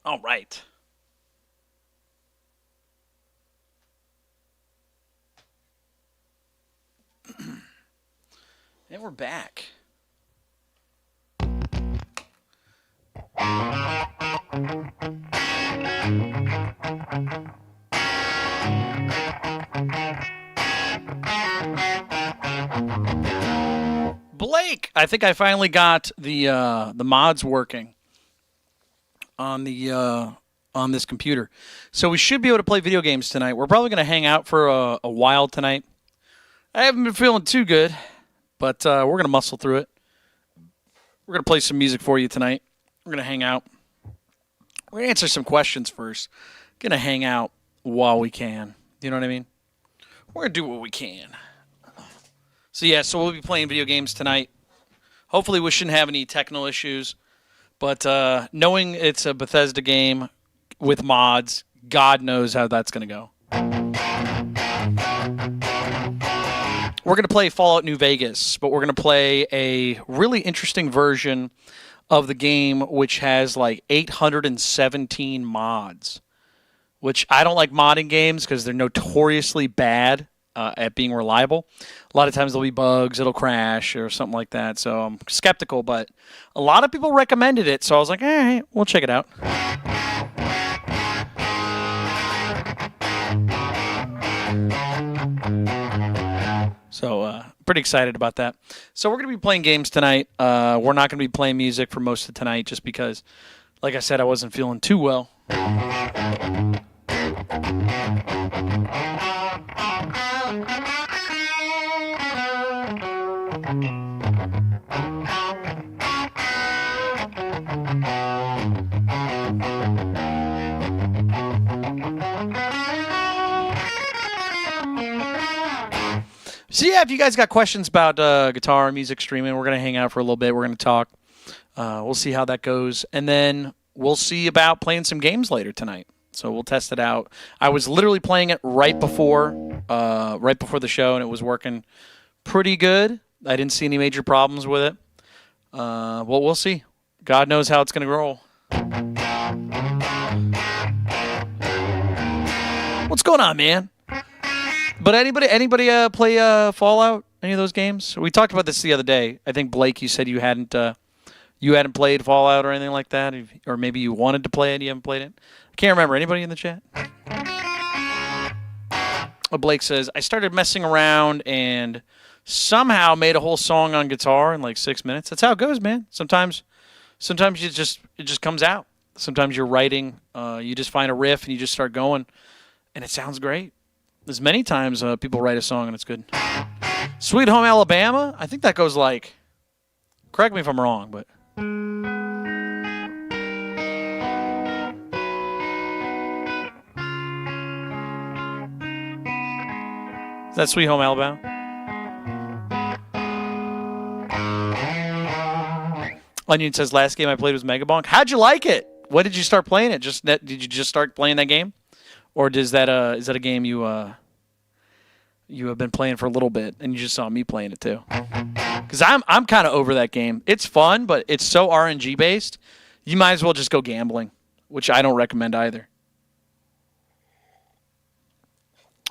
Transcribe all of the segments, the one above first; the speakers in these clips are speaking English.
All right. And we're back. Blake, I think I finally got the mods working on the on this computer, so we should be able to play video games tonight. We're probably going to hang out for a while tonight. I haven't been feeling too good, but we're going to muscle through it. We're going to play some music for you tonight. We're going to hang out. We're going to answer some questions first. Going to hang out while we can. You know what I mean? We're going to do what we can. So we'll be playing video games tonight. Hopefully we shouldn't have any technical issues. But knowing it's a Bethesda game with mods, God knows how that's going to go. We're going to play Fallout New Vegas, but we're going to play a really interesting version of the game which has like 817 mods, which I don't like modding games because they're notoriously bad at being reliable. A lot of times there'll be bugs, it'll crash or something like that. So I'm skeptical, but a lot of people recommended it. So I was like, all right, we'll check it out. So pretty excited about that. So we're going to be playing games tonight. We're not going to be playing music for most of tonight just because, like I said, I wasn't feeling too well. So yeah, if you guys got questions about guitar, music, streaming, we're going to hang out for a little bit. We're going to talk. We'll see how that goes. And then we'll see about playing some games later tonight. So we'll test it out. I was literally playing it right before the show, and it was working pretty good. I didn't see any major problems with it. Well, we'll see. God knows how it's going to roll. What's going on, man? But anybody play Fallout? Any of those games? We talked about this the other day. I think Blake, you said you hadn't played Fallout or anything like that, or maybe you wanted to play it, you haven't played it. I can't remember. Anybody in the chat? Blake says I started messing around and somehow made a whole song on guitar in like 6 minutes. That's how it goes, man. Sometimes it just comes out. Sometimes you're writing, you just find a riff and you just start going, and it sounds great. There's many times people write a song and it's good. Sweet Home Alabama, I think that goes like, correct me if I'm wrong, but is that Sweet Home Alabama? Onion says last game I played was Megabonk. How'd you like it? When did you start playing it? Did you just start playing that game? Or is that a game you have been playing for a little bit and you just saw me playing it too? Because I'm kind of over that game. It's fun, but it's so RNG based. You might as well just go gambling, which I don't recommend either.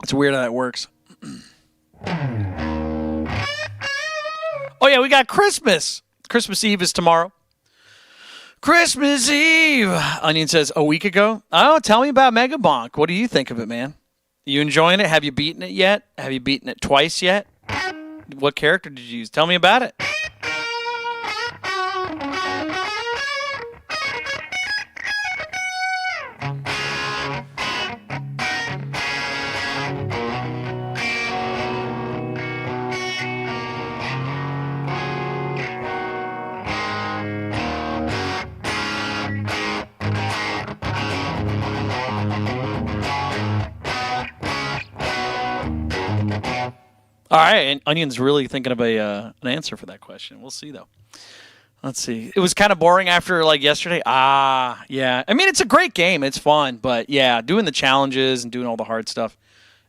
It's weird how that works. Oh yeah, we got Christmas. Christmas Eve is tomorrow. Christmas Eve. Onion says, a week ago? Oh, tell me about Megabonk. What do you think of it, man? You enjoying it? Have you beaten it yet? Have you beaten it twice yet? What character did you use? Tell me about it. All right, and Onion's really thinking of an answer for that question. We'll see, though. Let's see. It was kind of boring after, like, yesterday. Yeah. I mean, it's a great game. It's fun. But, yeah, doing the challenges and doing all the hard stuff,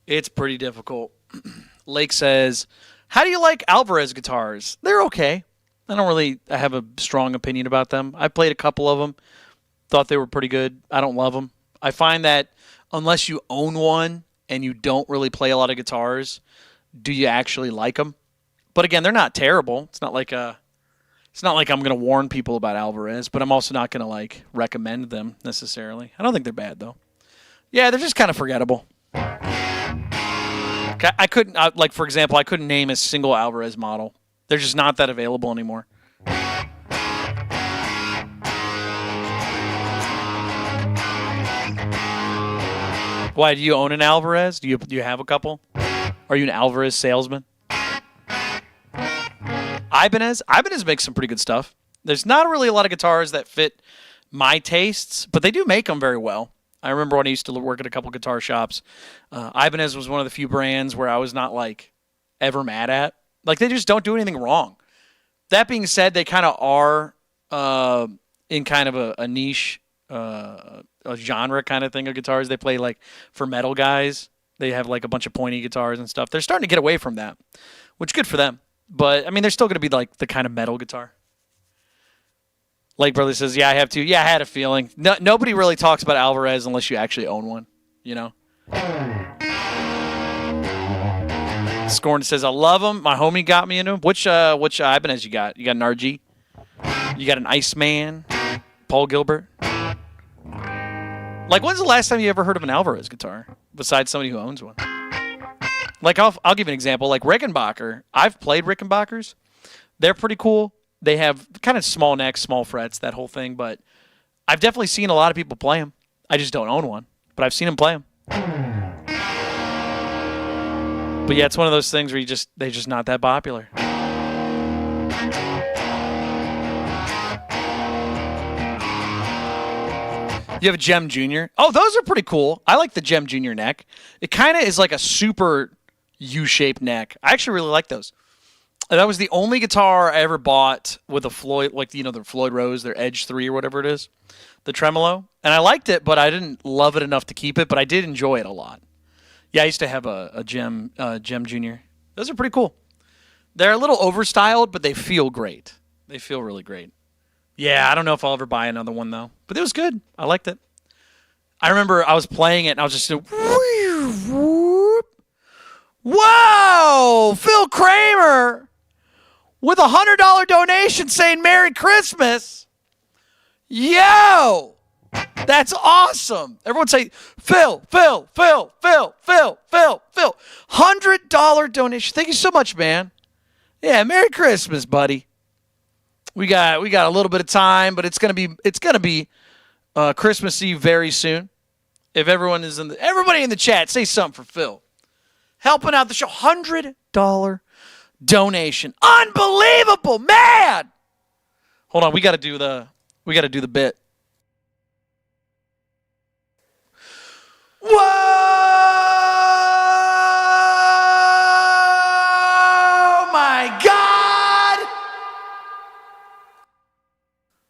it's pretty difficult. Lake says, how do you like Alvarez guitars? They're okay. I have a strong opinion about them. I played a couple of them. Thought they were pretty good. I don't love them. I find that unless you own one and you don't really play a lot of guitars, do you actually like them? But again, they're not terrible. It's not like I'm going to warn people about Alvarez, but I'm also not going to like recommend them necessarily. I don't think they're bad though. Yeah, they're just kind of forgettable. I couldn't like, for example, I couldn't name a single Alvarez model. They're just not that available anymore. Why, do you own an Alvarez? Do you have a couple? Are you an Alvarez salesman? Ibanez makes some pretty good stuff. There's not really a lot of guitars that fit my tastes, but they do make them very well. I remember when I used to work at a couple guitar shops, Ibanez was one of the few brands where I was not like ever mad at. Like, they just don't do anything wrong. That being said, they kind of are in kind of a niche, a genre kind of thing of guitars. They play like for metal guys. They have like a bunch of pointy guitars and stuff. They're starting to get away from that, which is good for them. But I mean, they're still going to be like the kind of metal guitar. Lake Brother says, "Yeah, I have to. Yeah, I had a feeling." No, nobody really talks about Alvarez unless you actually own one. You know. Scorn says, "I love them. My homie got me into them." Which Ibanez you got? You got an RG? You got an Iceman? Paul Gilbert? Like, when's the last time you ever heard of an Alvarez guitar besides somebody who owns one? Like, I'll give you an example. Like Rickenbacker. I've played Rickenbackers. They're pretty cool. They have kind of small necks, small frets, that whole thing. But I've definitely seen a lot of people play them. I just don't own one, but I've seen them play them. But yeah, it's one of those things where they're just not that popular. You have a Gem Jr. Oh, those are pretty cool. I like the Gem Jr. neck. It kind of is like a super U-shaped neck. I actually really like those. That was the only guitar I ever bought with a Floyd, like, you know, the Floyd Rose, their Edge 3 or whatever it is, the tremolo. And I liked it, but I didn't love it enough to keep it, but I did enjoy it a lot. Yeah, I used to have a Gem Jr. Those are pretty cool. They're a little overstyled, but they feel great. They feel really great. Yeah, I don't know if I'll ever buy another one, though. But it was good. I liked it. I remember I was playing it, and I was just whoa! Phil Kramer with a $100 donation saying Merry Christmas. Yo! That's awesome. Everyone say, Phil. $100 donation. Thank you so much, man. Yeah, Merry Christmas, buddy. We got a little bit of time, but it's gonna be Christmas Eve very soon. If everybody in the chat, say something for Phil. Helping out the show. $100 donation. Unbelievable, man. Hold on, we gotta do the bit. Whoa! My God!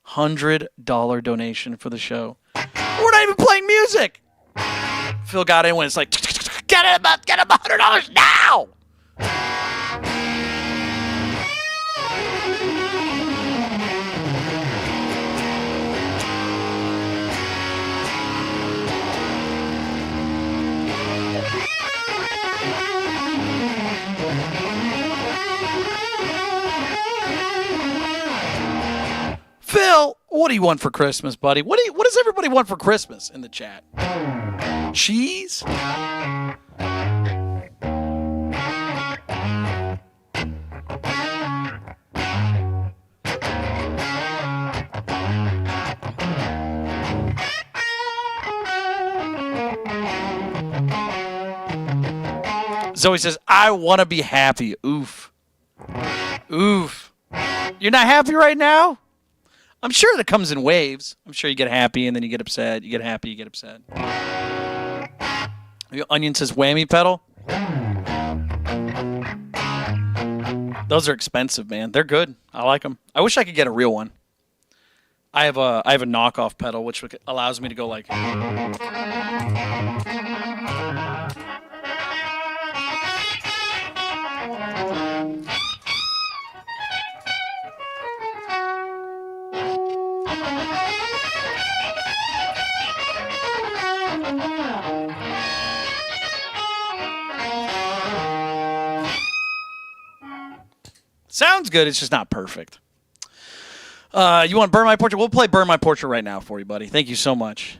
$100 donation for the show. We're not even playing music. Phil got in when it's like, get him $100 now. Phil, what do you want for Christmas, buddy? What does everybody want for Christmas in the chat? Cheese? Zoe says, I want to be happy. Oof. Oof. You're not happy right now? I'm sure that comes in waves. I'm sure you get happy and then you get upset. You get happy, you get upset. Onion says whammy pedal. Those are expensive, man. They're good. I like them. I wish I could get a real one. I have a knockoff pedal which allows me to go like. Sounds good. It's just not perfect. You want Burn My Portrait? We'll play Burn My Portrait right now for you, buddy. Thank you so much.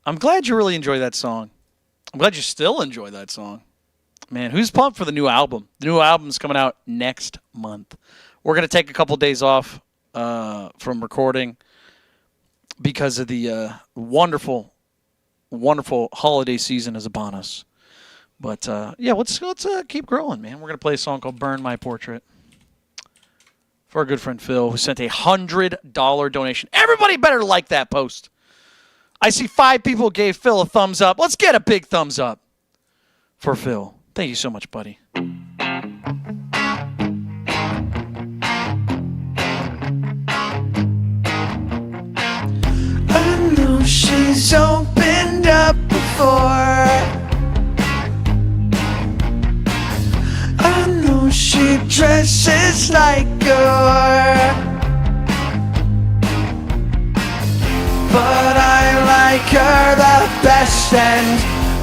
I'm glad you really enjoy that song. I'm glad you still enjoy that song. Man, who's pumped for the new album? The new album's coming out next month. We're going to take a couple days off from recording because of the wonderful, wonderful holiday season is upon us. But, yeah, let's keep growing, man. We're going to play a song called Burn My Portrait for our good friend Phil, who sent a $100 donation. Everybody better like that post. I see 5 people gave Phil a thumbs up. Let's get a big thumbs up for Phil. Thank you so much, buddy. I know she's opened up before. I know she dresses like her, but I like her the best, and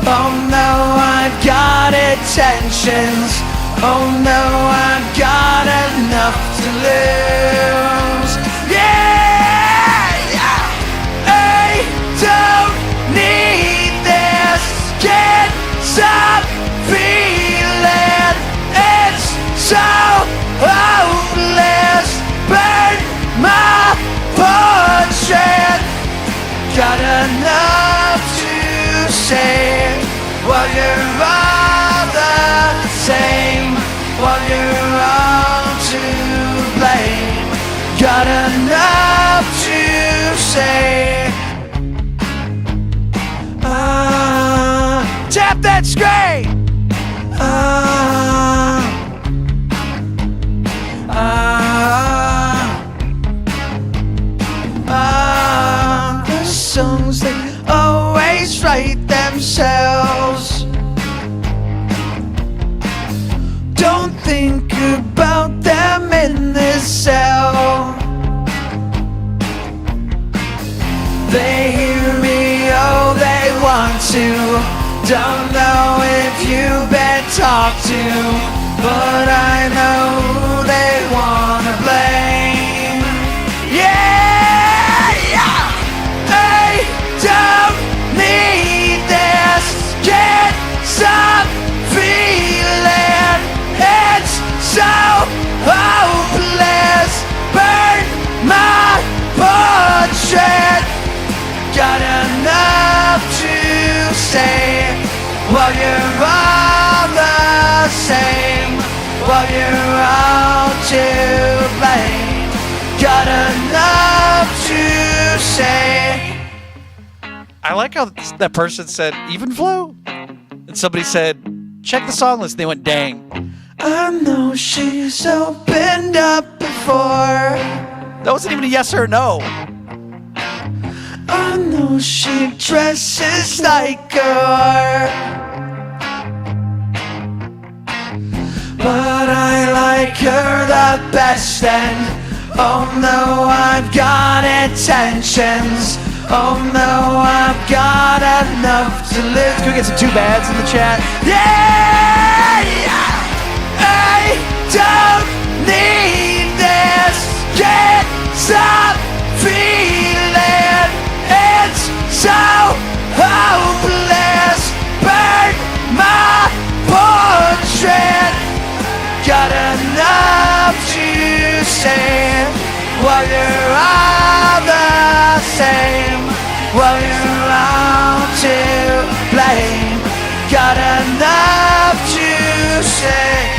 oh no, I've got intentions. Oh no, I've got enough to lose. Yeah, I don't need this. Get some feeling. It's so hopeless. Burn my portrait. Got enough to say. While you're all the same, while you're all to blame. Got enough to say. Tap that screen. The songs they always write themselves. Don't think about them in this cell. They hear me, oh, they want to. Don't know if you've been talked to, but I know who they wanna blame. Yeah, I don't need this. Get some feeling. It's so hopeless. Burn my portrait. Got enough to say. While you're all the same, while you're all to blame. Got enough to say. I like how that person said, even flow? And somebody said, check the song list. They went, dang. I know she's opened up before. That wasn't even a yes or a no. I know she dresses like her, but I like her the best, and oh no, I've got intentions. Oh no, I've got enough to live. Can we get some 2 bads in the chat? Yeah, I don't need this. Get some feeling. It's so hopeless. Burn my portrait. Got enough to say. While you're all the same, while you're all to blame. Got enough to say.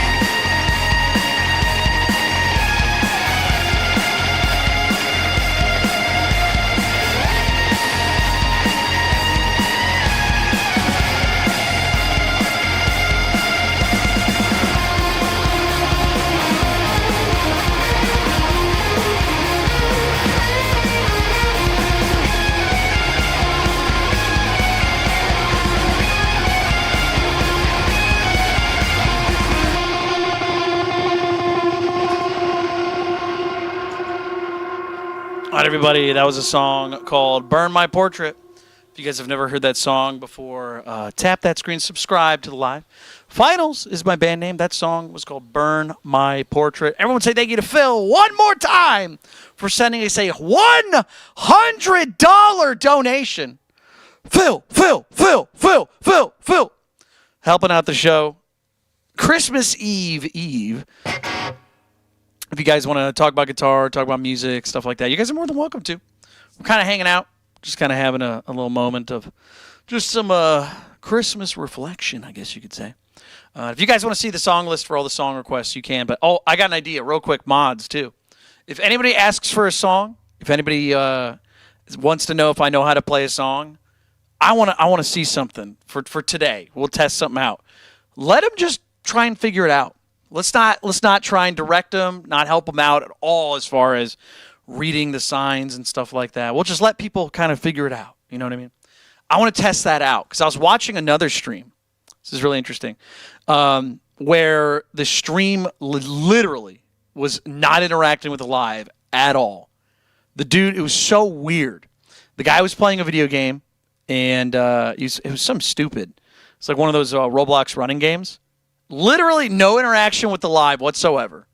All right, everybody, that was a song called Burn My Portrait. If you guys have never heard that song before, tap that screen, subscribe to the live. Finals is my band name. That song was called Burn My Portrait. Everyone say thank you to Phil one more time for sending us a $100 donation. Phil. Helping out the show. Christmas Eve. If you guys want to talk about guitar, talk about music, stuff like that, you guys are more than welcome to. We're kind of hanging out, just kind of having a little moment of just some Christmas reflection, I guess you could say. If you guys want to see the song list for all the song requests, you can. But, I got an idea real quick, mods, too. If anybody asks for a song, if anybody wants to know if I know how to play a song, I want to see something for today. We'll test something out. Let them just try and figure it out. Let's not try and direct them, not help them out at all as far as reading the signs and stuff like that. We'll just let people kind of figure it out. You know what I mean? I want to test that out because I was watching another stream. This is really interesting, where the stream literally was not interacting with the live at all. The dude, it was so weird. The guy was playing a video game, and it was something stupid. It's like one of those Roblox running games. Literally no interaction with the live whatsoever.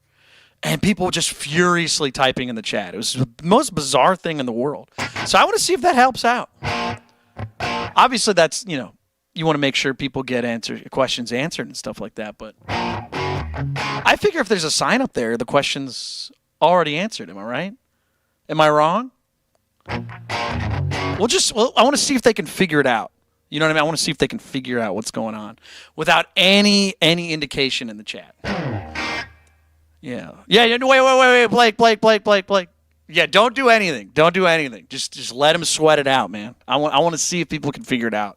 And people just furiously typing in the chat. It was the most bizarre thing in the world. So I want to see if that helps out. Obviously, that's, you want to make sure people get questions answered and stuff like that. But I figure if there's a sign up there, the question's already answered. Am I right? Am I wrong? I want to see if they can figure it out. You know what I mean? I want to see if they can figure out what's going on without any indication in the chat. Yeah. Wait. Blake. Yeah, don't do anything. Just let them sweat it out, man. I want to see if people can figure it out.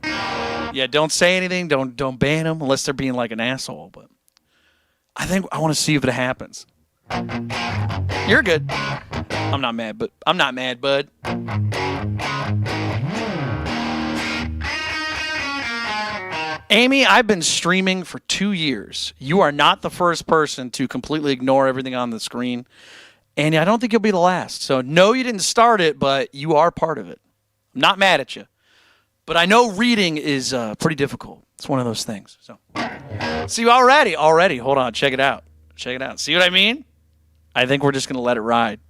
Yeah, don't say anything. Don't ban them unless they're being like an asshole. But I want to see if it happens. You're good. I'm not mad, bud. Amy, I've been streaming for 2 years. You are not the first person to completely ignore everything on the screen. And I don't think you'll be the last. So, no, you didn't start it, but you are part of it. I'm not mad at you. But I know reading is pretty difficult. It's one of those things. So, see, already. Hold on. Check it out. See what I mean? I think we're just going to let it ride.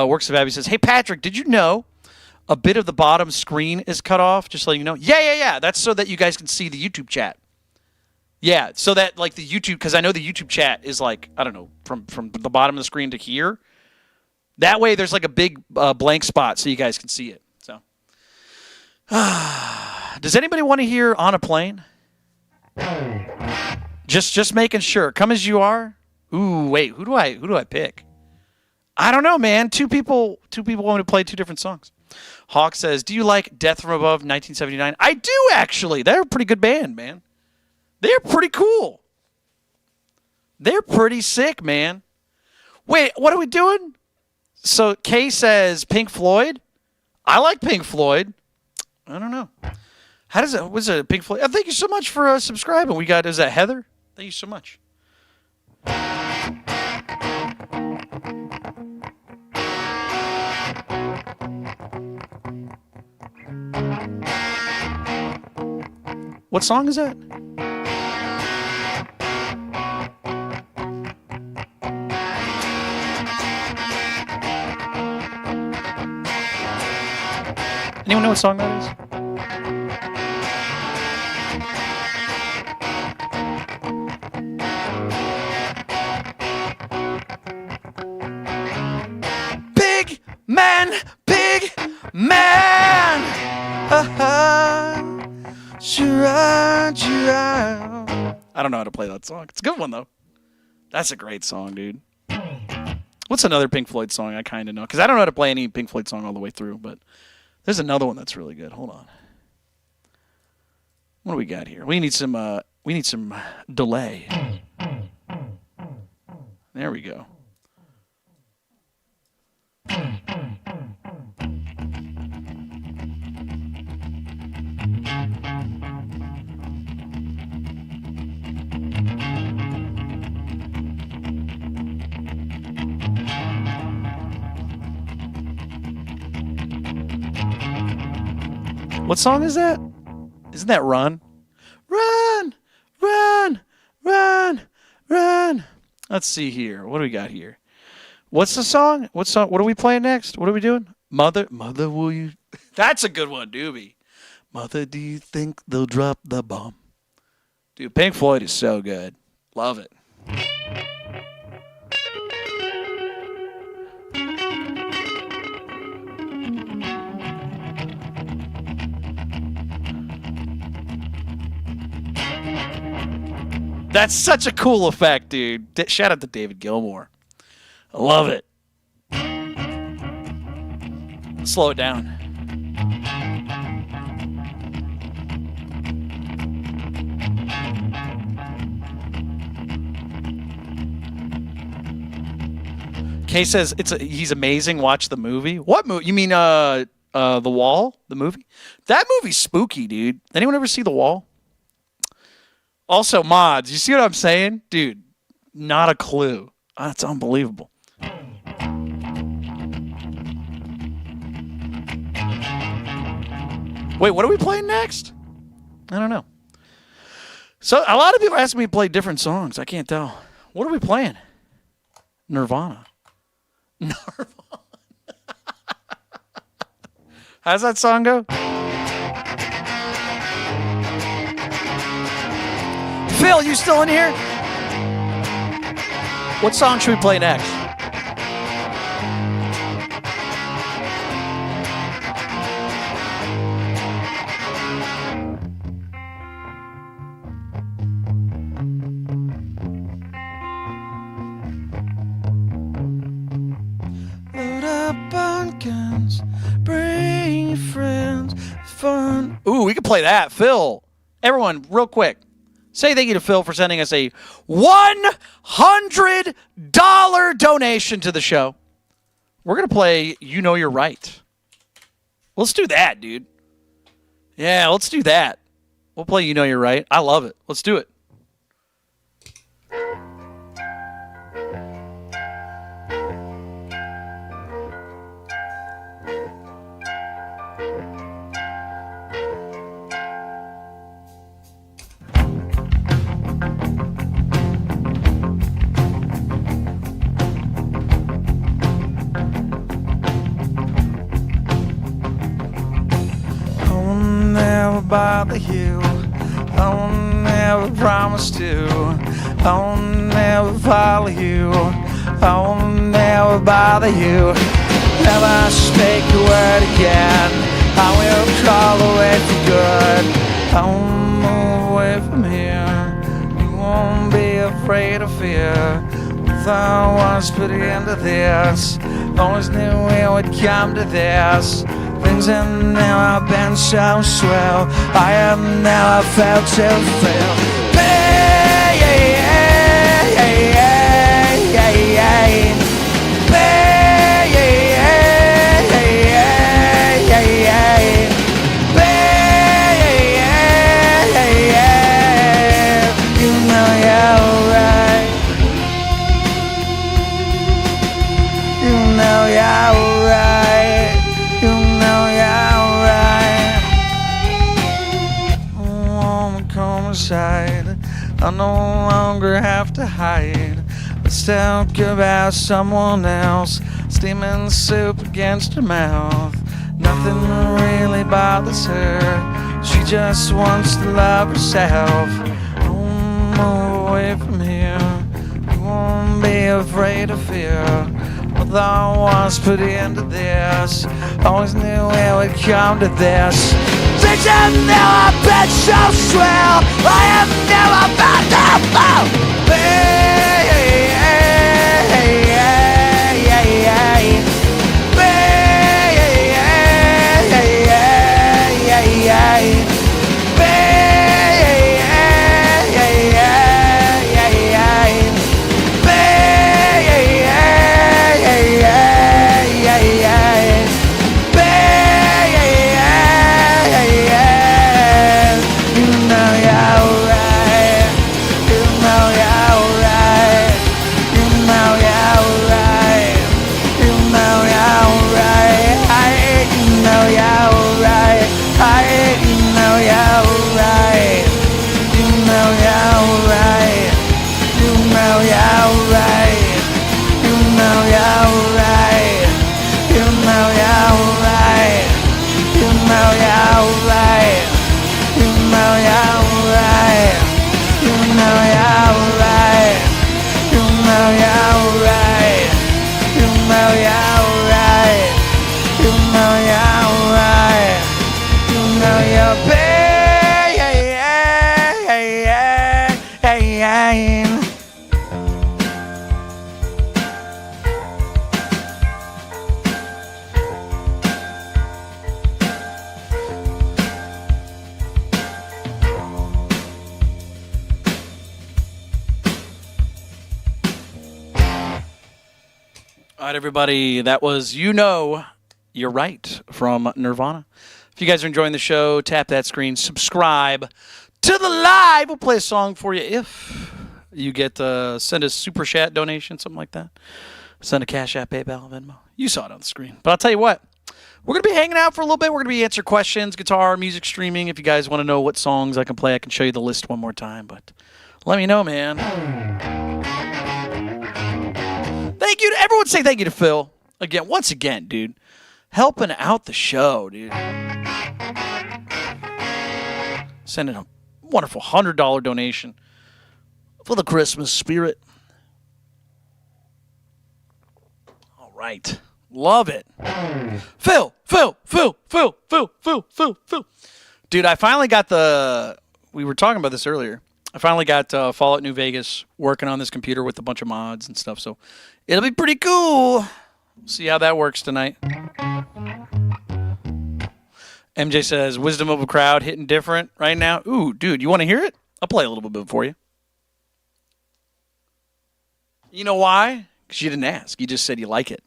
Works of Abby says, hey, Patrick, did you know a bit of the bottom screen is cut off? Just letting you know. Yeah. That's so that you guys can see the YouTube chat. Yeah, so that like the YouTube, because I know the YouTube chat is like, I don't know, from the bottom of the screen to here. That way there's like a big blank spot so you guys can see it. So, does anybody want to hear On a Plane? Just making sure. Come as you are. Ooh, wait, who do I pick? I don't know, man. Two people want me to play two different songs. Hawk says, do you like Death from Above 1979? I do, actually. They're a pretty good band, man. They're pretty cool. They're pretty sick, man. Wait, what are we doing? So Kay says Pink Floyd. I like Pink Floyd. I don't know. How does it? Was it Pink Floyd? Thank you so much for subscribing. Is that Heather? Thank you so much. What song is that? Anyone know what song that is? Big man. I don't know how to play that song. It's a good one, though. That's a great song, dude. What's another Pink Floyd song I kind of know? Because I don't know how to play any Pink Floyd song all the way through, but there's another one that's really good. Hold on. What do we got here? We need some delay. There we go. What song is that? Isn't that Run? Run, run, run, run. Let's see here. What do we got here? What's the song? What song? What are we playing next? What are we doing? Mother, will you? That's a good one, Doobie. Mother, do you think they'll drop the bomb? Dude, Pink Floyd is so good. Love it. That's such a cool effect, dude. Shout out to David Gilmour. I love it. Slow it down. Kay says he's amazing. Watch the movie. What movie? You mean The Wall? The movie? That movie's spooky, dude. Anyone ever see The Wall? Also, mods. You see what I'm saying? Dude, not a clue. That's unbelievable. Wait, what are we playing next? I don't know. So a lot of people ask me to play different songs. I can't tell. What are we playing? Nirvana. How's that song go? Phil, you still in here? What song should we play next? Load up pumpkins, bring your friends, fun. Ooh, we could play that. Phil, everyone, real quick. Say thank you to Phil for sending us a $100 donation to the show. We're going to play You Know You're Right. Let's do that, dude. Yeah, let's do that. We'll play You Know You're Right. I love it. Let's do it. Bother you. I will never promise to. I will never follow you. I will never bother you. Never speak a word again. I will crawl away for good. I will move away from here. You won't be afraid of fear. Without once put an end to this. Always knew it would come to this. Things and now I've been so swell. I am now I felt so frail. You know you're right. You know you're right. You know you're right. I wanna come inside. I no longer have to hide. Let's talk about someone else. Steaming soup against her mouth. Nothing really bothers her. She just wants to love herself. Don't move away from here. You won't be afraid of fear. Although once put an end to this. Always knew it would come to this. Since I'm now I've been so swell. I am never about to fall. You know you're All right, everybody. That was You're Right from Nirvana. If you guys are enjoying the show, tap that screen, subscribe to the live. We'll play a song for you if you get send a super chat donation, something like that. Send a Cash App, PayPal, Venmo. You saw it on the screen. But I'll tell you what, we're going to be hanging out for a little bit. We're going to be answering questions, guitar, music streaming. If you guys want to know what songs I can play, I can show you the list one more time. But let me know, man. Thank you to everyone. Say thank you to Phil. Once again, dude. Helping out the show, dude. Sending a wonderful $100 donation for the Christmas spirit. All right. Love it. Phil. Dude, I finally got we were talking about this earlier. I finally got Fallout New Vegas working on this computer with a bunch of mods and stuff, so it'll be pretty cool. See how that works tonight. MJ says, wisdom of a crowd hitting different right now. Ooh, dude, you want to hear it? I'll play a little bit for you. You know why? Because you didn't ask. You just said you like it.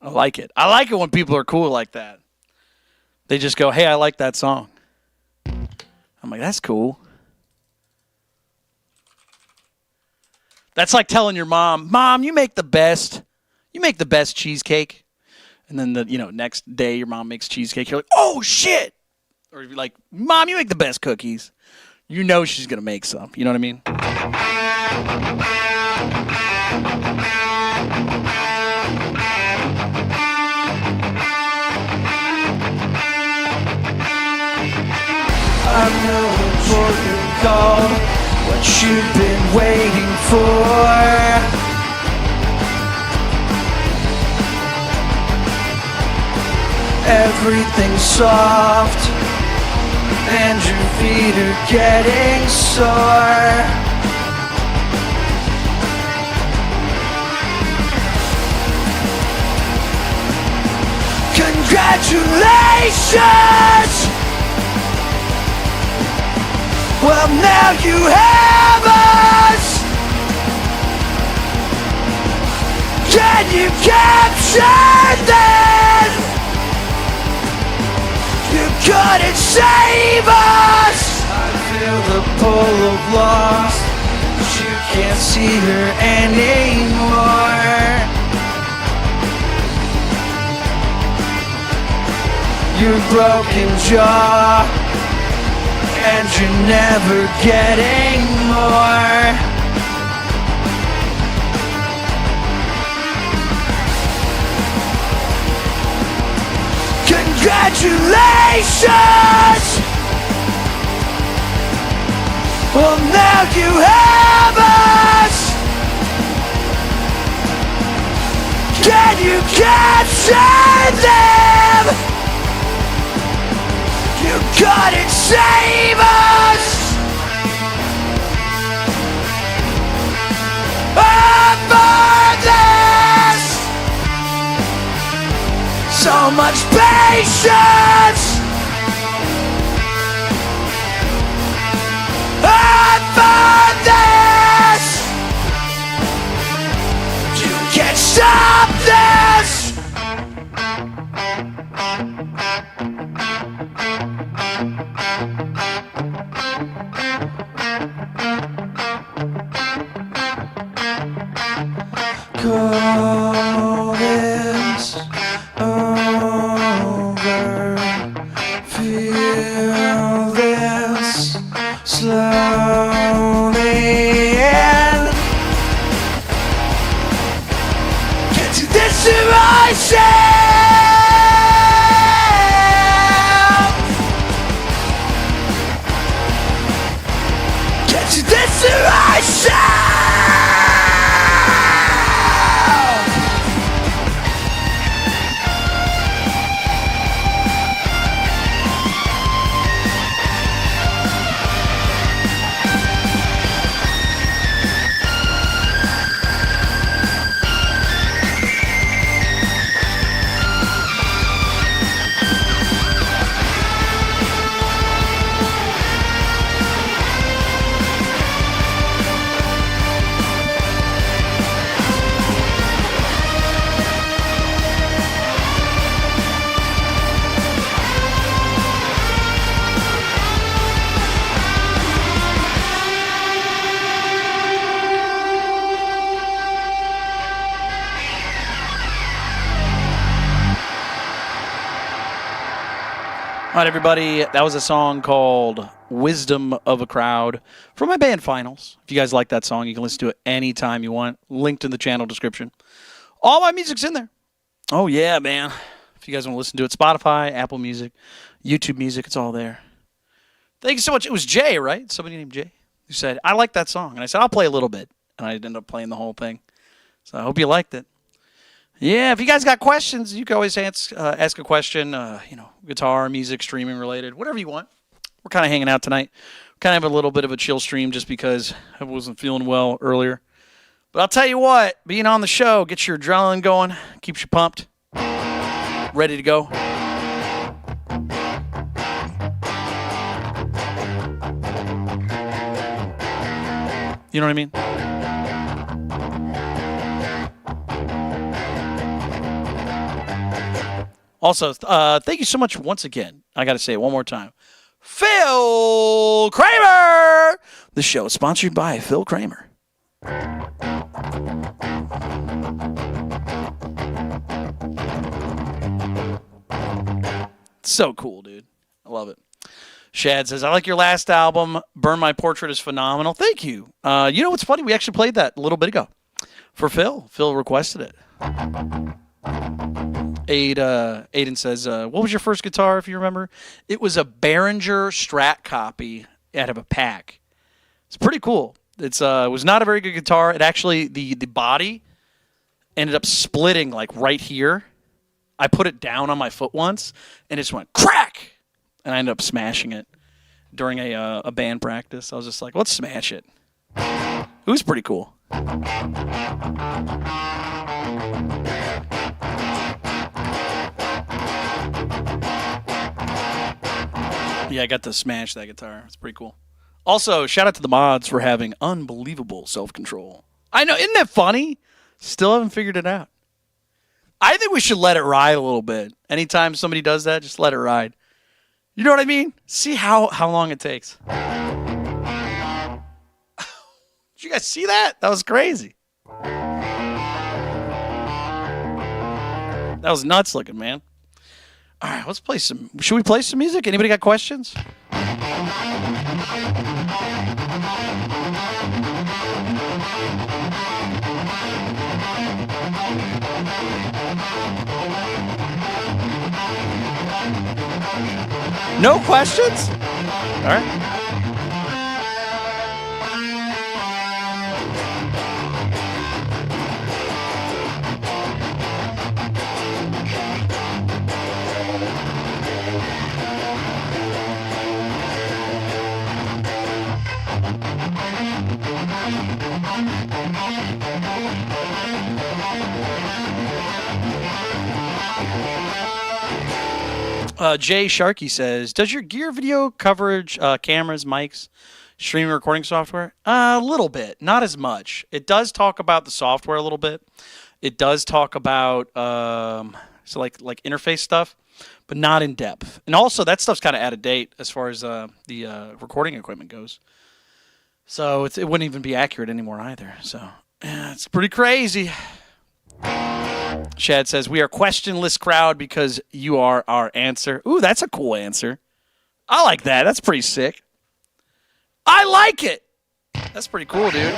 I like it. I like it when people are cool like that. They just go, hey, I like that song. I'm like, that's cool. That's like telling your Mom, you make the best cheesecake. And then the next day your mom makes cheesecake. You're like, oh shit! Or if you're like, Mom, you make the best cookies. You know she's gonna make some. You know what I mean? I know important call, what you've been waiting for. Everything's soft, and your feet are getting sore. Congratulations! Well, now you have us. Can you capture them? You couldn't save us. I feel the pull of loss, but you can't see her anymore. Your broken jaw, and you're never getting more. Congratulations! Well, now you have us. Can you capture them? You couldn't save us. So much patience. For this, you can't stop this. Call this over. Feel this slowly in. Get to this myself. Get to this myself. All right, everybody. That was a song called Wisdom of a Crowd from my band Finals. If you guys like that song, you can listen to it anytime you want. Linked in the channel description. All my music's in there. Oh, yeah, man. If you guys want to listen to it, Spotify, Apple Music, YouTube Music, it's all there. Thank you so much. It was Jay, right? Somebody named Jay who said, I like that song. And I said, I'll play a little bit. And I ended up playing the whole thing. So I hope you liked it. Yeah, if you guys got questions, you can always ask a question, guitar, music, streaming related, whatever you want. We're kind of hanging out tonight. Kind of have a little bit of a chill stream just because I wasn't feeling well earlier. But I'll tell you what, being on the show gets your adrenaline going, keeps you pumped, ready to go. You know what I mean? Also, thank you so much once again. I got to say it one more time. Phil Kramer! The show is sponsored by Phil Kramer. So cool, dude. I love it. Shad says, I like your last album. Burn My Portrait is phenomenal. Thank you. You know what's funny? We actually played that a little bit ago for Phil. Phil requested it. Aiden says, what was your first guitar, if you remember? It was a Behringer Strat copy out of a pack. It's pretty cool. It was not a very good guitar. It actually, the body ended up splitting like right here. I put it down on my foot once, and it just went crack! And I ended up smashing it during a band practice. I was just like, let's smash it. It was pretty cool. Yeah, I got to smash that guitar. It's pretty cool. Also, shout out to the mods for having unbelievable self-control. I know, isn't that funny? Still haven't figured it out. I think we should let it ride a little bit. Anytime somebody does that, just let it ride. You know what I mean? See how long it takes. Did you guys see that? That was crazy. That was nuts looking, man. All right, let's play some. Should we play some music? Anybody got questions? No questions? All right. Jay Sharkey says, does your gear video coverage, cameras, mics, streaming recording software? A little bit, not as much. It does talk about the software a little bit. It does talk about like interface stuff, but not in depth. And also that stuff's kind of out of date as far as the recording equipment goes. So it wouldn't even be accurate anymore either. So yeah, it's pretty crazy. Shad says, we are questionless crowd because you are our answer. Ooh, that's a cool answer. I like that. That's pretty sick. I like it. That's pretty cool, dude.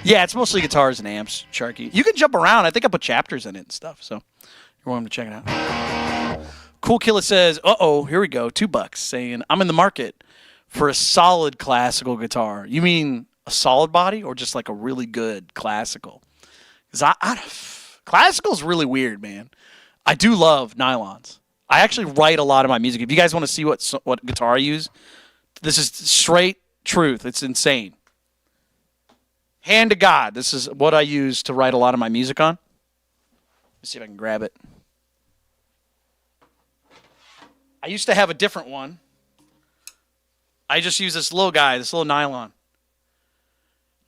Yeah, it's mostly guitars and amps, Sharky. You can jump around. I think I put chapters in it and stuff, so you're welcome to check it out. Cool Killer says, uh-oh, here we go, $2 saying, I'm in the market for a solid classical guitar. You mean a solid body or just like a really good classical? Because classical's really weird, man. I do love nylons. I actually write a lot of my music. If you guys want to see what guitar I use, this is straight truth. It's insane. Hand to God, this is what I use to write a lot of my music on. Let's see if I can grab it. I used to have a different one. I just use this little guy, this little nylon.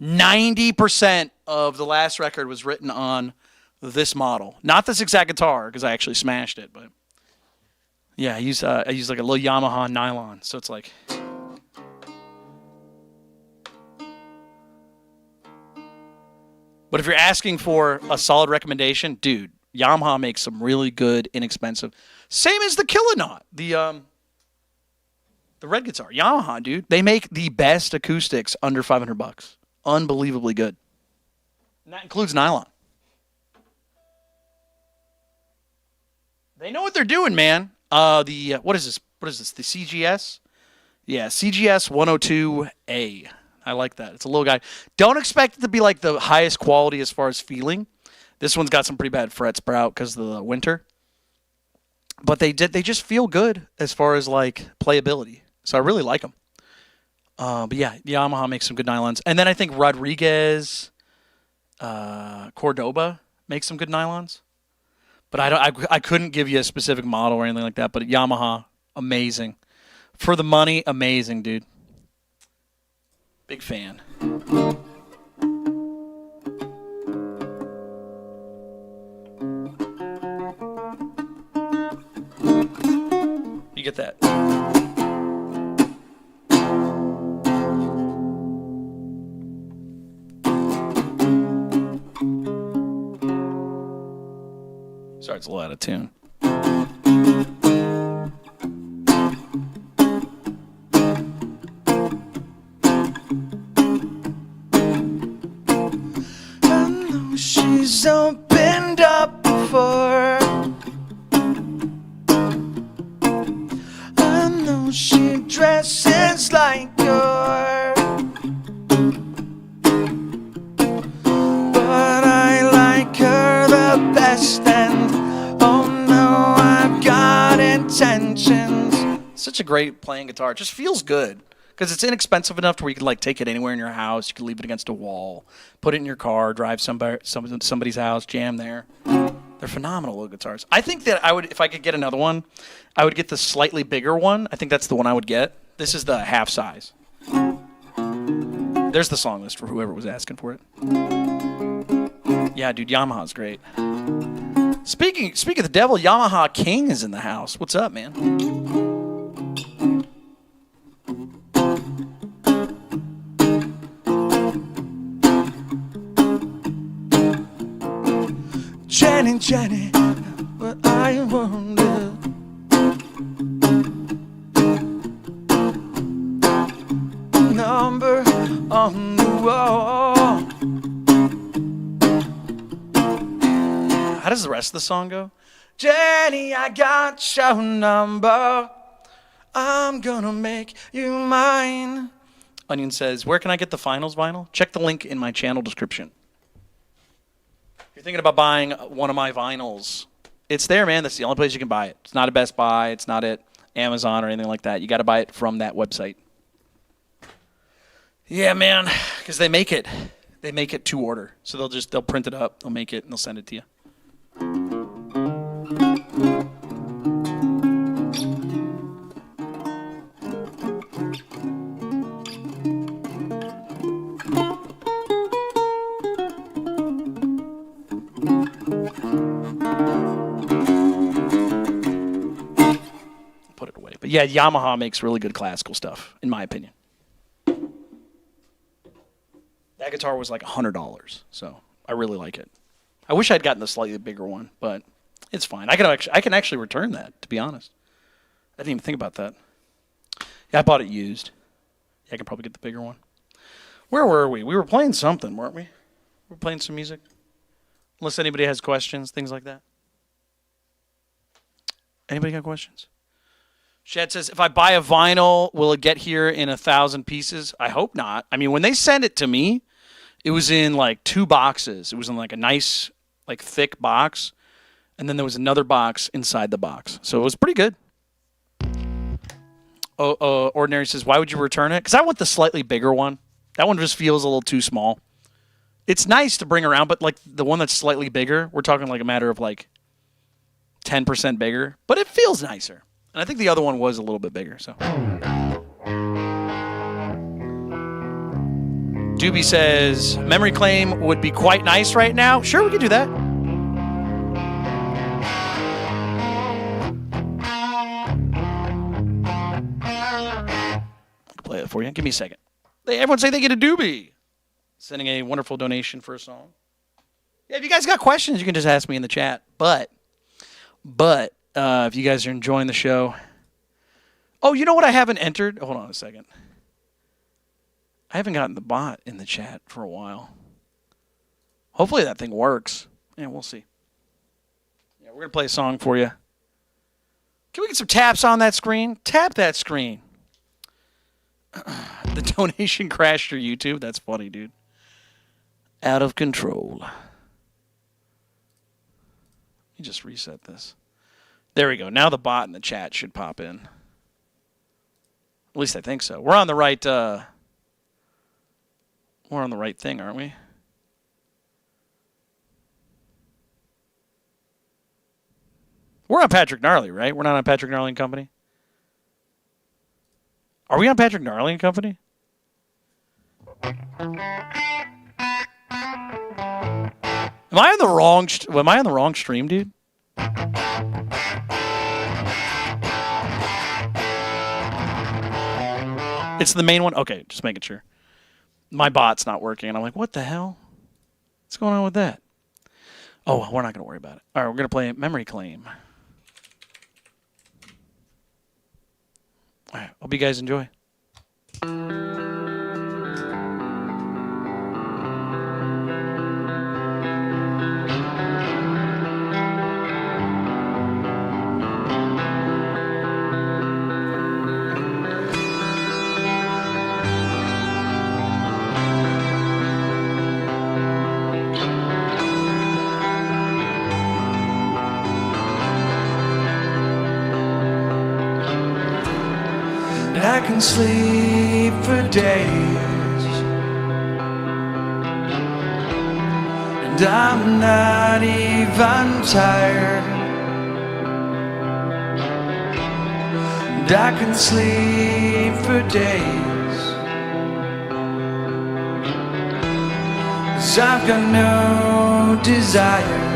90% of the last record was written on this model. Not this exact guitar, because I actually smashed it, but Yeah, I use like a little Yamaha nylon, so it's like. But if you're asking for a solid recommendation, dude, Yamaha makes some really good, inexpensive. Same as the Killanaut, the red guitar. Yamaha, dude, they make the best acoustics under $500. Unbelievably good. And that includes nylon. They know what they're doing, man. What is this? What is this? The CGS? Yeah, CGS 102A. I like that. It's a little guy. Don't expect it to be like the highest quality as far as feeling. This one's got some pretty bad fret sprout because of the winter. But they just feel good as far as like playability. So I really like them. But yeah, Yamaha makes some good nylons. And then I think Rodriguez, Cordoba makes some good nylons. But I couldn't give you a specific model or anything like that. But Yamaha, amazing. For the money, amazing, dude. Big fan. You get that? Sorry, it's a little out of tune. She's opened up before. I know she dresses like her, but I like her the best, and oh no, I've got intentions. Such a great playing guitar. It just feels good. Because it's inexpensive enough to where you can like take it anywhere in your house. You can leave it against a wall, put it in your car, drive somebody's house, jam there. They're phenomenal little guitars. I think that I would, if I could get another one, I would get the slightly bigger one. I think that's the one I would get. This is the half size. There's the song list for whoever was asking for it. Yeah, dude, Yamaha's great. Speaking of the devil, Yamaha King is in the house. What's up, man? Jenny, what I wonder. Number on the wall. How does the rest of the song go? Jenny, I got your number. I'm gonna make you mine. Onion says, where can I get the finals vinyl? Check the link in my channel description. You're thinking about buying one of my vinyls, it's there, man. That's the only place you can buy it. It's not at Best Buy. It's not at Amazon or anything like that. You got to buy it from that website. Yeah, man, because they make it. They make it to order. So they'll print it up, they'll make it, and they'll send it to you. Put it away. But yeah, Yamaha makes really good classical stuff, in my opinion. That guitar was like $100, so I really like it. I wish I'd gotten the slightly bigger one, but it's fine. I can actually return that, to be honest. I didn't even think about that. Yeah, I bought it used. Yeah, I can probably get the bigger one. Where were we? We were playing something, weren't we? We were playing some music. Unless anybody has questions, things like that. Anybody got questions? Shad says, if I buy a vinyl, will it get here in 1,000 pieces? I hope not. I mean, when they sent it to me, it was in like 2 boxes. It was in like a nice, like thick box. And then there was another box inside the box. So it was pretty good. Ordinary says, why would you return it? Because I want the slightly bigger one. That one just feels a little too small. It's nice to bring around, but like the one that's slightly bigger, we're talking like a matter of like 10% bigger. But it feels nicer. And I think the other one was a little bit bigger. So, Doobie says, memory claim would be quite nice right now. Sure, we could do that. play it for you. Give me a second. Everyone say they get a doobie. Sending a wonderful donation for a song. Yeah, if you guys got questions, you can just ask me in the chat. But if you guys are enjoying the show. Oh, you know what I haven't entered? Hold on a second. I haven't gotten the bot in the chat for a while. Hopefully that thing works. Yeah, we'll see. Yeah, we're going to play a song for you. Can we get some taps on that screen? Tap that screen. The donation crashed your YouTube. That's funny, dude. Out of control. Let me just reset this. There we go. Now the bot in the chat should pop in. At least I think so. We're on the right thing, aren't we? We're on Patrick Gnarly, right? We're not on Patrick Gnarly and Company? Are we on Patrick Gnarly and Company? Am I on the wrong stream, dude? It's the main one? Okay, just making sure. My bot's not working, and I'm like, what the hell? What's going on with that? Oh, we're not going to worry about it. All right, we're going to play Memory Claim. All right, hope you guys enjoy. I can sleep for days, and I'm not even tired. And I can sleep for days, 'cause I've got no desires.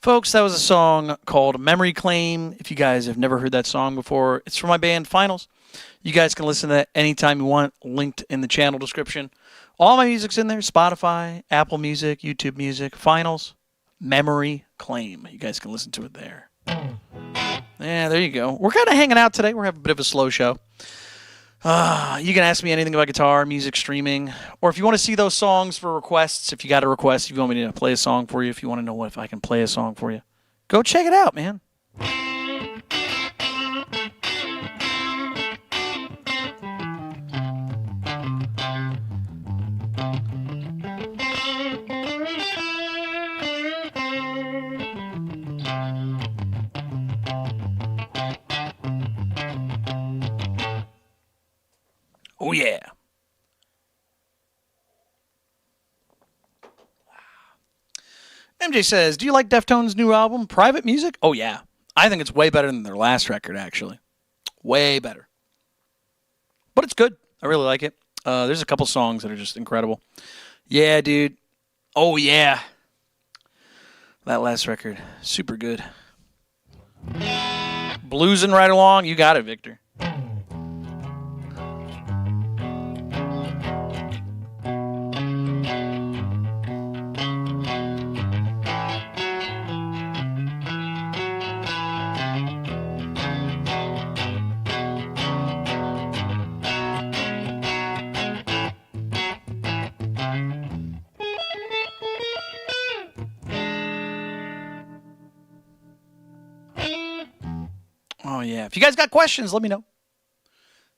Folks, that was a song called Memory Claim. If you guys have never heard that song before, it's from my band Finals. You guys can listen to that anytime you want, linked in the channel description. All my music's in there, Spotify, Apple Music, YouTube Music, Finals, Memory Claim. You guys can listen to it there. Yeah, there you go. We're kind of hanging out today. We're having a bit of a slow show. You can ask me anything about guitar, music, streaming, or if you want to see those songs for requests, if you got a request, if you want me to play a song for you, if you want to know if I can play a song for you, go check it out, man. Oh, yeah. MJ says, do you like Deftones' new album, Private Music? Oh, yeah. I think it's way better than their last record, actually. Way better. But it's good. I really like it. There's a couple songs that are just incredible. Yeah, dude. Oh, yeah. That last record, super good. Bluesing right along. You got it, Victor. Oh, yeah. If you guys got questions, let me know.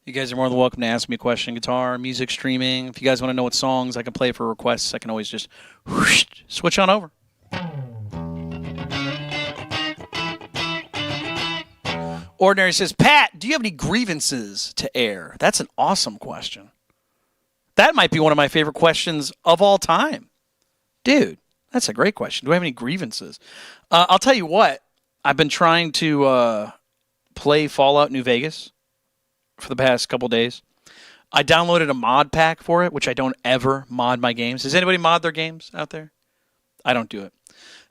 You guys are more than welcome to ask me a question. Guitar, music, streaming. If you guys want to know what songs I can play for requests, I can always just whoosh, switch on over. Ordinary says, Pat, do you have any grievances to air? That's an awesome question. That might be one of my favorite questions of all time. Dude, that's a great question. Do I have any grievances? I'll tell you what. I've been trying to play Fallout New Vegas for the past couple days. I downloaded a mod pack for it, which I don't ever mod my games. Does anybody mod their games out there? I don't do it.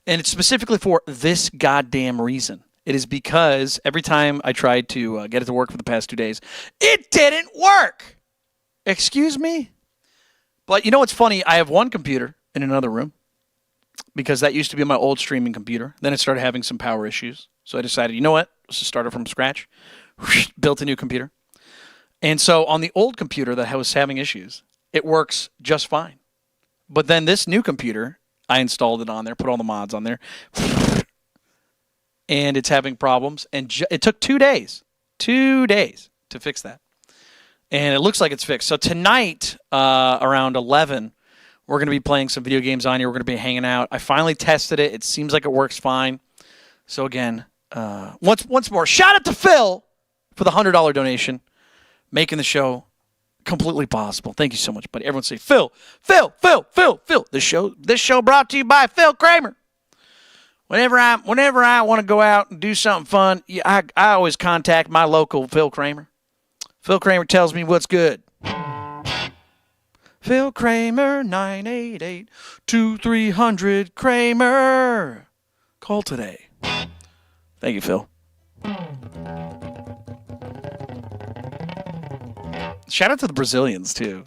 And it's specifically for this goddamn reason. It is because every time I tried to get it to work for the past 2 days, it didn't work. Excuse me? But you know what's funny? I have one computer in another room because that used to be my old streaming computer. Then it started having some power issues. So I decided, you know what? Let's just start it from scratch. Built a new computer. And so on the old computer that was having issues, it works just fine. But then this new computer, I installed it on there, put all the mods on there, and it's having problems. And it took 2 days. 2 days to fix that. And it looks like it's fixed. So tonight, around 11, we're going to be playing some video games on here. We're going to be hanging out. I finally tested it. It seems like it works fine. So again, once more, shout out to Phil for the $100 donation, making the show completely possible. Thank you so much, buddy. Everyone say Phil. This show brought to you by Phil Kramer. Whenever I want to go out and do something fun, I always contact my local Phil Kramer. Phil Kramer tells me what's good. Phil Kramer, 988-2300 Kramer. Call today. Thank you, Phil. Shout out to the Brazilians, too.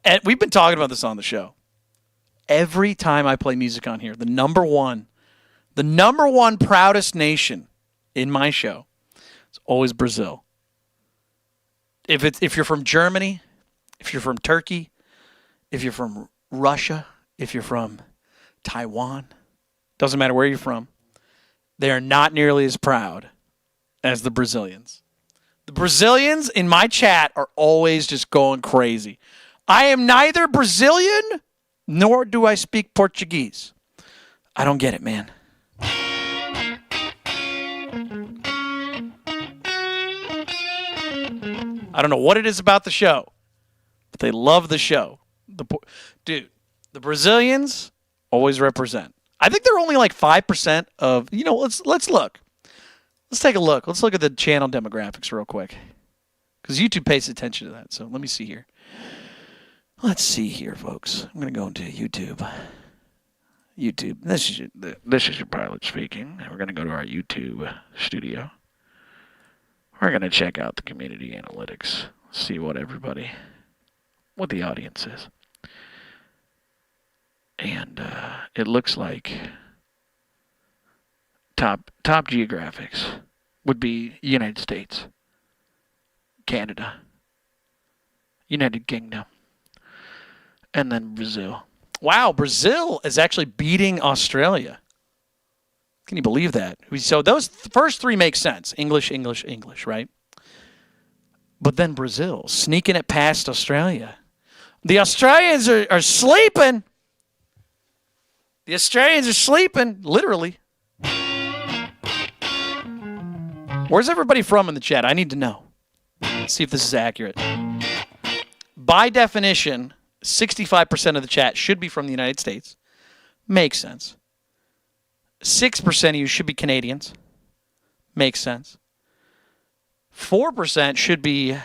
And we've been talking about this on the show. Every time I play music on here, the number one proudest nation in my show is always Brazil. If you're from Germany, if you're from Turkey, if you're from Russia, if you're from Taiwan, doesn't matter where you're from, they are not nearly as proud as the Brazilians. The Brazilians in my chat are always just going crazy. I am neither Brazilian nor do I speak Portuguese. I don't get it, man. I don't know what it is about the show, but they love the show. Dude, the Brazilians always represent. I think they're only like 5% of, let's look. Let's take a look. Let's look at the channel demographics real quick. Because YouTube pays attention to that. So let me see here. Let's see here, folks. I'm going to go into YouTube. YouTube. This is your pilot speaking. We're going to go to our YouTube studio. We're going to check out the community analytics. See what the audience is. And it looks like top geographics would be United States, Canada, United Kingdom, and then Brazil. Wow, Brazil is actually beating Australia. Can you believe that? So those first three make sense. English, English, English, right? But then Brazil, sneaking it past Australia. The Australians are sleeping. The Australians are sleeping, literally. Where's everybody from in the chat? I need to know. Let's see if this is accurate. By definition, 65% of the chat should be from the United States. Makes sense. 6% of you should be Canadians. Makes sense. 4% should be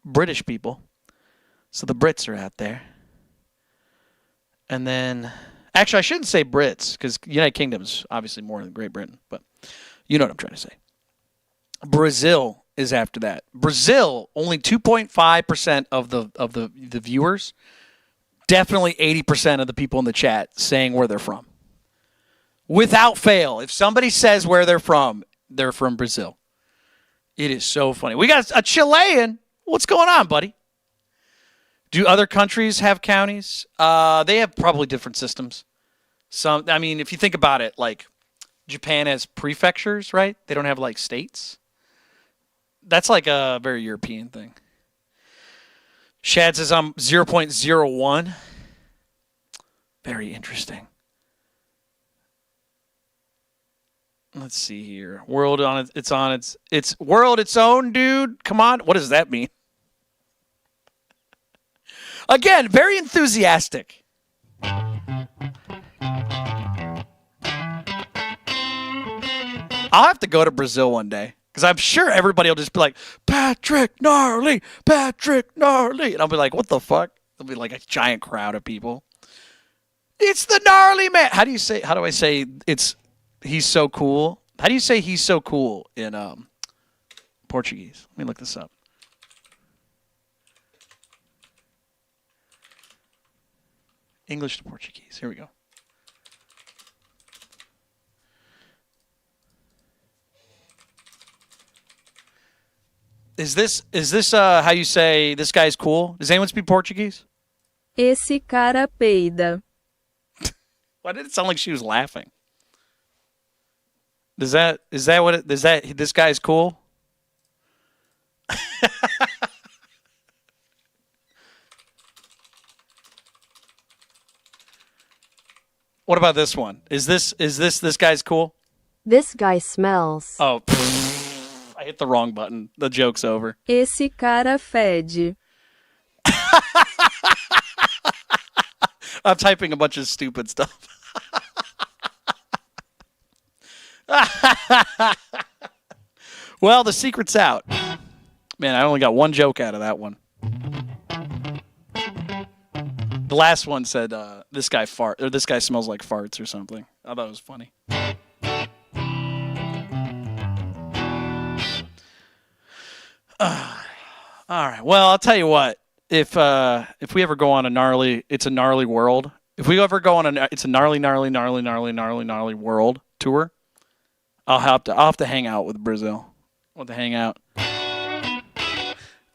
British people. So the Brits are out there. And then, actually, I shouldn't say Brits, because United Kingdom is obviously more than Great Britain, but you know what I'm trying to say. Brazil is after that. Brazil, only 2.5% of the viewers. Definitely 80% of the people in the chat saying where they're from. Without fail. If somebody says where they're from Brazil. It is so funny. We got a Chilean. What's going on, buddy? Do other countries have counties? They have probably different systems. If you think about it, like Japan has prefectures, right? They don't have like states. That's like a very European thing. Shad says I'm 0.01. Very interesting. Let's see here. World on its world its own, dude. Come on. What does that mean? Again, very enthusiastic. I'll have to go to Brazil one day. Because I'm sure everybody will just be like, Patrick Gnarly. And I'll be like, what the fuck? There'll be like a giant crowd of people. It's the gnarly man. How do I say he's so cool? How do you say he's so cool in Portuguese? Let me look this up. English to Portuguese. Here we go. Is this how you say this guy's cool? Does anyone speak Portuguese? Esse cara peida. Why did it sound like she was laughing? Is that this guy's cool? What about this one? Is this guy's cool? This guy smells. Oh, I hit the wrong button. The joke's over. Esse cara fede. I'm typing a bunch of stupid stuff. Well, the secret's out. Man, I only got one joke out of that one. The last one said, this guy smells like farts or something. I thought it was funny. All right. Well, I'll tell you what. If we ever go on it's a gnarly world. If we ever go on it's a gnarly world tour, I'll have to hang out with Brazil. I'll have to hang out.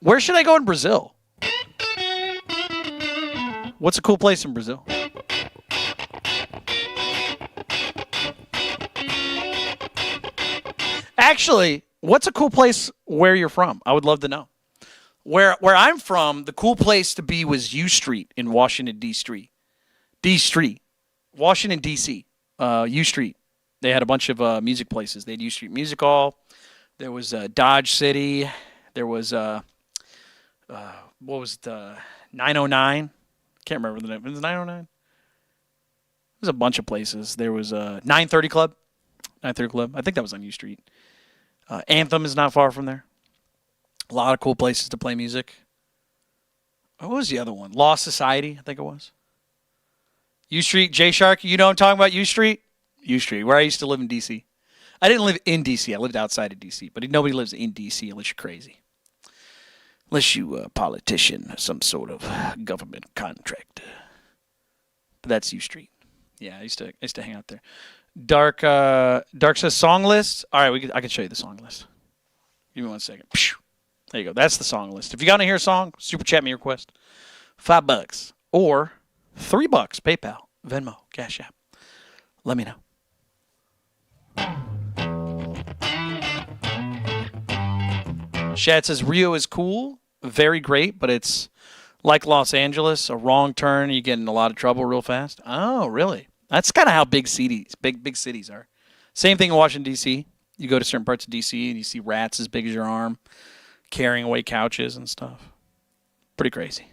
Where should I go in Brazil? What's a cool place in Brazil? Actually, what's a cool place where you're from? I would love to know. Where I'm from, the cool place to be was U Street in Washington, D.C. Washington, D.C. U Street. They had a bunch of music places. They had U Street Music Hall. There was Dodge City. There was, what was the 909? Can't remember the name. Was it 909? There's a bunch of places. There was 930 Club. 930 Club. I think that was on U Street. Anthem is not far from there. A lot of cool places to play music. What was the other one? Law Society, I think it was. U Street, J Shark. You know what I'm talking about? U Street? U Street, where I used to live in D.C. I didn't live in D.C. I lived outside of D.C., but nobody lives in D.C. unless you're crazy. Unless you a politician, some sort of government contract. But that's U Street. Yeah, I used to hang out there. Dark says song list. All right, I can show you the song list. Give me 1 second. There you go. That's the song list. If you got to hear a song, super chat me your request. $5 or $3. PayPal, Venmo, Cash App. Let me know. Shad says Rio is cool, very great, but it's like Los Angeles, a wrong turn, you get in a lot of trouble real fast. Oh, really? That's kind of how big cities are. Same thing in Washington, D.C. You go to certain parts of D.C. and you see rats as big as your arm carrying away couches and stuff. Pretty crazy.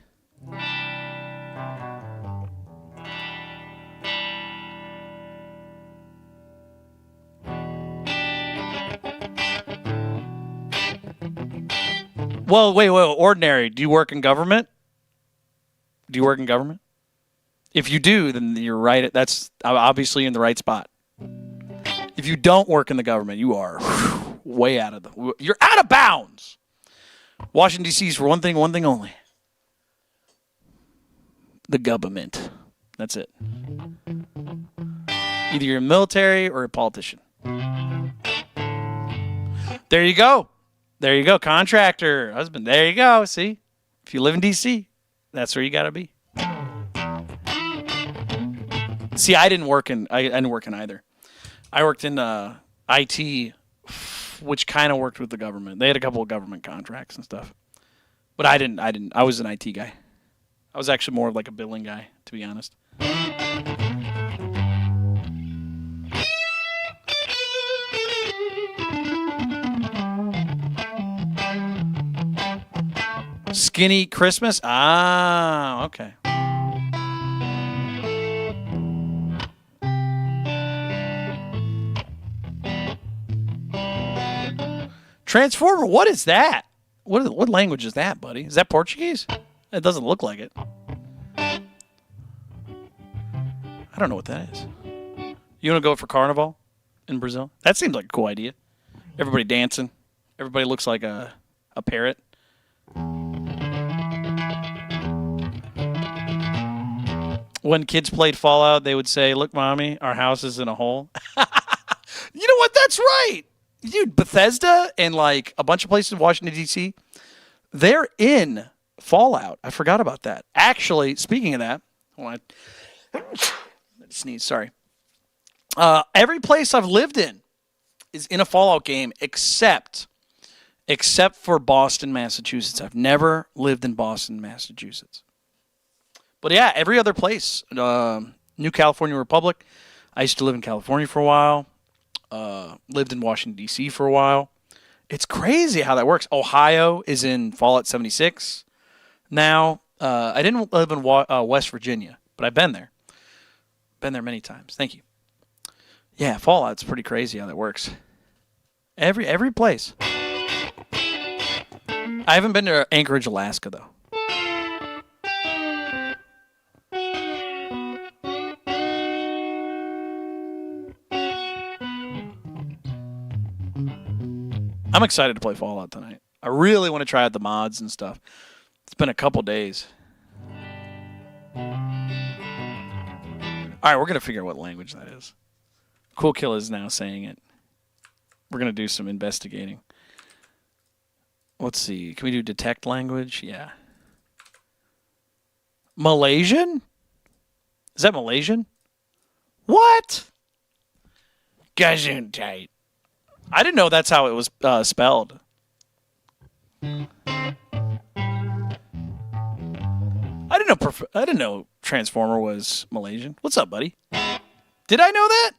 Well, wait. Ordinary. Do you work in government? If you do, then you're right. That's obviously in the right spot. If you don't work in the government, you are way out of you're out of bounds. Washington, D.C. is for one thing only. The government. That's it. Either you're a military or a politician. There you go. Contractor, husband. There you go. See? If you live in D.C., that's where you got to be. See, I didn't work in either. I worked in IT, which kind of worked with the government. They had a couple of government contracts and stuff. But I didn't. I was an IT guy. I was actually more of like a billing guy, to be honest. Skinny Christmas? Ah, okay. Transformer, what is that? What language is that, buddy? Is that Portuguese? It doesn't look like it. I don't know what that is. You want to go for Carnival in Brazil? That seems like a cool idea. Everybody dancing. Everybody looks like a parrot. When kids played Fallout, they would say, "Look, Mommy, our house is in a hole." You know what? That's right. Dude, Bethesda and like a bunch of places in Washington, D.C., they're in Fallout. I forgot about that. Actually, speaking of that, I sneeze, sorry. Every place I've lived in is in a Fallout game except for Boston, Massachusetts. I've never lived in Boston, Massachusetts. But yeah, every other place. New California Republic. I used to live in California for a while. Lived in Washington, D.C. for a while. It's crazy how that works. Ohio is in Fallout 76 now. I didn't live in West Virginia, but I've been there. Been there many times. Thank you. Yeah, Fallout's pretty crazy how that works. Every place. I haven't been to Anchorage, Alaska, though. I'm excited to play Fallout tonight. I really want to try out the mods and stuff. It's been a couple days. All right, we're going to figure out what language that is. Cool Kill is now saying it. We're going to do some investigating. Let's see. Can we do detect language? Yeah. Malaysian? Is that Malaysian? What? Gesundheit. I didn't know that's how it was spelled. I didn't know Transformer was Malaysian. What's up, buddy? Did I know that?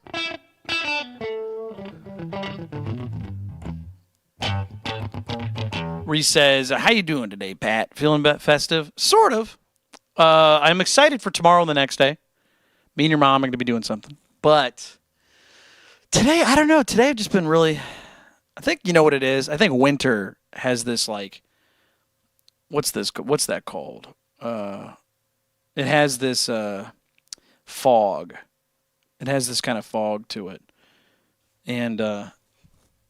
Reese says, "How you doing today, Pat? Feeling festive? Sort of. I'm excited for tomorrow and the next day. Me and your mom are going to be doing something, but." Today, I don't know. Today I've just been really, I think, you know what it is? I think winter has this, like, what's that called? It has this fog. It has this kind of fog to it, and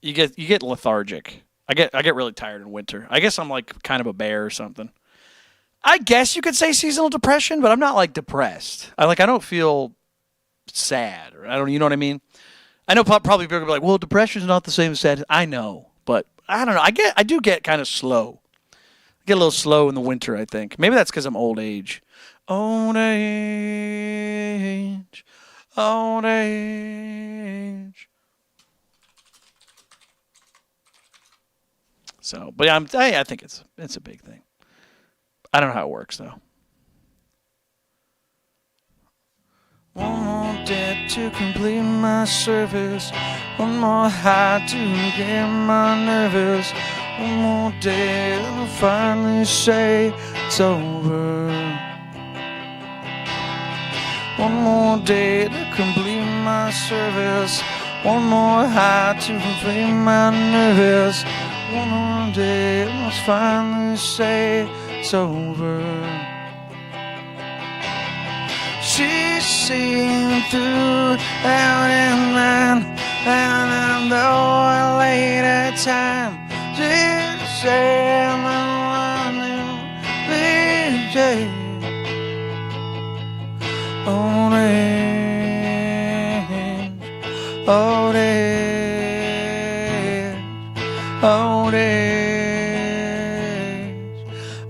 you get lethargic. I get really tired in winter. I guess I'm like kind of a bear or something. I guess you could say seasonal depression, but I'm not like depressed. I don't feel sad, or you know what I mean? I know probably people will be like, well, depression's not the same as sadness. I know, but I don't know. I do get kind of slow. I get a little slow in the winter, I think. Maybe that's because I'm old age. Old age. Old age. So, but I think it's a big thing. I don't know how it works though. One more day to complete my service. One more high to get my nervous. One more day to finally say it's over. One more day to complete my service. One more high to complete my nervous. One more day to finally say it's over. She's seen through out in line, and I know a later time. She's saying I knew day. Old age, old age, old age,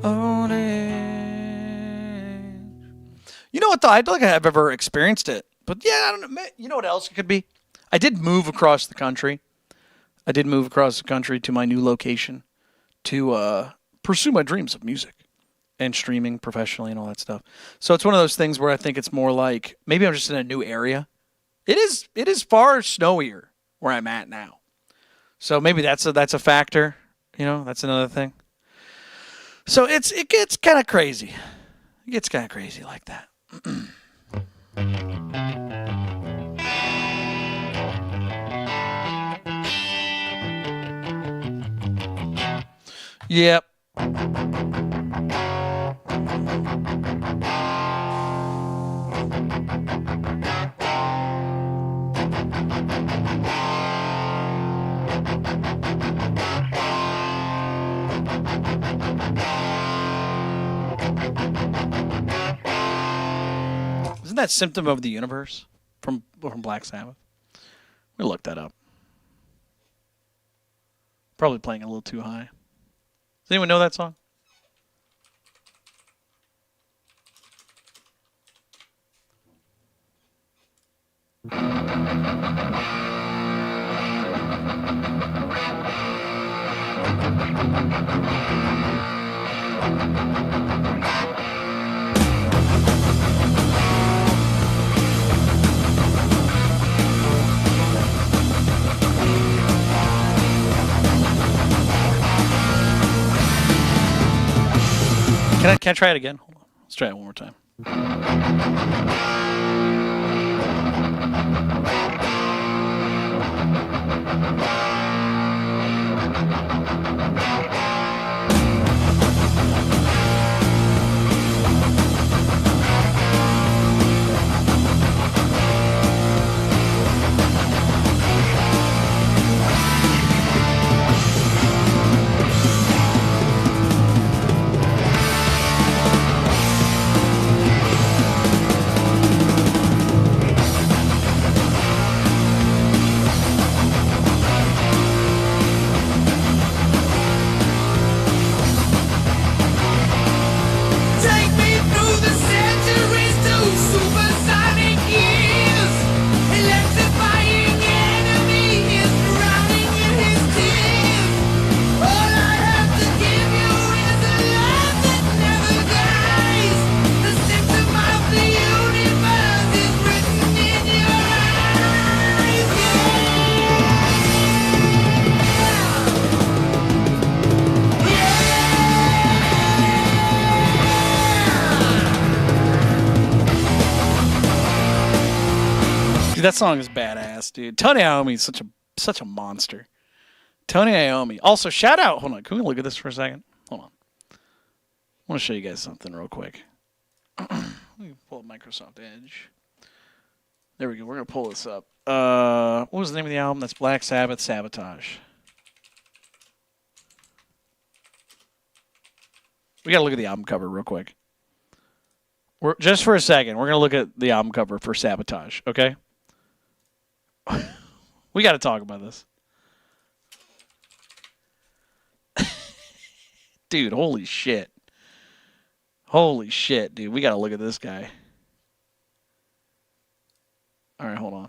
old age. You know what though? I don't think I've ever experienced it. But yeah, I don't know. You know what else it could be? I did move across the country. I did move across the country to my new location to pursue my dreams of music and streaming professionally and all that stuff. So it's one of those things where I think it's more like maybe I'm just in a new area. It is far snowier where I'm at now. So maybe that's a factor. You know, that's another thing. So it gets kind of crazy. It gets kind of crazy like that. Yep. Isn't that Symptom of the Universe from Black Sabbath? We'll look that up. Probably playing a little too high. Does anyone know that song? Can I try it again? Hold on. Let's try it one more time. That song is badass, dude. Tony Iommi is such a monster. Tony Iommi. Also, shout out. Hold on. Can we look at this for a second? Hold on. I want to show you guys something real quick. Let me pull up Microsoft Edge. There we go. We're gonna pull this up. What was the name of the album? That's Black Sabbath, Sabotage. We gotta look at the album cover real quick. Just for a second, we're gonna look at the album cover for Sabotage. Okay. We gotta talk about this. Dude, holy shit. Holy shit, dude. We gotta look at this guy. Alright, hold on.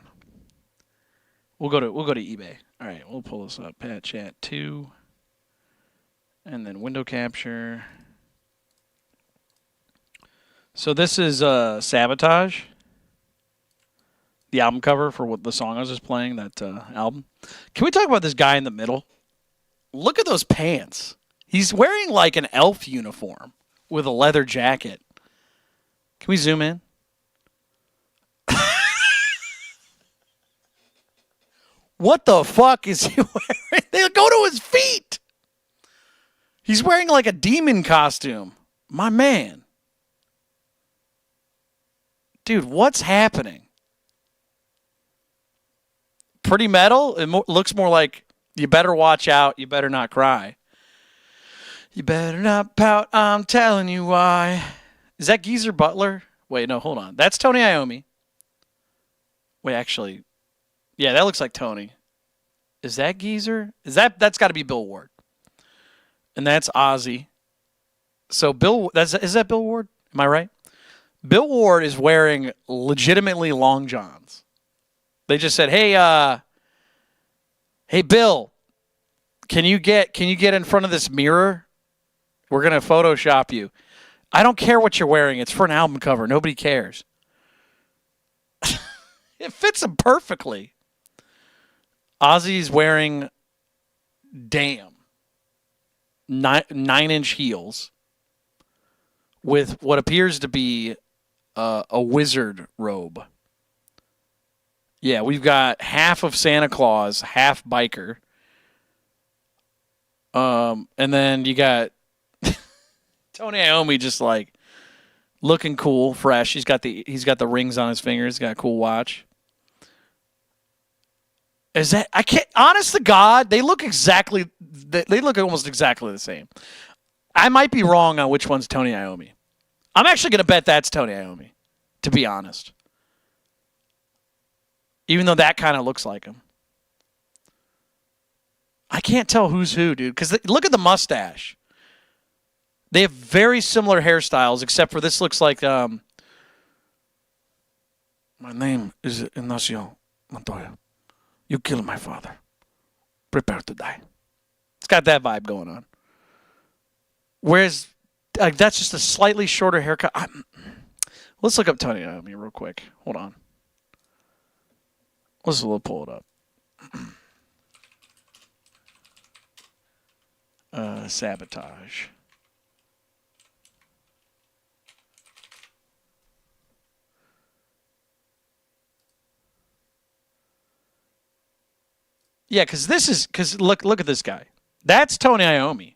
We'll go to eBay. Alright, we'll pull this up. Pat Chat 2. And then window capture. So this is Sabotage. The album cover for what the song I was just playing, that album. Can we talk about this guy in the middle? Look at those pants. He's wearing like an elf uniform with a leather jacket. Can we zoom in? What the fuck is he wearing? They go to his feet. He's wearing like a demon costume. My man. Dude, what's happening? Pretty metal? It looks more like you better watch out, you better not cry. You better not pout, I'm telling you why. Is that Geezer Butler? Wait, no, hold on. That's Tony Iommi. Wait, actually, yeah, that looks like Tony. Is that Geezer? That's got to be Bill Ward. And that's Ozzy. So is that Bill Ward? Am I right? Bill Ward is wearing legitimately long johns. They just said, "Hey, Bill, can you get in front of this mirror? We're gonna Photoshop you." I don't care what you're wearing. It's for an album cover. Nobody cares. It fits him perfectly. Ozzy's wearing, 9-inch heels with what appears to be a wizard robe. Yeah, we've got half of Santa Claus, half biker. And then you got Tony Iommi just like looking cool, fresh. He's got the rings on his fingers. He's got a cool watch. I can't, honest to God, they look almost exactly the same. I might be wrong on which one's Tony Iommi. I'm actually going to bet that's Tony Iommi, to be honest. Even though that kind of looks like him. I can't tell who's who, dude, because look at the mustache. They have very similar hairstyles, except for this looks like, my name is Ignacio Montoya. You killed my father. Prepare to die. It's got that vibe going on. Whereas, that's just a slightly shorter haircut. Let's look up Tony Iommi real quick. Hold on. Let's pull it up. Sabotage. Yeah, because look at this guy. That's Tony Iommi.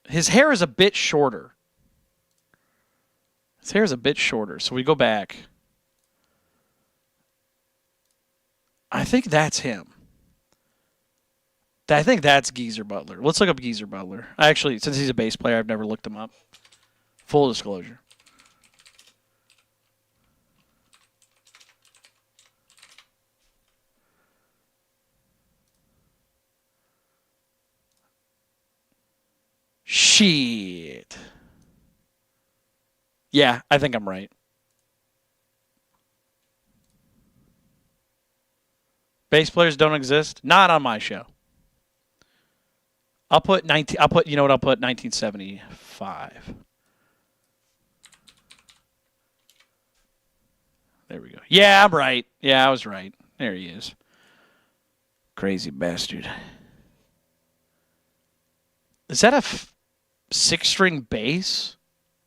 His hair is a bit shorter. So we go back. I think that's him. I think that's Geezer Butler. Let's look up Geezer Butler. Actually, since he's a bass player, I've never looked him up. Full disclosure. Shit. Yeah, I think I'm right. Bass players don't exist? Not on my show. I'll put 1975. There we go. Yeah, I'm right. Yeah, I was right. There he is. Crazy bastard. Is that a 6-string bass?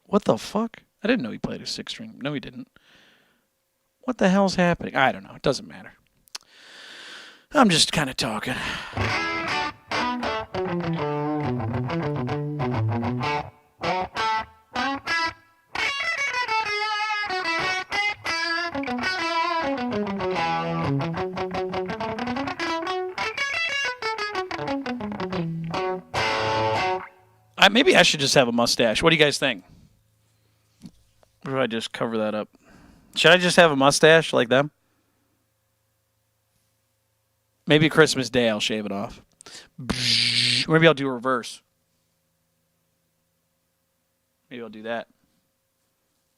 What the fuck? I didn't know he played a 6-string. No, he didn't. What the hell's happening? I don't know. It doesn't matter. I'm just kind of talking. Maybe I should just have a mustache. What do you guys think? Or do I just cover that up? Should I just have a mustache like them? Maybe Christmas Day I'll shave it off. Maybe I'll do a reverse. Maybe I'll do that.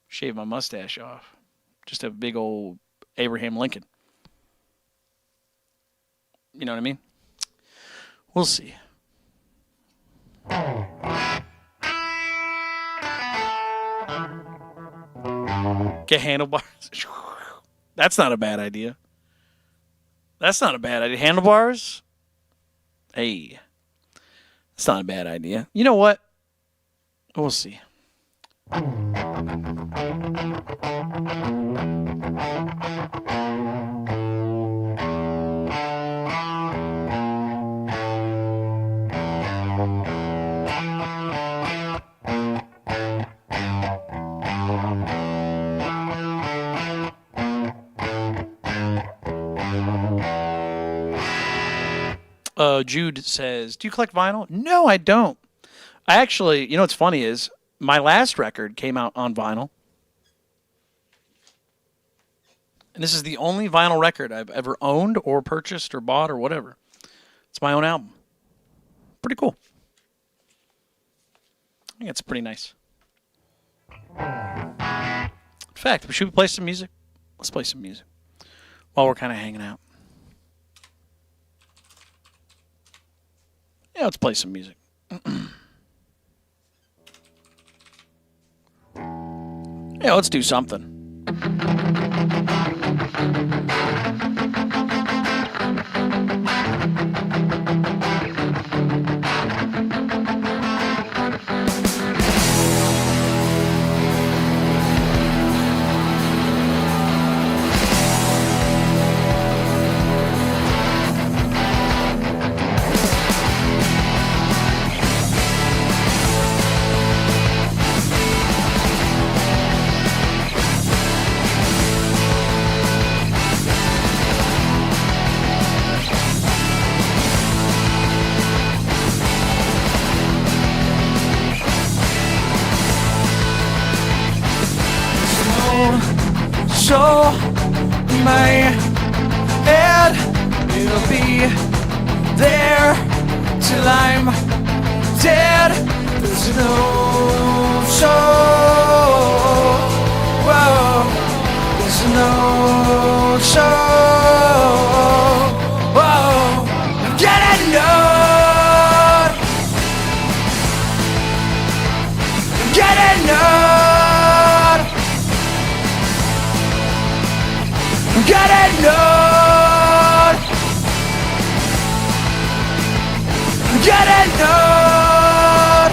Shave my mustache off. Just have a big old Abraham Lincoln. You know what I mean? We'll see. Get handlebars. That's not a bad idea. That's not a bad idea. Handlebars? Hey. That's not a bad idea. You know what? We'll see. Jude says, do you collect vinyl? No, I don't. I actually, you know what's funny is my last record came out on vinyl. And this is the only vinyl record I've ever owned or purchased or bought or whatever. It's my own album. Pretty cool. I think it's pretty nice. In fact, should we play some music? Let's play some music while we're kind of hanging out. Yeah, let's play some music. Yeah, let's do something. So my head, it'll be there till I'm dead. There's no soul. Whoa. There's no soul. Whoa. I'm getting old. I'm getting old. I'm getting old. I'm getting old.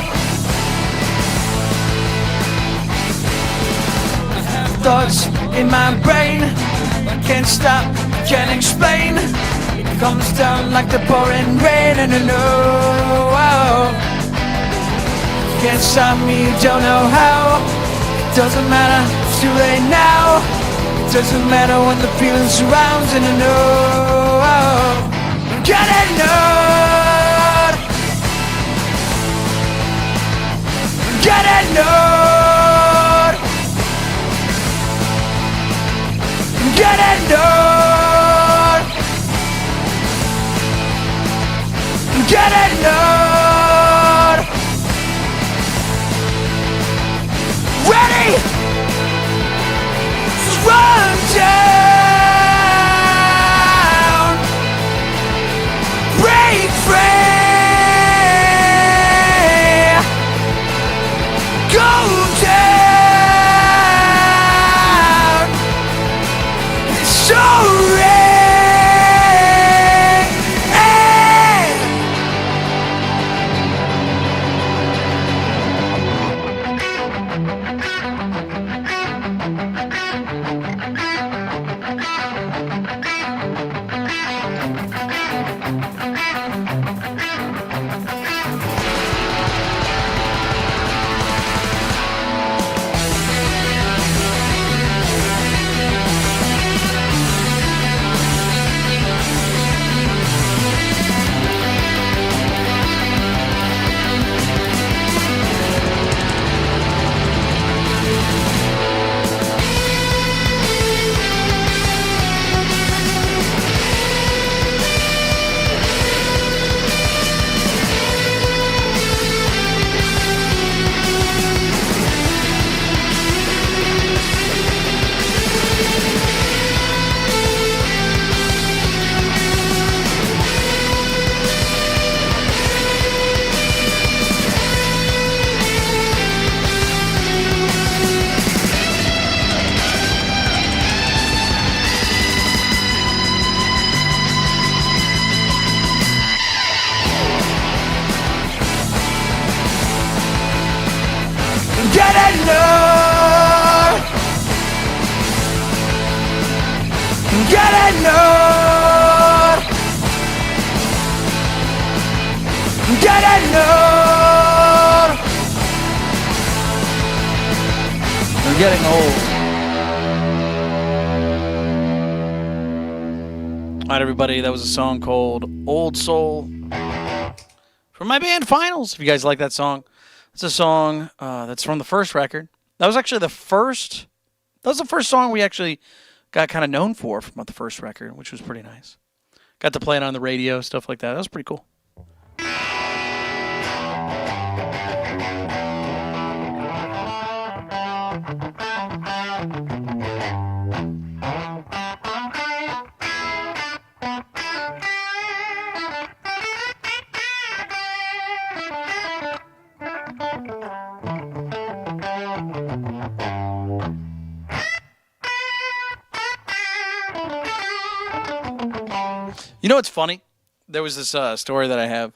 I have thoughts in my brain I can't stop, can't explain. It comes down like the pouring rain, and I know can't stop me, you don't know how. It doesn't matter, it's too late now. Doesn't matter when the feeling surrounds, and I know I'm getting old. I'm getting old. I'm getting old. I'm getting old. Ready? Run down, break free, go down. It's so real. getting nerd, getting nerd, getting nerd. I'm getting old. All right, everybody, that was a song called Old Soul from my band Finals. If you guys like that song, it's a song that's from the first record. That was actually the first song we actually got kind of known for from the first record, which was pretty nice. Got to play it on the radio, stuff like that. That was pretty cool. You know what's funny? There was this story that I have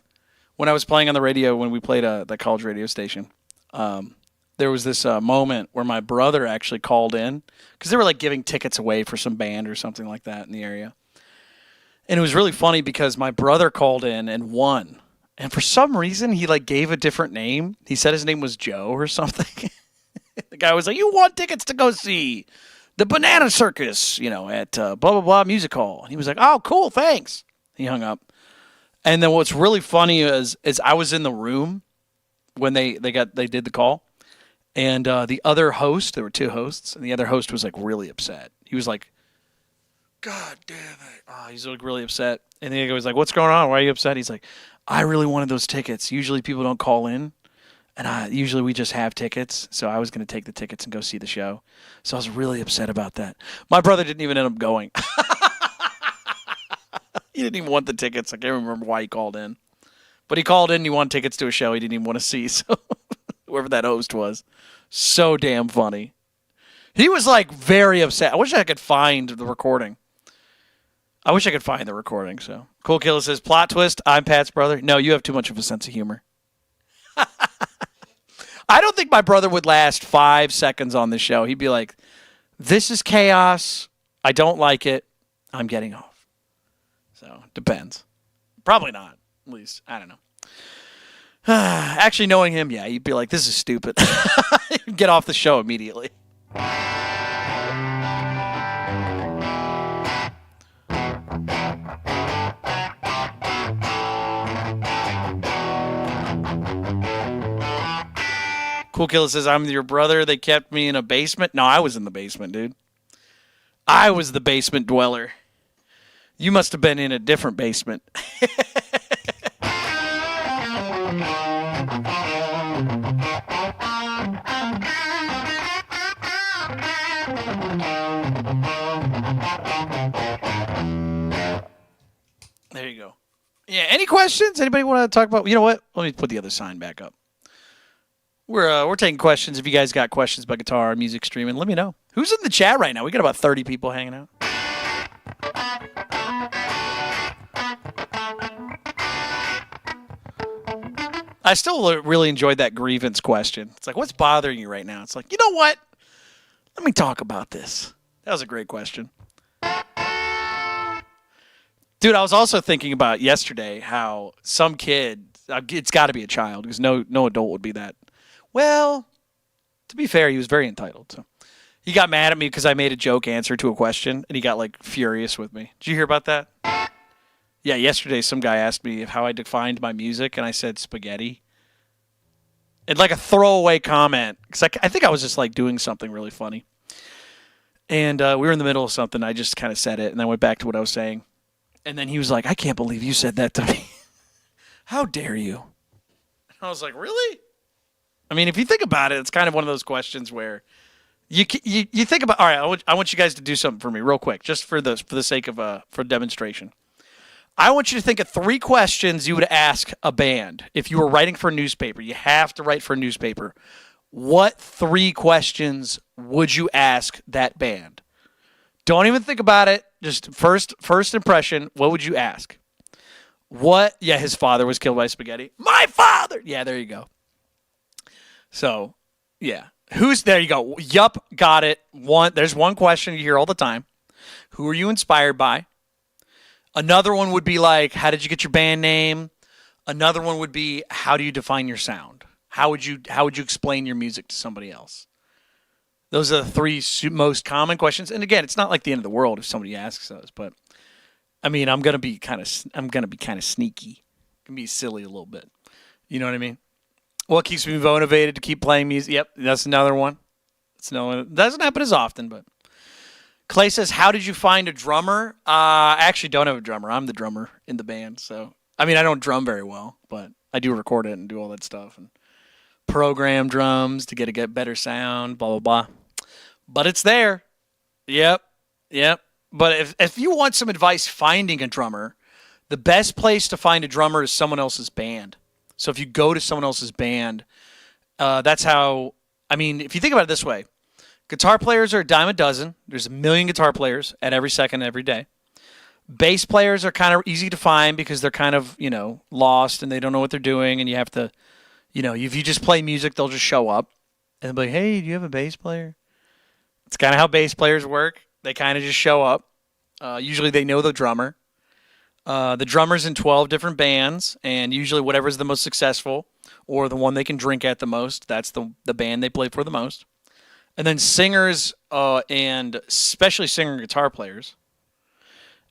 when I was playing on the radio when we played the college radio station. There was this moment where my brother actually called in because they were like giving tickets away for some band or something like that in the area. And it was really funny because my brother called in and won. And for some reason, he like gave a different name. He said his name was Joe or something. The guy was like, "You want tickets to go see the Banana Circus, at blah, blah, blah music hall." And he was like, "Oh, cool, thanks." He hung up. And then what's really funny is I was in the room when they did the call. And the other host, there were two hosts, and the other host was like really upset. He was like, "God damn it." Oh, he's like really upset. And the guy was like, "What's going on? Why are you upset?" He's like, "I really wanted those tickets. Usually people don't call in. And usually we just have tickets, so I was going to take the tickets and go see the show. So I was really upset about that." My brother didn't even end up going. He didn't even want the tickets. I can't remember why he called in. But he called in and he wanted tickets to a show he didn't even want to see. So whoever that host was. So damn funny. He was like very upset. I wish I could find the recording. So Cool Killer says, "Plot twist, I'm Pat's brother." No, you have too much of a sense of humor. I don't think my brother would last 5 seconds on this show. He'd be like, "This is chaos. I don't like it. I'm getting off." So, depends. Probably not, at least. I don't know. Actually, knowing him, yeah, he'd be like, "This is stupid." Get off the show immediately. Cool Killer says, "I'm your brother. They kept me in a basement." No, I was in the basement, dude. I was the basement dweller. You must have been in a different basement. There you go. Yeah, any questions? Anybody want to talk about? You know what? Let me put the other sign back up. We're taking questions. If you guys got questions about guitar or music streaming, let me know. Who's in the chat right now? We got about 30 people hanging out. I still really enjoyed that grievance question. It's like, what's bothering you right now? It's like, you know what? Let me talk about this. That was a great question. Dude, I was also thinking about yesterday how some kid, it's got to be a child because no adult would be that. Well, to be fair, he was very entitled. So he got mad at me because I made a joke answer to a question, and he got like furious with me. Did you hear about that? Yeah, yesterday some guy asked me how I defined my music, and I said spaghetti. And like a throwaway comment, because I think I was just like doing something really funny. And we were in the middle of something. I just kind of said it, and I went back to what I was saying. And then he was like, "I can't believe you said that to me. How dare you?" I was like, really? I mean, if you think about it, it's kind of one of those questions where you think about. All right, I want you guys to do something for me real quick, just for the sake of for demonstration. I want you to think of 3 questions you would ask a band if you were writing for a newspaper. You have to write for a newspaper. What 3 questions would you ask that band? Don't even think about it. Just first impression. What would you ask? What? Yeah, his father was killed by spaghetti. My father. Yeah, there you go. So Yeah. There you go. Yup, got it. There's one question you hear all the time. Who are you inspired by? Another one would be like, how did you get your band name? Another one would be, how do you define your sound? How would you explain your music to somebody else? Those are the three most common questions. And again, it's not like the end of the world if somebody asks those, but I mean, I'm gonna be kind of sneaky, gonna be silly a little bit. You know what I mean? What keeps me motivated to keep playing music? Yep, that's another one. Doesn't happen as often, but Clay says, how did you find a drummer? I actually don't have a drummer. I'm the drummer in the band. So, I mean, I don't drum very well, but I do record it and do all that stuff and program drums to get better sound, blah, blah, blah. But it's there. Yep. But if you want some advice finding a drummer, the best place to find a drummer is someone else's band. So if you go to someone else's band, that's how, I mean, if you think about it this way, guitar players are a dime a dozen. There's a million guitar players at every second, every day. Bass players are kind of easy to find because they're kind of, lost and they don't know what they're doing. And you have to, if you just play music, they'll just show up. And they'll be like, hey, do you have a bass player? It's kind of how bass players work. They kind of just show up. Usually they know the drummer. The drummer's in 12 different bands. And usually whatever's the most successful or the one they can drink at the most, that's the band they play for the most. And then singers and especially singer and guitar players,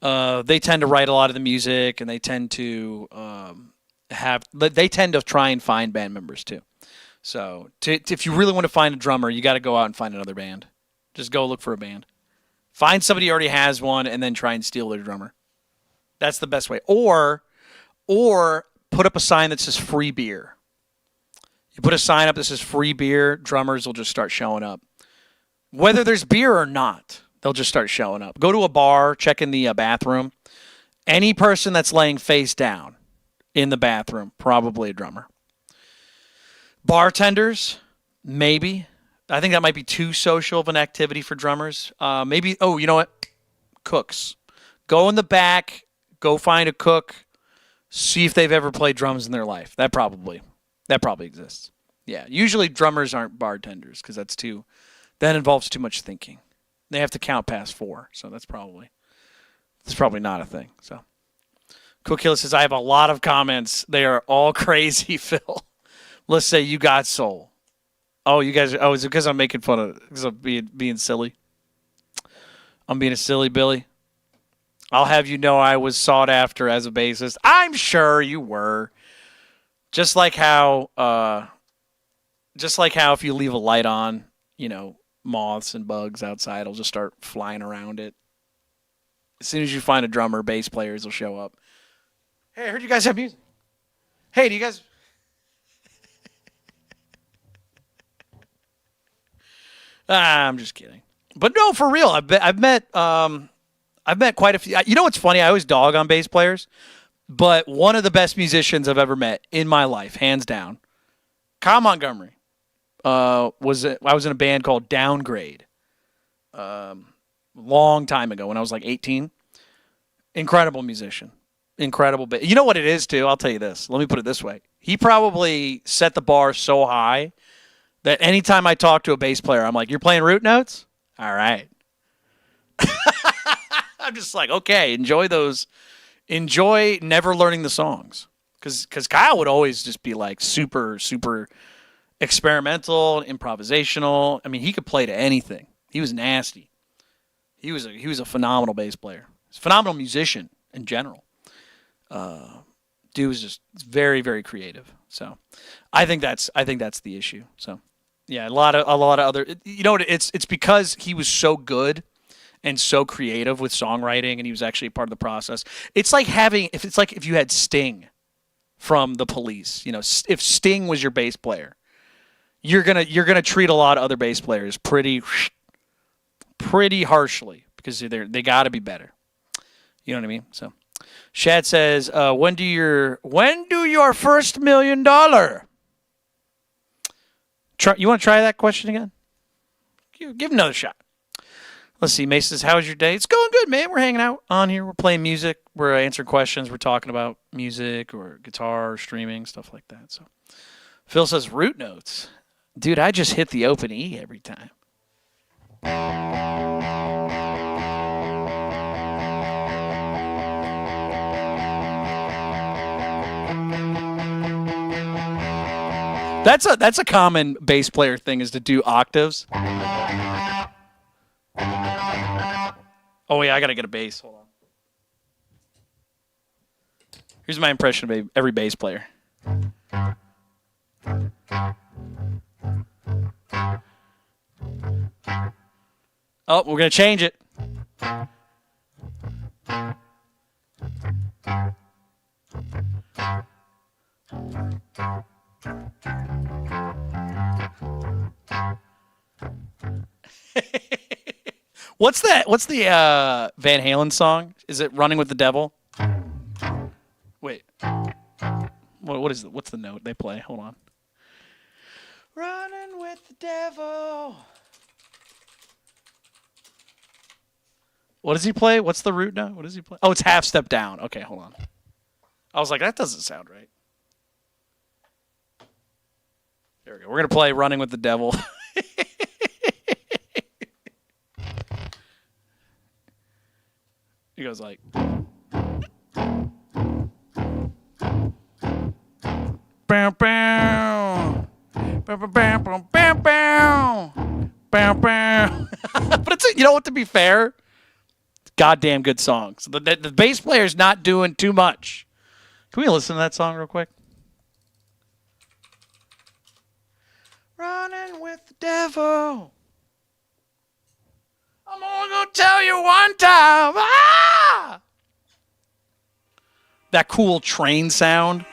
they tend to write a lot of the music, and they tend to try and find band members too. So if you really want to find a drummer, you got to go out and find another band. Just go look for a band. Find somebody who already has one, and then try and steal their drummer. That's the best way. Or put up a sign that says free beer. You put a sign up that says free beer, drummers will just start showing up. Whether there's beer or not, they'll just start showing up. Go to a bar, check in the bathroom. Any person that's laying face down in the bathroom, probably a drummer. Bartenders, maybe. I think that might be too social of an activity for drummers. Maybe, you know what? Cooks. Go in the back, go find a cook, see if they've ever played drums in their life. That probably exists. Yeah, usually drummers aren't bartenders because that involves too much thinking. They have to count past 4, so that's probably not a thing. So, Cool Killer says, I have a lot of comments. They are all crazy, Phil. Let's say you got soul. Oh, you guys. Oh, is it because I'm making fun of being silly? I'm being a silly Billy. I'll have you know I was sought after as a bassist. I'm sure you were. Just like how if you leave a light on, moths and bugs outside will just start flying around it. As soon as you find a drummer, bass players will show up. Hey, I heard you guys have music. Hey, do you guys... I'm just kidding. But no, for real, I've met quite a few. You know what's funny? I always dog on bass players, but one of the best musicians I've ever met in my life, hands down, Kyle Montgomery. I was in a band called Downgrade long time ago when I was like 18. Incredible musician. Incredible. You know what it is, too? I'll tell you this. Let me put it this way. He probably set the bar so high that anytime I talk to a bass player, I'm like, you're playing root notes? All right. I'm just like, okay, enjoy those. Enjoy never learning the songs. Because Kyle would always just be like super, super experimental, improvisational. I mean, he could play to anything. He was nasty. He was a phenomenal bass player. He's a phenomenal musician in general. Dude was just very, very creative. So I think that's the issue. So yeah, a lot of other, it's because he was so good and so creative with songwriting, and he was actually a part of the process. It's like if you had Sting from the Police. If Sting was your bass player, you're gonna treat a lot of other bass players pretty harshly because they got to be better. You know what I mean? So, Shad says, when do your first $1 million? You want to try that question again? Give another shot. Let's see. Mason says, how's your day? It's going good, man. We're hanging out on here. We're playing music. We're answering questions. We're talking about music or guitar or streaming, stuff like that. So, Phil says root notes. Dude, I just hit the open E every time. That's a common bass player thing, is to do octaves. Oh yeah, I gotta get a bass. Hold on. Here's my impression of every bass player. Oh, we're gonna change it. What's that? What's the Van Halen song? Is it "Running with the Devil"? Wait. What is it? What's the note they play? Hold on. Running with the devil. What does he play? What's the root note? What does he play? Oh, it's half step down. Okay, hold on. I was like, that doesn't sound right. There we go. We're going to play Running with the Devil. He goes like... Bow, bow. Bow, bow, bow, bow, bow, bow. Bow, bow. But it's, you know what, to be fair, goddamn good song. So the bass player's not doing too much. Can we listen to that song real quick? Running with the devil. I'm only gonna tell you one time. Ah! That cool train sound.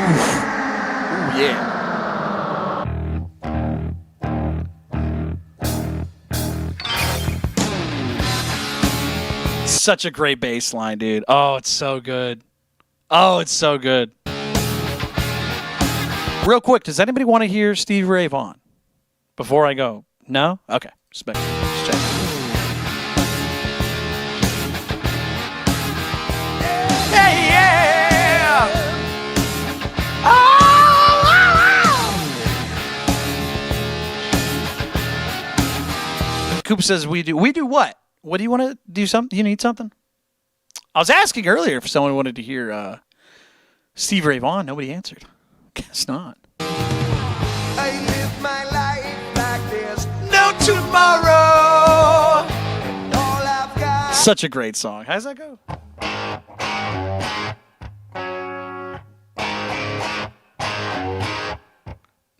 Ooh, yeah. Such a great bass line, dude. Oh, it's so good. Oh, it's so good. Real quick, does anybody want to hear Stevie Ray Vaughan before I go? No? Okay. Just check. Hey, yeah! Oh! Coop says we do. We do what? What do you want to do? Something? You need something? I was asking earlier if someone wanted to hear Stevie Ray Vaughan. Nobody answered. Guess not. I live my life like there's no tomorrow. All I've got. Such a great song. How does that go? And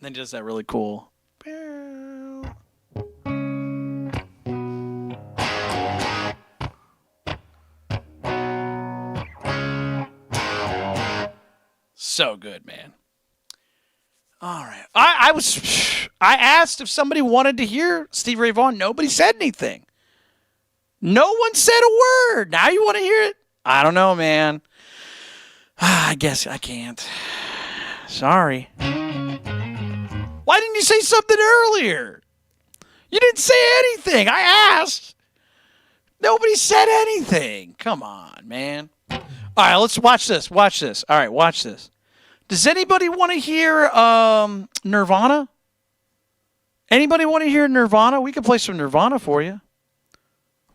then he does that really cool. So good, man. All right. I asked if somebody wanted to hear Stevie Ray Vaughan. Nobody said anything. No one said a word. Now you want to hear it? I don't know, man. I guess I can't. Sorry. Why didn't you say something earlier? You didn't say anything. I asked. Nobody said anything. Come on, man. All right, let's watch this. Watch this. All right, watch this. Does anybody want to hear Nirvana? Anybody want to hear Nirvana? We can play some Nirvana for you.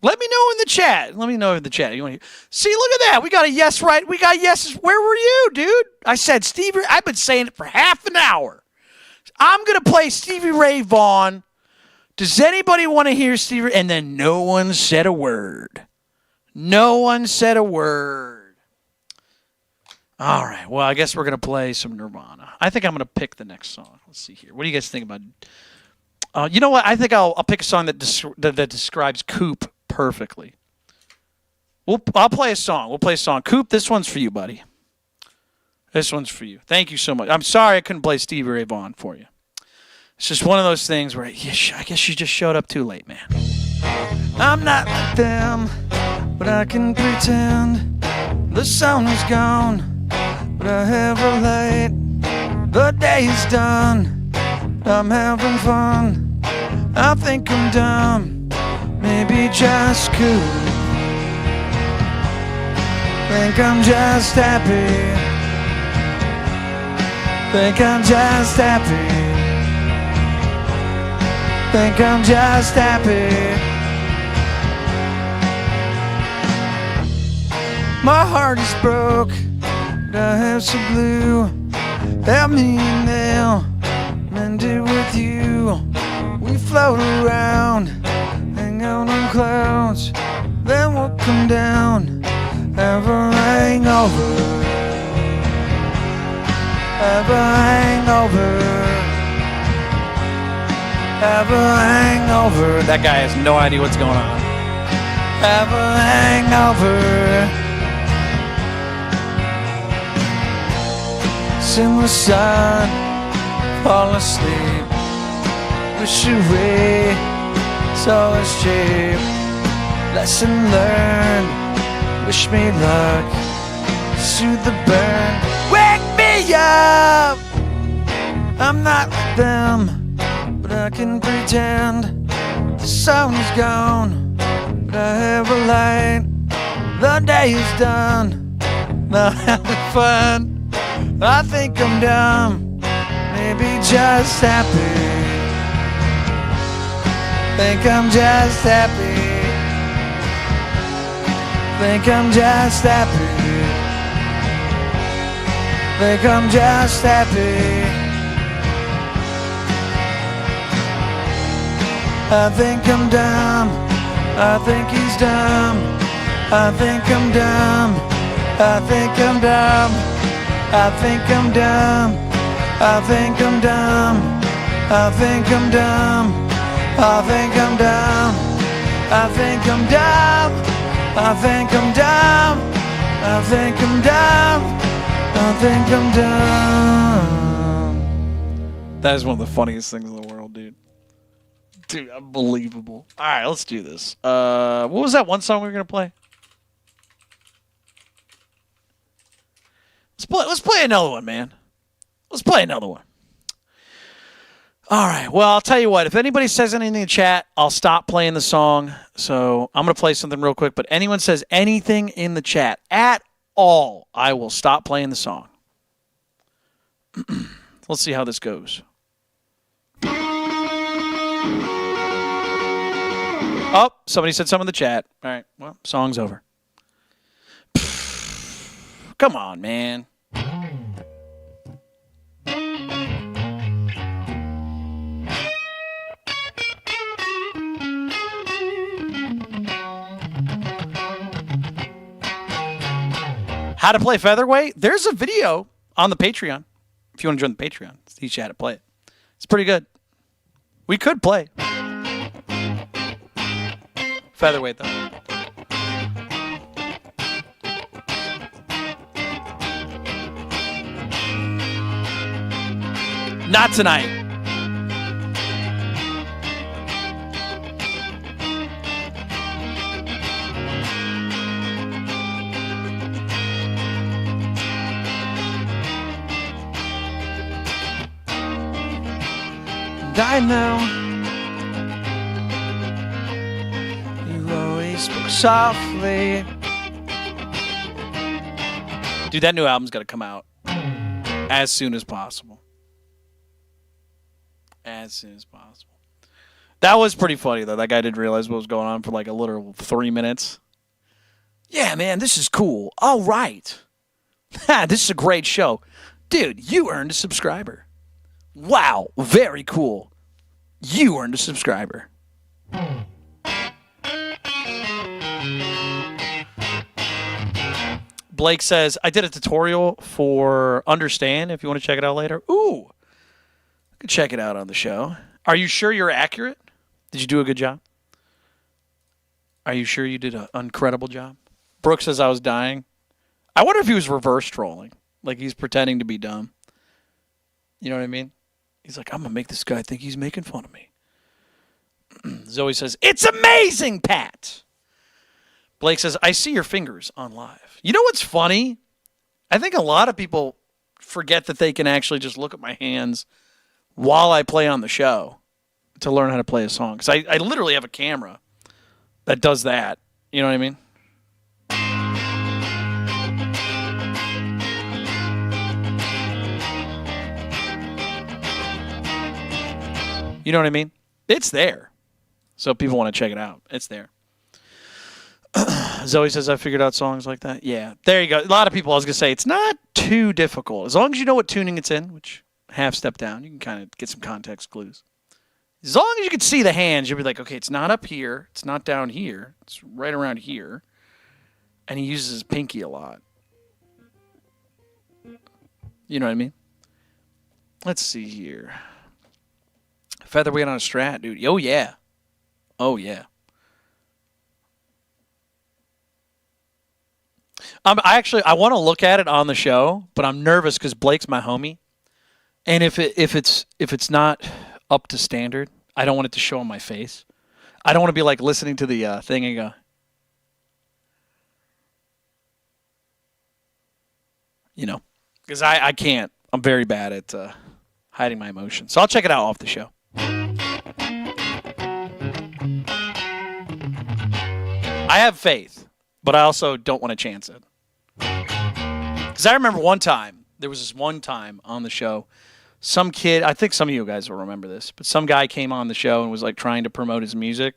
Let me know in the chat. Let me know in the chat. You want to hear? See, look at that. We got a yes right. We got yeses. Where were you, dude? I said Stevie. I've been saying it for half an hour. I'm going to play Stevie Ray Vaughan. Does anybody want to hear Stevie Ray? And then no one said a word. No one said a word. All right. Well, I guess we're going to play some Nirvana. I think I'm going to pick the next song. Let's see here. What do you guys think about you know what? I think I'll pick a song that describes Coop perfectly. I'll play a song. We'll play a song. Coop, this one's for you, buddy. This one's for you. Thank you so much. I'm sorry I couldn't play Stevie Ray Vaughan for you. It's just one of those things where I guess you just showed up too late, man. I'm not like them, but I can pretend the sun is gone, but I have a light. The day's done, I'm having fun. I think I'm dumb, maybe just cool. Think I'm just happy. Think I'm just happy. Think I'm just happy. My heart is broke, but I have some glue. Help me now, mend it with you. We float around, hang out on clouds, then we'll come down, have a hangover, have a hangover, have a hangover. That guy has no idea what's going on. Have a hangover. In the sun, fall asleep, wish away, so it's cheap. Lesson learned, wish me luck, soothe the burn, wake me up. I'm not like them, but I can pretend. The sun is gone, but I have a light. The day is done, now having fun. I think I'm dumb, maybe just happy. Think I'm just happy. Think I'm just happy. Think I'm just happy. I think I'm dumb. I think he's dumb. I think I'm dumb. I think I'm dumb. I think I'm dumb. I think I'm dumb. I think I'm dumb. I think I'm dumb. I think I'm dumb. I think I'm dumb. I think I'm dumb. I think I'm dumb. That is one of the funniest things in the world, dude. Dude, unbelievable. All right, let's do this. What was that one song we were gonna play? Let's play another one, man. Let's play another one. All right. Well, I'll tell you what. If anybody says anything in the chat, I'll stop playing the song. So I'm going to play something real quick. But anyone says anything in the chat at all, I will stop playing the song. Let's see how this goes. Oh, somebody said something in the chat. All right. Well, song's over. Come on, man. How to play featherweight? There's a video on the Patreon. If you want to join the Patreon, teach you how to play it. It's pretty good. We could play featherweight, though. Not tonight. I know you always spoke softly. Dude, that new album's got to come out as soon as possible. As soon as possible. That was pretty funny, though. That guy didn't realize what was going on for like a literal 3 minutes. Yeah, man, this is cool. All right. This is a great show. Dude, you earned a subscriber. Wow, very cool. You earned a subscriber. Blake says, I did a tutorial for Understand if you want to check it out later. Ooh, I could check it out on the show. Are you sure you're accurate? Did you do a good job? Are you sure you did an incredible job? Brooke says I was dying. I wonder if he was reverse trolling. Like he's pretending to be dumb. You know what I mean? He's like, I'm going to make this guy think he's making fun of me. Zoe says, it's amazing, Pat. Blake says, I see your fingers on live. You know what's funny? I think a lot of people forget that they can actually just look at my hands while I play on the show to learn how to play a song. Because I literally have a camera that does that. You know what I mean? You know what I mean? It's there. So if people want to check it out, it's there. Zoe says, I figured out songs like that. Yeah, there you go. A lot of people, I was going to say, it's not too difficult. As long as you know what tuning it's in, which half step down, you can kind of get some context clues. As long as you can see the hands, you'll be like, okay, it's not up here. It's not down here. It's right around here. And he uses his pinky a lot. You know what I mean? Let's see here. Featherweight on a Strat, dude. Oh, yeah. Oh, yeah. I want to look at it on the show, but I'm nervous because Blake's my homie, and if it's not up to standard, I don't want it to show on my face. I don't want to be like listening to the thing and go, you know, because I can't. I'm very bad at hiding my emotions. So I'll check it out off the show. I have faith, but I also don't want to chance it. Because I remember there was this one time on the show, some kid, I think some of you guys will remember this, but some guy came on the show and was like trying to promote his music.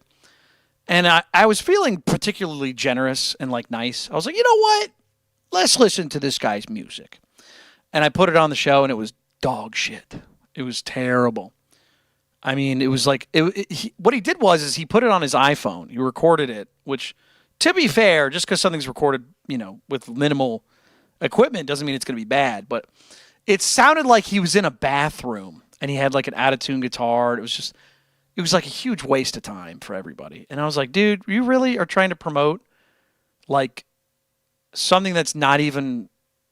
And I was feeling particularly generous and like nice. I was like, you know what? Let's listen to this guy's music. And I put it on the show and it was dog shit. It was terrible. I mean, it was like, what he did was he put it on his iPhone. He recorded it, which, to be fair, just because something's recorded, with minimal equipment doesn't mean it's going to be bad. But it sounded like he was in a bathroom and he had like an out-of-tune guitar. It was like a huge waste of time for everybody. And I was like, dude, you really are trying to promote like something that's not even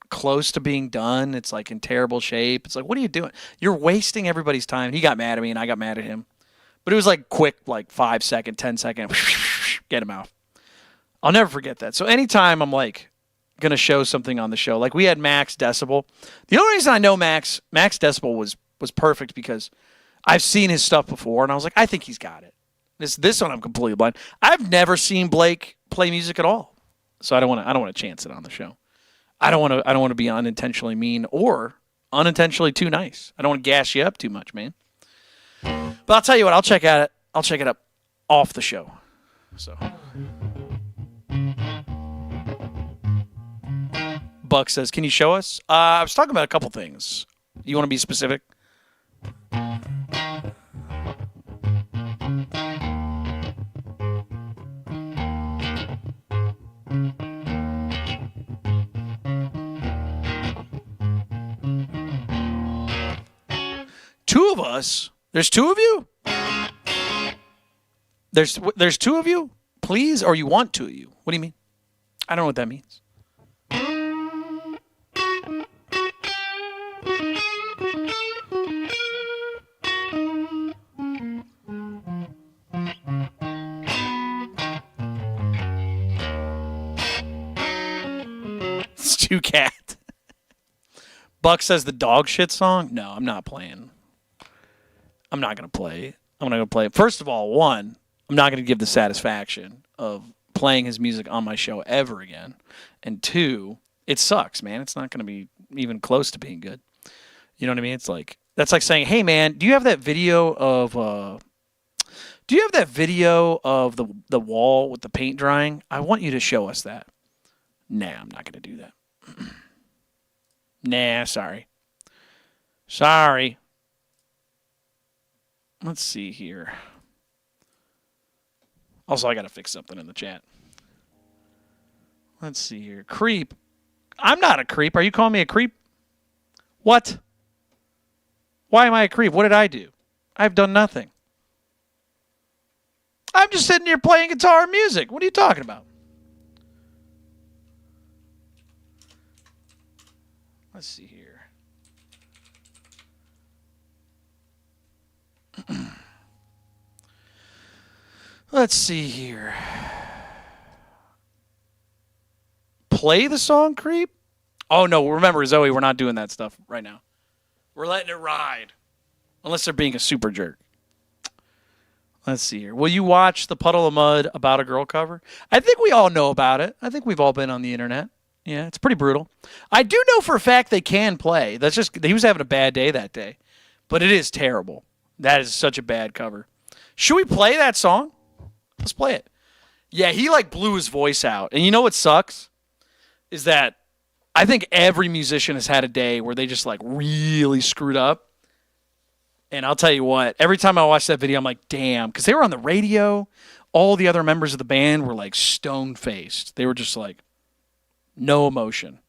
close to being done. It's like in terrible shape. It's like, what are you doing? You're wasting everybody's time. He got mad at me and I got mad at him. But it was like quick, like 5 second, 10 second, get him out. I'll never forget that. So anytime I'm like going to show something on the show, like we had Max Decibel. The only reason I know Max Decibel was perfect because I've seen his stuff before and I was like, I think he's got it. This one I'm completely blind. I've never seen Blake play music at all. So I don't want to chance it on the show. I don't want to be unintentionally mean or unintentionally too nice. I don't want to gas you up too much, man. But I'll tell you what, I'll check it up off the show. So Buck says, "Can you show us?" I was talking about a couple things. You want to be specific? Two of us. There's two of you? There's two of you? Please? Or you want two of you? What do you mean? I don't know what that means. Stu Cat. Buck says the dog shit song? No, I'm not playing. I'm not going to play. I'm not going to play. First of all, one, I'm not going to give the satisfaction of playing his music on my show ever again. And two, it sucks, man. It's not going to be even close to being good. You know what I mean? It's like, that's like saying, hey, man, do you have that video of the wall with the paint drying? I want you to show us that. Nah, I'm not going to do that. Nah, sorry. Sorry. Let's see here. Also, I got to fix something in the chat. Let's see here. Creep. I'm not a creep. Are you calling me a creep? What? Why am I a creep? What did I do? I've done nothing. I'm just sitting here playing guitar and music. What are you talking about? Let's see here. Let's see here. Play the song, Creep? Oh, no. Remember, Zoe, we're not doing that stuff right now. We're letting it ride. Unless they're being a super jerk. Let's see here. Will you watch the Puddle of Mud About a Girl cover? I think we all know about it. I think we've all been on the internet. Yeah, it's pretty brutal. I do know for a fact they can play. That's just, he was having a bad day that day. But it is terrible. That is such a bad cover. Should we play that song? Let's play it. Yeah, he like blew his voice out. And you know what sucks? Is that I think every musician has had a day where they just like really screwed up. And I'll tell you what, every time I watch that video, I'm like, damn, because they were on the radio. All the other members of the band were like stone-faced. They were just like, no emotion.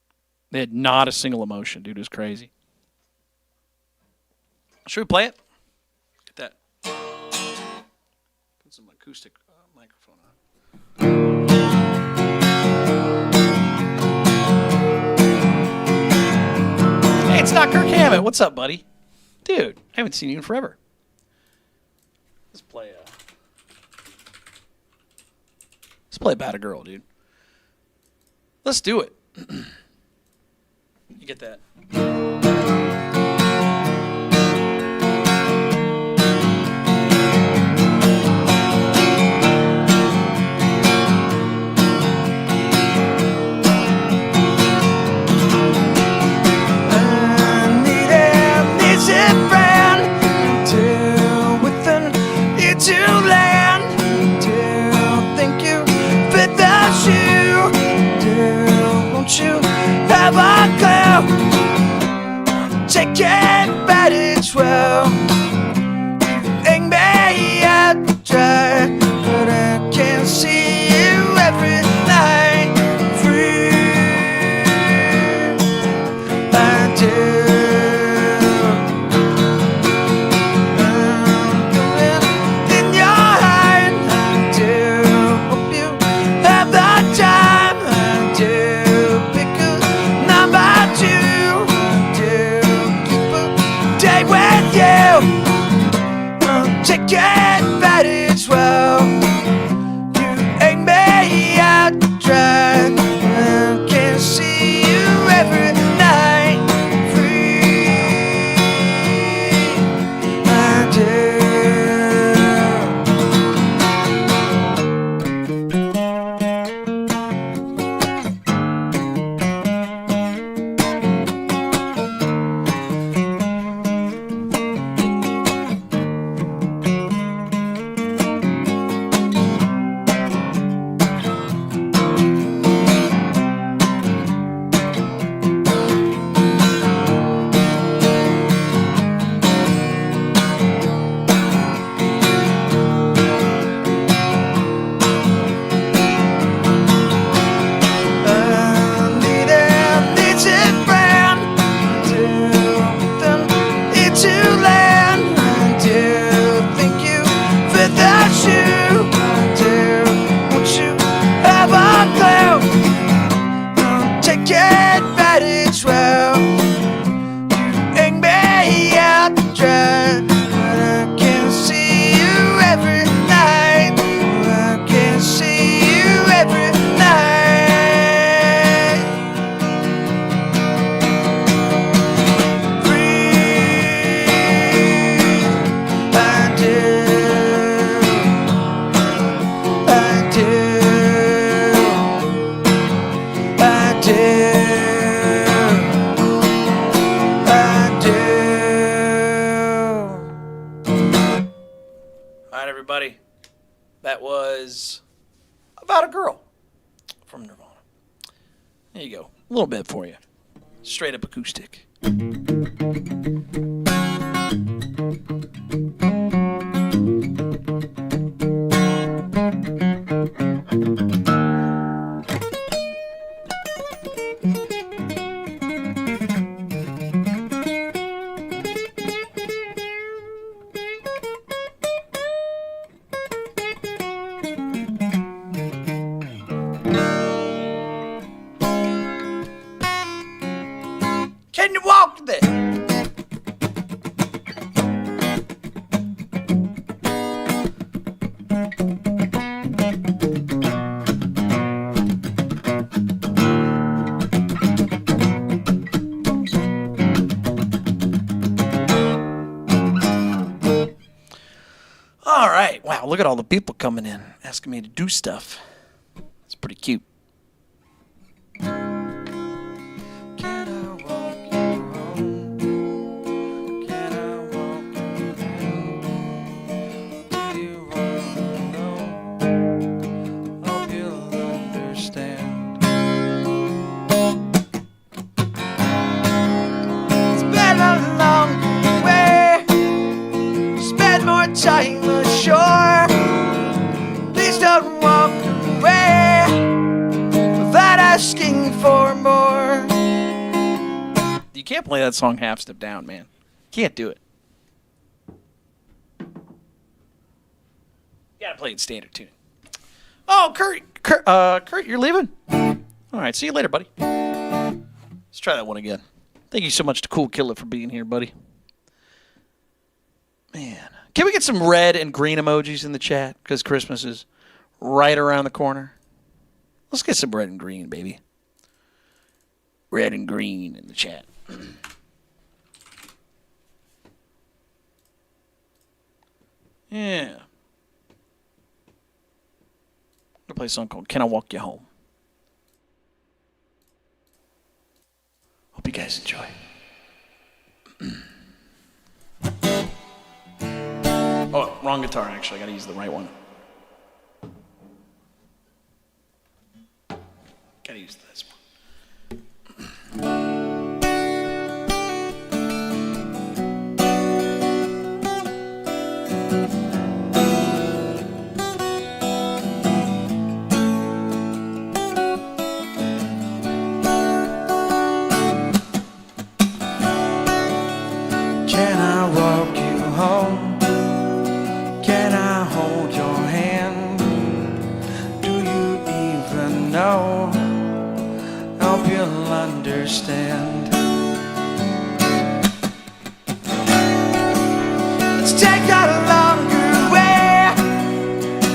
They had not a single emotion, dude. It was crazy. Should we play it? Get that. Put some acoustic microphone on. Hey, it's not Kirk Hammett. What's up, buddy? Dude, I haven't seen you in forever. Let's play About a Girl, dude. Let's do it. You get that? Take it, but it's well. Ain't me out to try, but I can see you every night. Free, I do. I'm going in your heart. I do. Hope you have the time. I do. Pick a number 2. With you, take advantage. Well, you ain't me out to try. I can see you every night. Free, I do. Everybody, that was About a Girl from Nirvana. There you go. A little bit for you. Straight up acoustic. Can you walk there? All right. Wow, look at all the people coming in asking me to do stuff. It's pretty cute. Can I walk you home? Can I walk you home? time ashore. Please don't walk away without asking for more. You can't play that song half step down, man. Can't do it. You gotta play it in standard tune. Oh, Kurt, you're leaving? All right, see you later, buddy. Let's try that one again. Thank you so much to Cool Killer for being here, buddy. Man, can we get some red and green emojis in the chat? Because Christmas is right around the corner. Let's get some red and green, baby. Red and green in the chat. Yeah. I'm going to play a song called Can I Walk You Home? Hope you guys enjoy. Oh, wrong guitar, actually. I got to use the right one. Got to use this one. Can I walk you home? Can I hold your hand? Do you even know? Hope you'll understand. Let's take a longer way,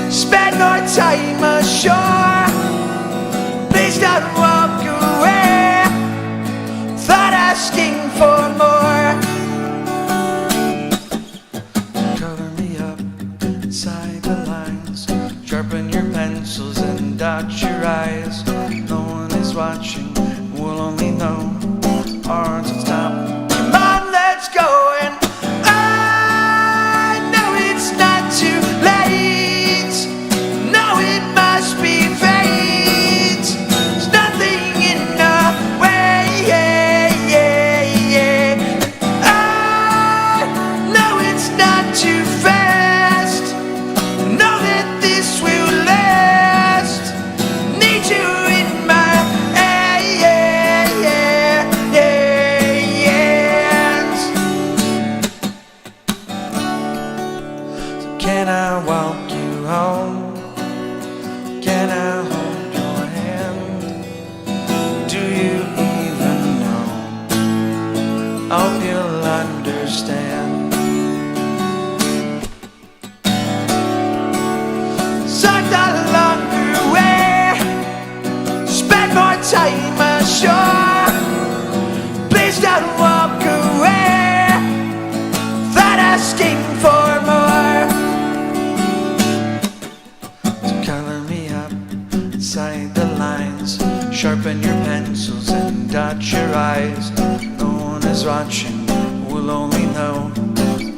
spend more time ashore. Please don't walk away without asking for more. Color me up inside the lines, sharpen your pencils and dot your eyes. No one is watching, we'll only know our hearts will stop. Come on, let's go. And I know it's not too late. No, it must be fate. There's nothing in the way. I know it's not too fast. Know that this will last. Need you in my hands. So can I walk you home? Can I hold your hand? Do you even know? Hope you'll understand. Sucked a longer way, spend more time ashore. Please don't walk away without asking for more. So color me up inside the lines, sharpen your pencils and dot your eyes. No one is watching, we'll only know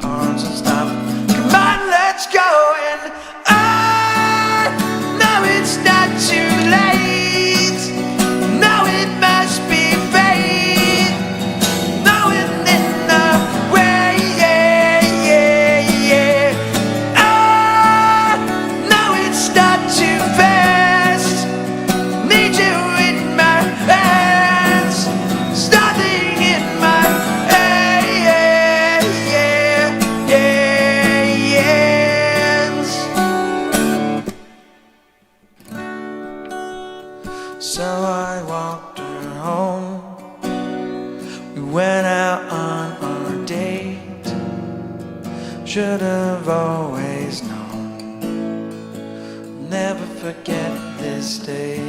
our hearts will stop. Come on, let's go. And I know it's not too late. No, it must be fate. No, it's in the way. I know it's not too fast. Need you in my hands. There's nothing in my hands. So I walked her home. We went out on our date. Should have always known. Never forget this day.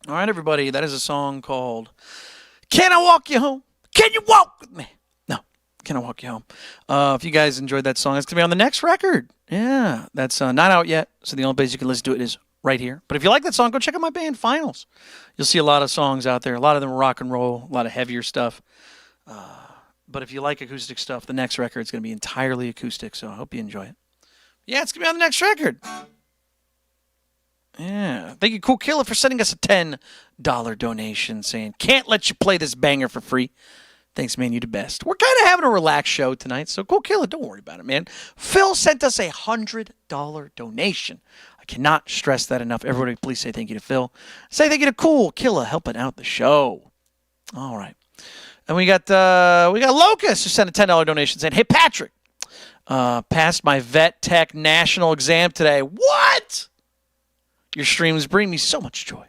All right, everybody, that is a song called Can I Walk You Home? Can you walk with me? No, Can I Walk You Home? If you guys enjoyed that song, it's going to be on the next record. Yeah, that's not out yet, so the only place you can listen to it is right here. But if you like that song, go check out my band, Finals. You'll see a lot of songs out there. A lot of them are rock and roll, a lot of heavier stuff. But if you like acoustic stuff, the next record is going to be entirely acoustic, so I hope you enjoy it. Yeah, it's going to be on the next record. Yeah. Thank you, Cool Killer, for sending us a $10 donation saying, can't let you play this banger for free. Thanks, man. You the best. We're kind of having a relaxed show tonight, so Cool Killer, don't worry about it, man. Phil sent us a $100 donation. I cannot stress that enough. Everybody, please say thank you to Phil. Say thank you to Cool Killer helping out the show. All right. And we got Locust who sent a $10 donation saying, hey, Patrick, passed my vet tech national exam today. What? Your streams bring me so much joy.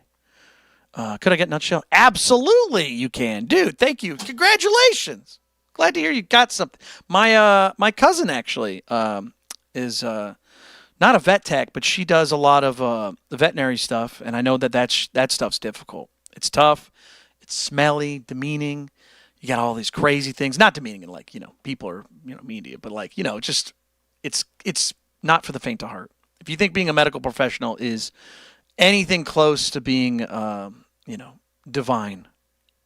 Could I get Nutshell? Absolutely, you can. Dude, thank you. Congratulations. Glad to hear you got something. My cousin actually is not a vet tech, but she does a lot of veterinary stuff, and I know that stuff's difficult. It's tough. It's smelly, demeaning. You got all these crazy things. Not demeaning, like, people are, mean to you, but like, just it's not for the faint of heart. If you think being a medical professional is anything close to being, divine,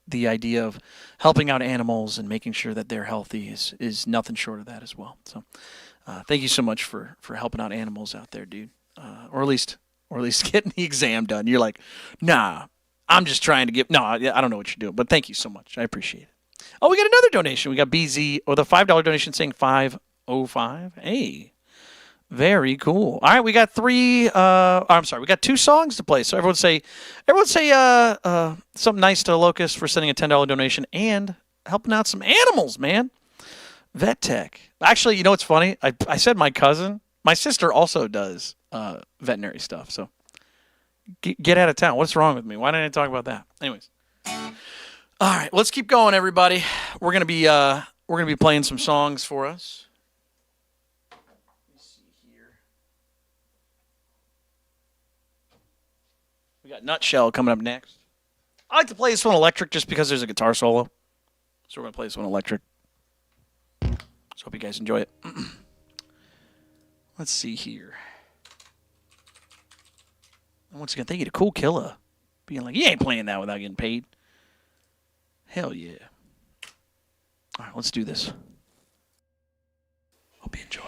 the idea of helping out animals and making sure that they're healthy is nothing short of that as well. So, thank you so much for helping out animals out there, dude. Or at least getting the exam done. You're like, nah, I'm just trying to get. No, I don't know what you're doing, but thank you so much. I appreciate it. Oh, we got another donation. We got BZ, or the $5 donation saying 505. Hey. Very cool. All right, we got we got 2 songs to play. So everyone say something nice to Locust for sending a $10 donation and helping out some animals, man. Vet tech. Actually, what's funny? I said my cousin. My sister also does veterinary stuff. So get out of town. What's wrong with me? Why didn't I talk about that? Anyways. All right, let's keep going, everybody. We're gonna be playing some songs for us. We got Nutshell coming up next. I like to play this one electric just because there's a guitar solo. So we're going to play this one electric. So hope you guys enjoy it. Let's see here. And once again, thank you to Cool Killer. Being like, you ain't playing that without getting paid. Hell yeah. All right, let's do this. Hope you enjoy.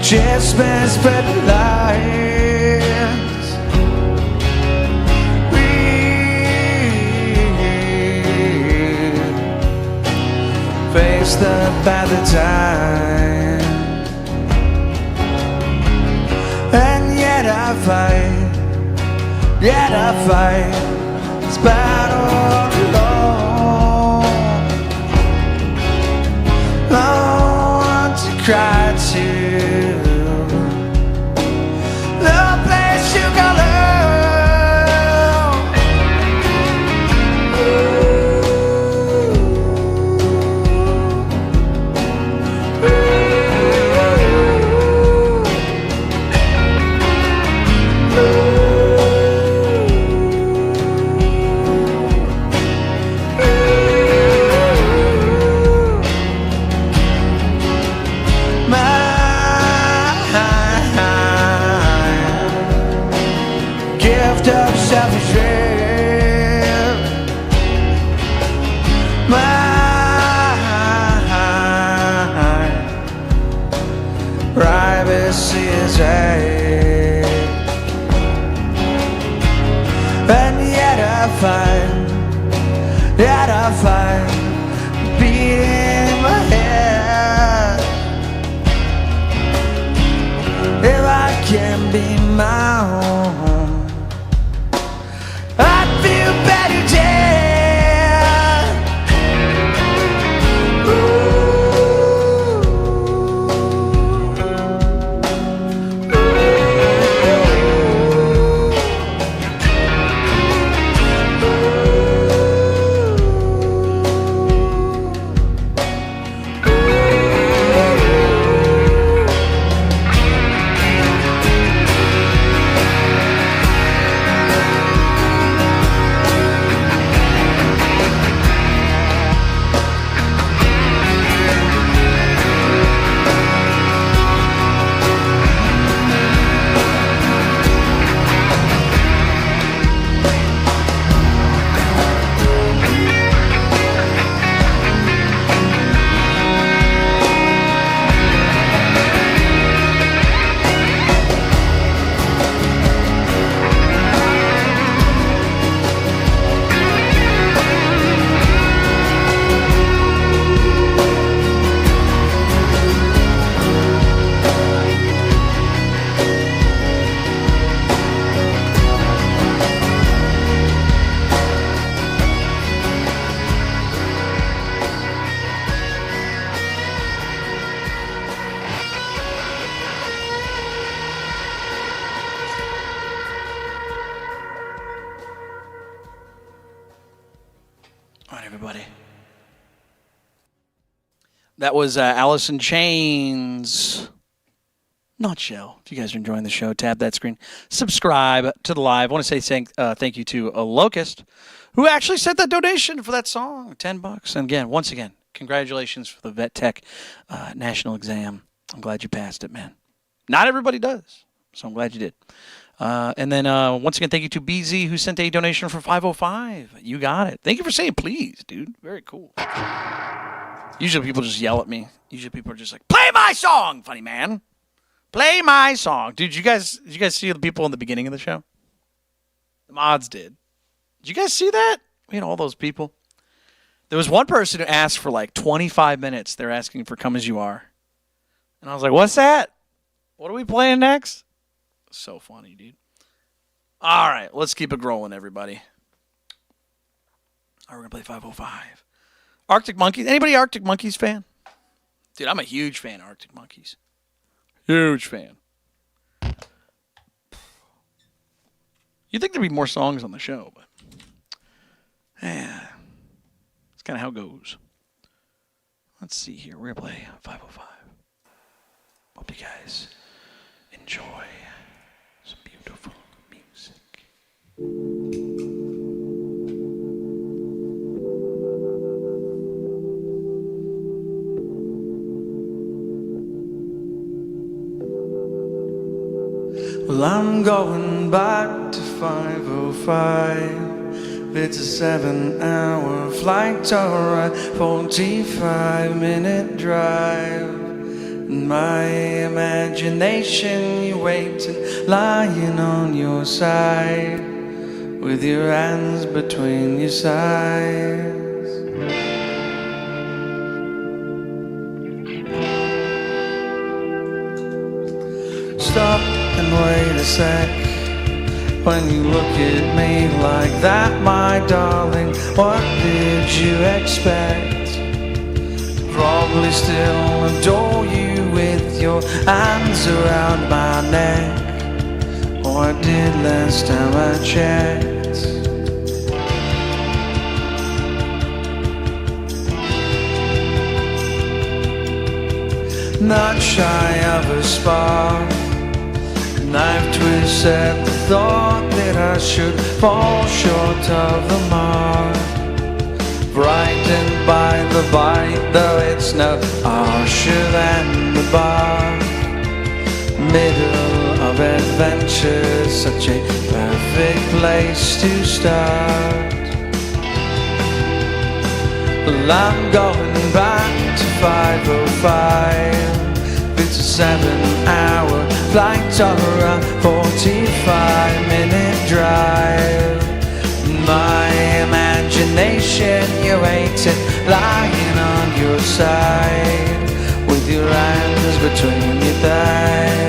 Just been spreading lies. We face the bad time, and yet I fight this battle alone. No one to cry to. Yet I find beating my head. everybody. That was Alice in Chains. Nutshell. If you guys are enjoying the show, tap that screen. Subscribe to the live. I want to say thank you to a Locust who actually sent that donation for that song, $10. And again, once again, congratulations for the Vet Tech national exam. I'm glad you passed it, man. Not everybody does, so I'm glad you did. And then once again, thank you to BZ who sent a donation for $505. You got it. Thank you for saying please, dude. Very cool. Usually people just yell at me. Usually people are just like, play my song, funny man. Play my song. Dude, did you guys see the people in the beginning of the show? The mods did. Did you guys see that? We had all those people. There was one person who asked for like 25 minutes. They're asking for Come As You Are. And I was like, what's that? What are we playing next? So funny, dude. All right, let's keep it rolling, everybody. All right, we're going to play 505. Arctic Monkeys. Anybody Arctic Monkeys fan? Dude, I'm a huge fan of Arctic Monkeys. Huge fan. You'd think there'd be more songs on the show, but yeah, it's kind of how it goes. Let's see here. We're going to play 505. Hope you guys enjoy some beautiful music. Well, I'm going back to 505. It's a 7-hour flight or a 45-minute drive. In my imagination, you're waiting, lying on your side, with your hands between your sides. Stop and wait a sec. When you look at me like that, my darling, what did you expect? Probably still adore you with your hands around my neck, or I did last time I checked. Not shy of a spark, knife twist at the thought that I should fall short of the mark. Frightened by the bite, though it's no harsher than the bark. Middle of adventure, such a perfect place to start. Well, I'm going back to 505. It's a 7-hour flight or a 45-minute drive. My imagination, you're waiting, lying on your side, with your hands between your thighs.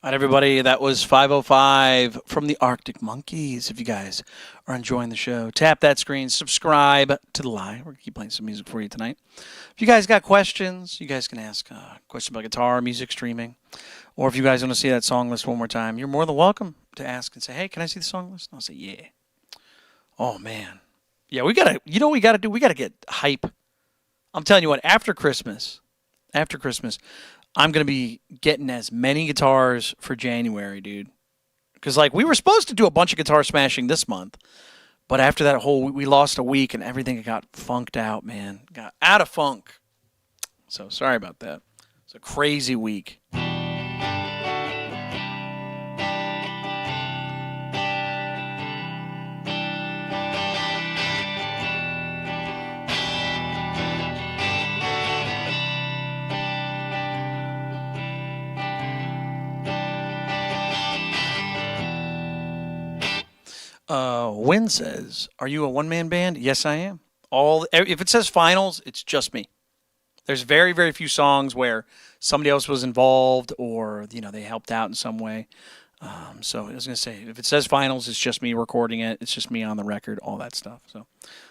All right, everybody, that was 505 from the Arctic Monkeys. If you guys are enjoying the show, tap that screen, subscribe to the live. We're going to keep playing some music for you tonight. If you guys got questions, you guys can ask questions about guitar, music, streaming. Or if you guys want to see that song list one more time, you're more than welcome to ask and say, hey, can I see the song list? And I'll say, yeah. Oh, man. Yeah, we got to, you know what we got to do? We got to get hype. I'm telling you what, after Christmas, I'm going to be getting as many guitars for January, dude. Because, like, we were supposed to do a bunch of guitar smashing this month. But after that we lost a week and everything got funked out, man. Got out of funk. So, sorry about that. It's a crazy week. Win says, are you a one-man band? Yes, I am. If it says finals, it's just me. There's very, very few songs where somebody else was involved or, they helped out in some way. So I was going to say, if it says finals, it's just me recording it. It's just me on the record, all that stuff. So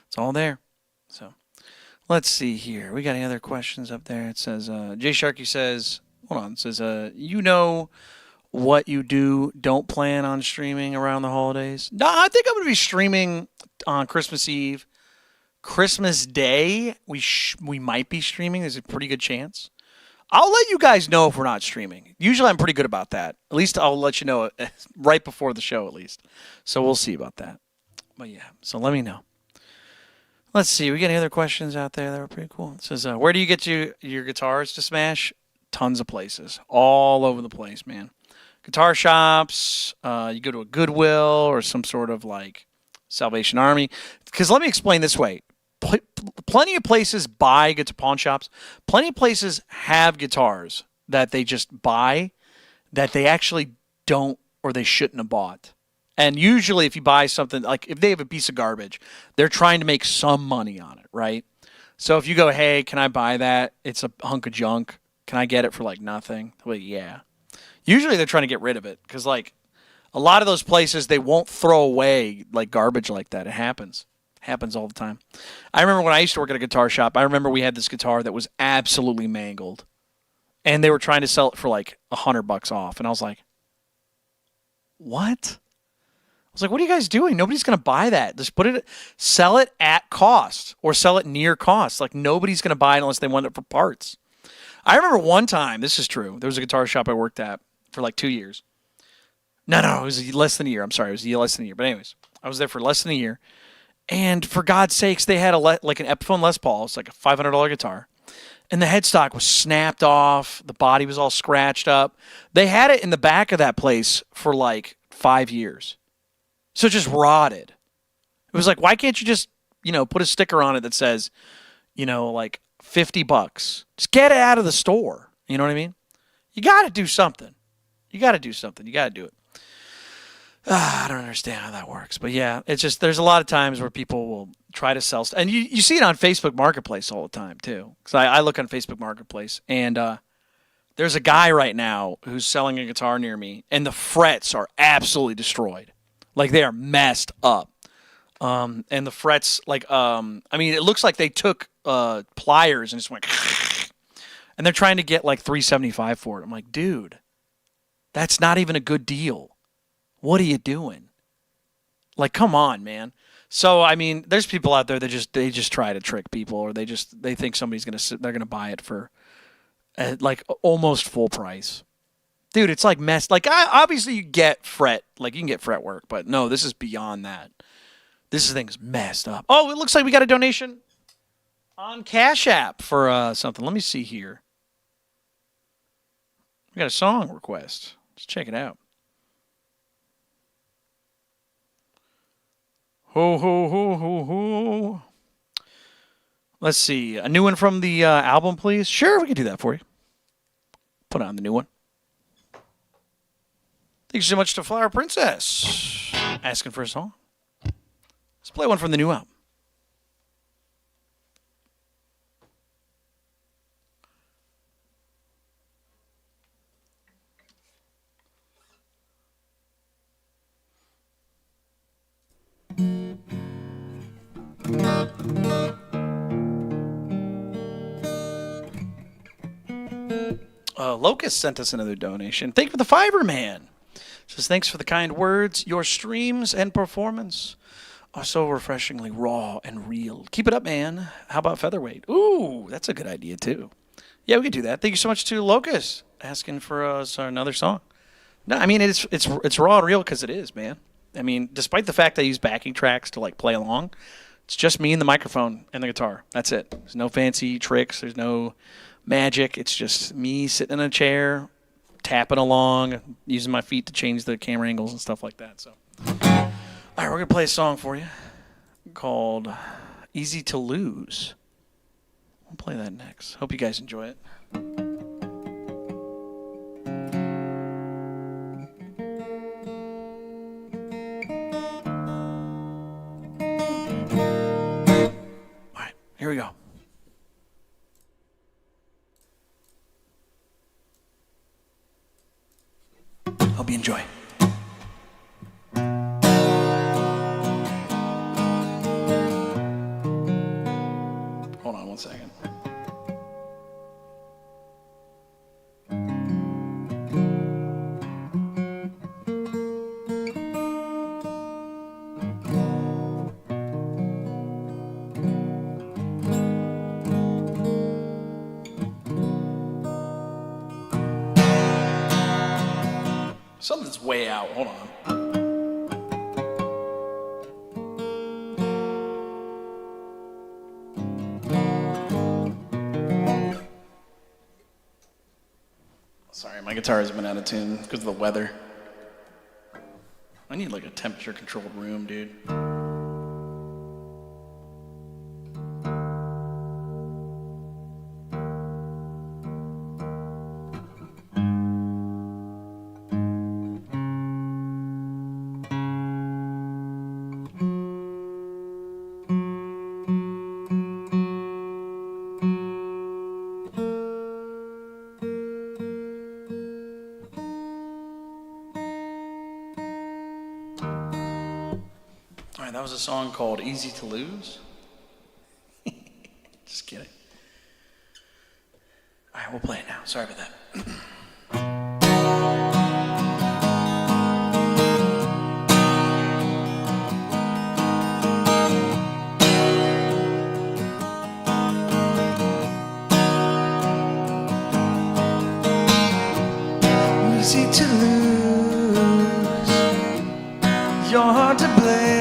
it's all there. So let's see here. We got any other questions up there? It says, Jay Sharkey says, hold on. It says, what you don't plan on streaming around the holidays? No, I think I'm going to be streaming on Christmas Eve. Christmas Day, we might be streaming. There's a pretty good chance. I'll let you guys know if we're not streaming. Usually I'm pretty good about that. At least I'll let you know right before the show at least. So we'll see about that. But yeah, so let me know. Let's see. We got any other questions out there that were pretty cool? It says, where do you get your guitars to smash? Tons of places. All over the place, man. Guitar shops, you go to a Goodwill or some sort of like Salvation Army. Because let me explain this way. Plenty of places buy guitar pawn shops. Plenty of places have guitars that they just buy that they actually don't or they shouldn't have bought. And usually if you buy something, like if they have a piece of garbage, they're trying to make some money on it, right? So if you go, hey, can I buy that? It's a hunk of junk. Can I get it for like nothing? Well, yeah. Usually they're trying to get rid of it because, like, a lot of those places, they won't throw away, like, garbage like that. It happens. It happens all the time. I remember when I used to work at a guitar shop, I remember we had this guitar that was absolutely mangled. And they were trying to sell it for, like, $100 off. And I was like, what? I was like, what are you guys doing? Nobody's going to buy that. Just sell it at cost or sell it near cost. Like, nobody's going to buy it unless they want it for parts. I remember one time, this is true, there was a guitar shop I worked at for like 2 years. No, it was less than a year. I'm sorry, it was less than a year. But anyways, I was there for less than a year. And for God's sakes, they had like an Epiphone Les Paul. It's like a $500 guitar. And the headstock was snapped off. The body was all scratched up. They had it in the back of that place for like 5 years. So it just rotted. It was like, why can't you just, put a sticker on it that says, like $50. Just get it out of the store. You know what I mean? You got to do something. You got to do it. I don't understand how that works. But yeah, it's just there's a lot of times where people will try to sell stuff. And you see it on Facebook Marketplace all the time, too. Because I look on Facebook Marketplace, and there's a guy right now who's selling a guitar near me, and the frets are absolutely destroyed. Like, they are messed up. And the frets, like, it looks like they took pliers and just went, and they're trying to get like $375 for it. I'm like, dude, that's not even a good deal. What are you doing? Like, come on, man. So, there's people out there that they just try to trick people, or they think somebody's they're gonna buy it for like almost full price. Dude, it's like mess. Like, obviously you get fret, like you can get fret work, but no, this is beyond that. This thing's messed up. Oh, it looks like we got a donation on Cash App for something. Let me see here. We got a song request. Let's check it out. Ho, ho, ho, ho, ho. Let's see. A new one from the album, please. Sure, we can do that for you. Put on the new one. Thank you so much to Flower Princess. Asking for a song. Let's play one from the new album. Locust sent us another donation. Thank you for the fiber, man. Says, thanks for the kind words. Your streams and performance are so refreshingly raw and real. Keep it up, man. How about featherweight? Ooh, that's a good idea, too. Yeah, we could do that. Thank you so much to Locust asking for us another song. No, I mean, it's raw and real because it is, man. I mean, despite the fact I use backing tracks to, like, play along, it's just me and the microphone and the guitar. That's it. There's no fancy tricks. There's no magic. It's just me sitting in a chair, tapping along, using my feet to change the camera angles and stuff like that. So, all right, we're going to play a song for you called Easy to Lose. We'll play that next. Hope you guys enjoy it. All right, here we go. Hope you enjoy. Hold on one second. Something's way out. Hold on. Sorry, my guitar has been out of tune because of the weather. I need like a temperature controlled room, dude. That was a song called Easy to Lose. Just kidding. All right, we'll play it now. Sorry about that. Easy to lose. You're hard to blame.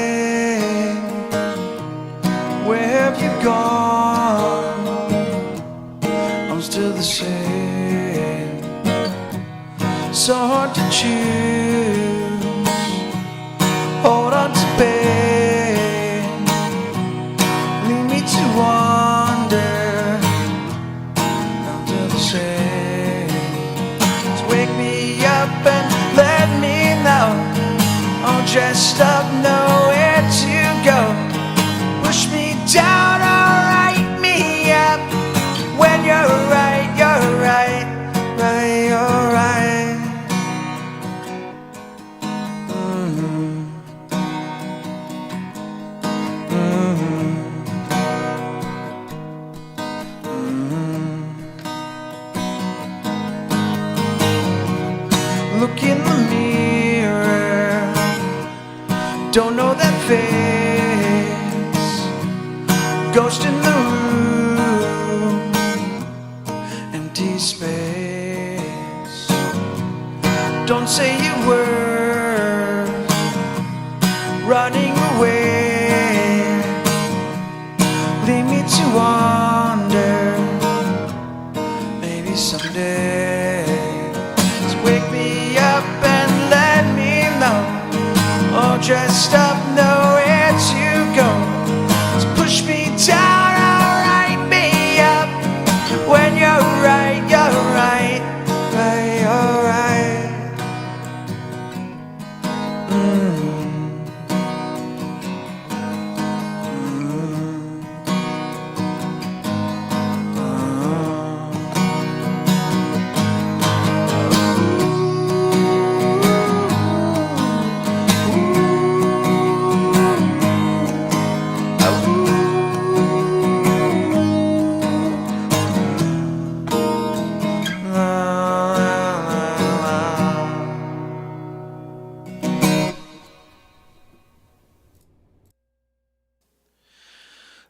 Where have you gone? I'm still the same. So hard to choose. Hold on to pain. Lead me to wander. I'm still the same. So wake me up and let me know. All dressed up, nowhere to go. Push me down or write me up. When you're right, you're right, right, you're right. Look in the mirror. Don't know that face. Ghost in the room. Empty space. Don't say you were running away. Leave me to wander. Maybe someday. So wake me up and let me know. All dressed up, nowhere to go. So push me down or write me up. When you're right, right, you're right.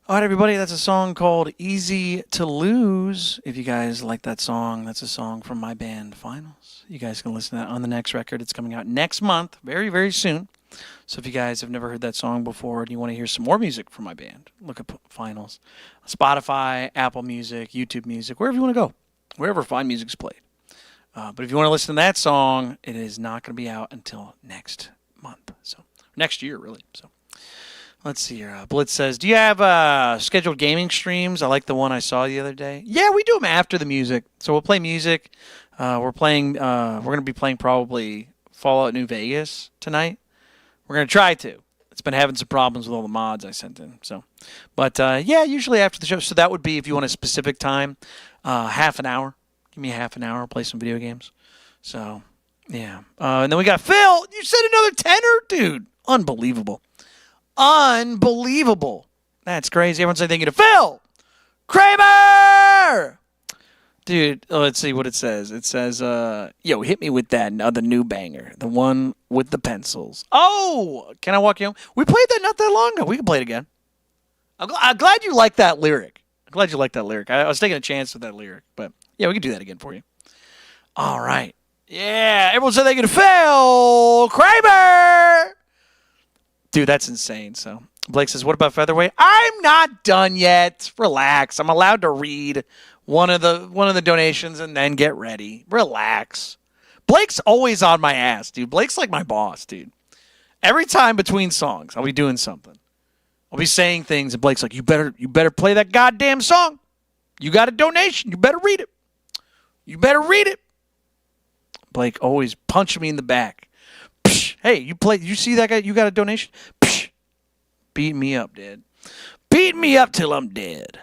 All right, everybody, that's a song called Easy to Lose. If you guys like that song, that's a song from my band Finals. You guys can listen to that on the next record. It's coming out next month, very, very soon. So if you guys have never heard that song before and you want to hear some more music from my band, look up Finals. Spotify, Apple Music, YouTube Music, wherever you want to go, wherever fine music's played. But if you want to listen to that song, it is not going to be out until next month. So next year, really. So let's see here. Blitz says, do you have scheduled gaming streams? I like the one I saw the other day. Yeah, we do them after the music. So we'll play music. We're going to be playing probably Fallout New Vegas tonight. We're going to try to. It's been having some problems with all the mods I sent in. So, but yeah, usually after the show. So that would be if you want a specific time, half an hour. Give me a half an hour. I'll play some video games. So, yeah. And then we got Phil. You said another tenner? Dude, unbelievable. Unbelievable. That's crazy. Everyone's saying thank you to Phil Kramer. Dude, let's see what it says. It says, yo, hit me with that other new banger. The one with the pencils. Oh, Can I Walk You Home? We played that not that long ago. We can play it again. I'm glad you like that lyric. I'm glad you like that lyric. I was taking a chance with that lyric, but yeah, we can do that again for you. All right. Yeah, everyone said they could Phil Kramer. Dude, that's insane. So Blake says, what about Featherweight? I'm not done yet. Relax. I'm allowed to read one of the donations and then get ready. Relax. Blake's always on my ass, dude. Blake's like my boss, dude. Every time between songs, I'll be doing something. I'll be saying things, and Blake's like, you better play that goddamn song. You got a donation. You better read it. You better read it. Blake always punching me in the back. Psh, hey, you see that guy? You got a donation? Psh, beat me up, Dad. Beat me up till I'm dead.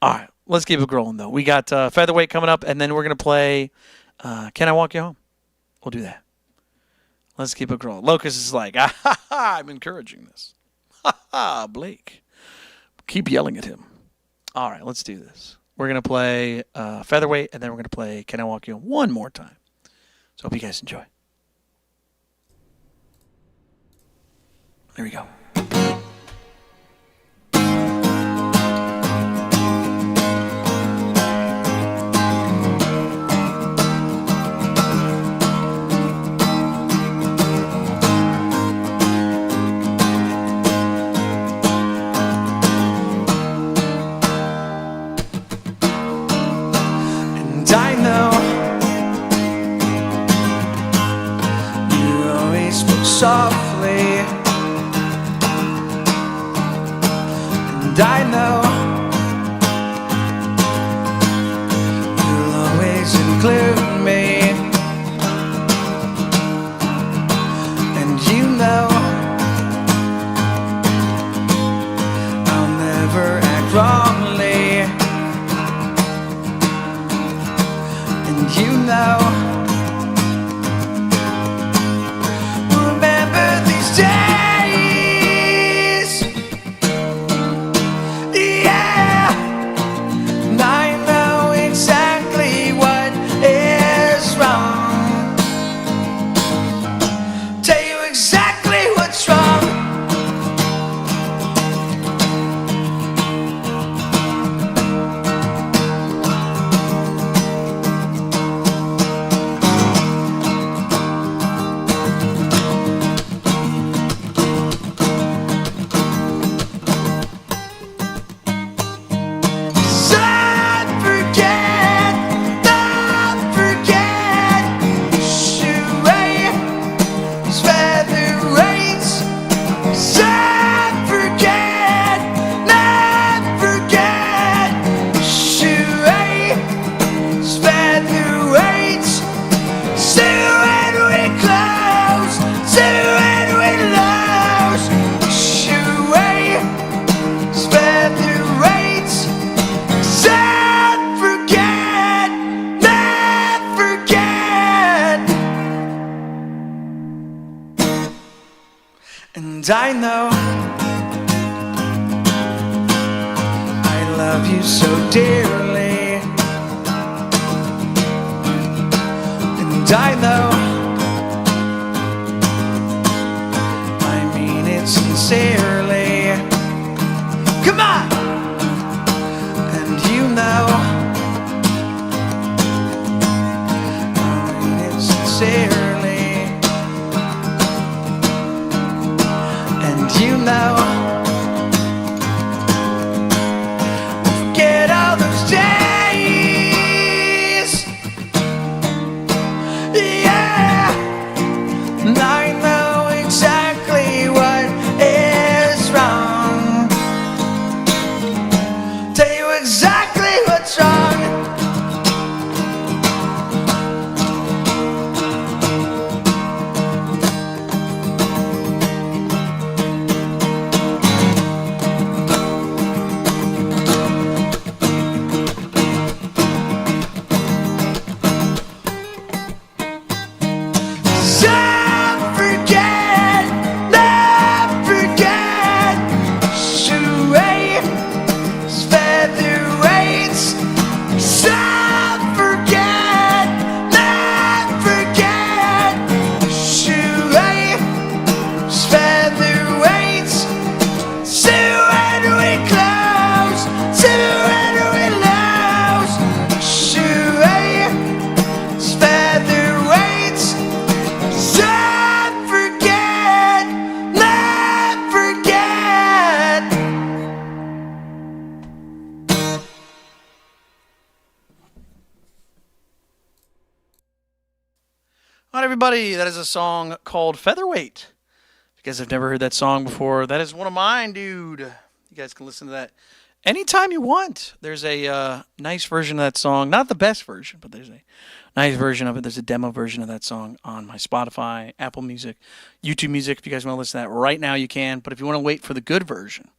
All right, let's keep it growing, though. We got Featherweight coming up, and then we're going to play Can I Walk You Home? We'll do that. Let's keep it growing. Locust is like, I'm encouraging this. Blake. Keep yelling at him. All right, let's do this. We're going to play Featherweight, and then we're going to play Can I Walk You Home one more time. So hope you guys enjoy. There we go. And I know you always spoke softly, and I know you'll always include me, and you know I'll never act wrongly, and you know we'll remember these days. Yeah, and I know exactly what is wrong. Tell you exactly what's wrong. Not forget, not forget. Sheree, featherweights. Not forget, not forget. Sheree, featherweights. See when we close, see when we lose. Sheree, featherweights. Not forget, not forget. And I know I love you so dearly, and I know I mean it sincerely. Come on! sincerely. And you know, forget all those days. Yeah, and I know exactly what is wrong. Tell you exactly what's wrong. All right, everybody, that is a song called Featherweight. If you guys have never heard that song before, that is one of mine, dude. You guys can listen to that anytime you want. There's a nice version of that song. Not the best version, but there's a nice version of it. There's a demo version of that song on my Spotify, Apple Music, YouTube Music. If you guys want to listen to that right now, you can. But if you want to wait for the good version,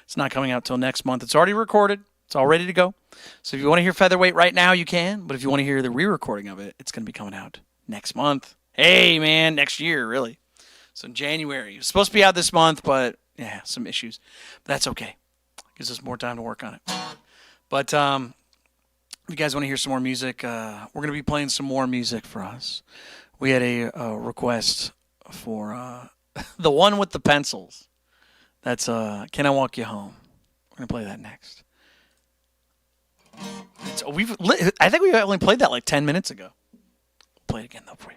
it's not coming out till next month. It's already recorded. It's all ready to go. So if you want to hear Featherweight right now, you can. But if you want to hear the re-recording of it, it's going to be coming out next month. Hey, man, next year, really. So in January. It's supposed to be out this month, but yeah, some issues. But that's okay. Gives us more time to work on it. But if you guys want to hear some more music, we're going to be playing some more music for us. We had a request for the one with the pencils. That's Can I Walk You Home? We're going to play that next. I think we only played that like 10 minutes ago. Play it again, though, for you.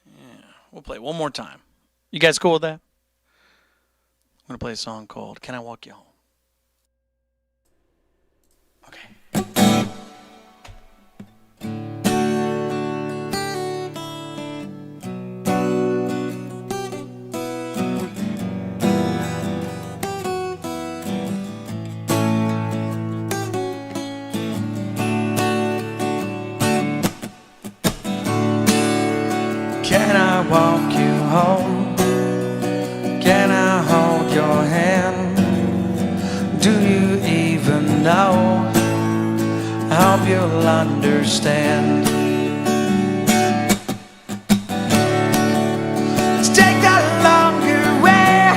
Yeah, we'll play it one more time. You guys cool with that? I'm going to play a song called Can I Walk You Home? Okay. Can I walk you home? Can I hold your hand? Do you even know? I hope you'll understand. Let's take that longer way.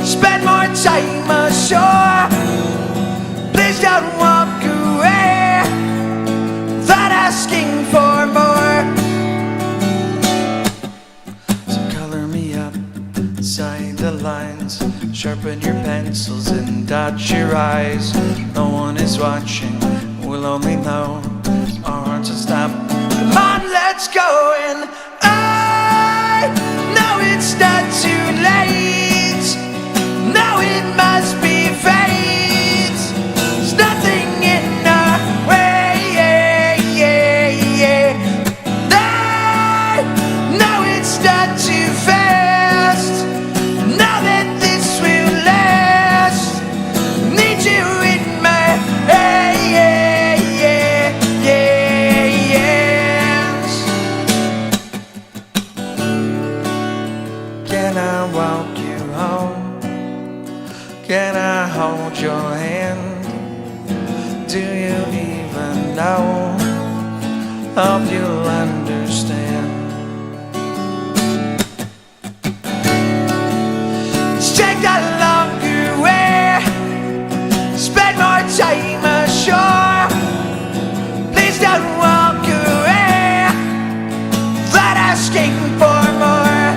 Spend more time ashore. Please don't walk away without asking for more. Sign the lines, sharpen your pencils and dot your I's. No one is watching, we'll only know our hearts will stop. Come on, let's go, and I know it's not too late. No, it must be fate. There's nothing in our way. I know it's not too fast. Now that this will last, need you in my hands. Can I walk you home? Can I hold your hand? Do you even know? Hope you'll understand. Take that longer way. Spend more time ashore. Please don't walk away without asking for more.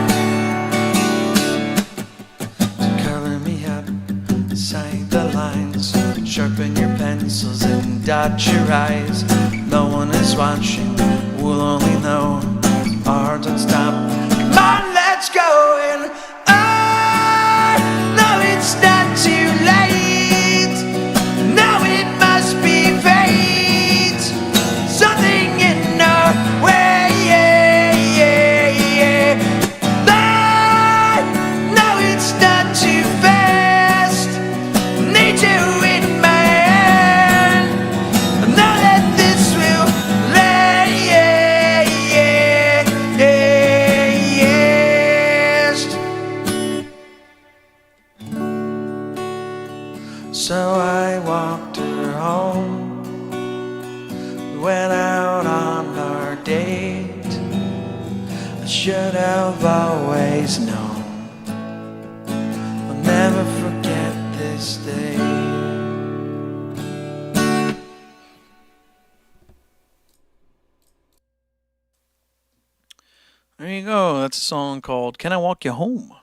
So color me up, sign the lines, sharpen your pencils dot your eyes. No one is watching, we'll only know our hearts don't stop. Come on, let's go. And I know it's not too late. No, it must be fate. Something in our way. I know it's not too fast. Need you in my hand. I know that this will last. So I walked her home. We went out on our date. I should have always known. I'll never forget this day. There you go. That's a song called Can I Walk You Home?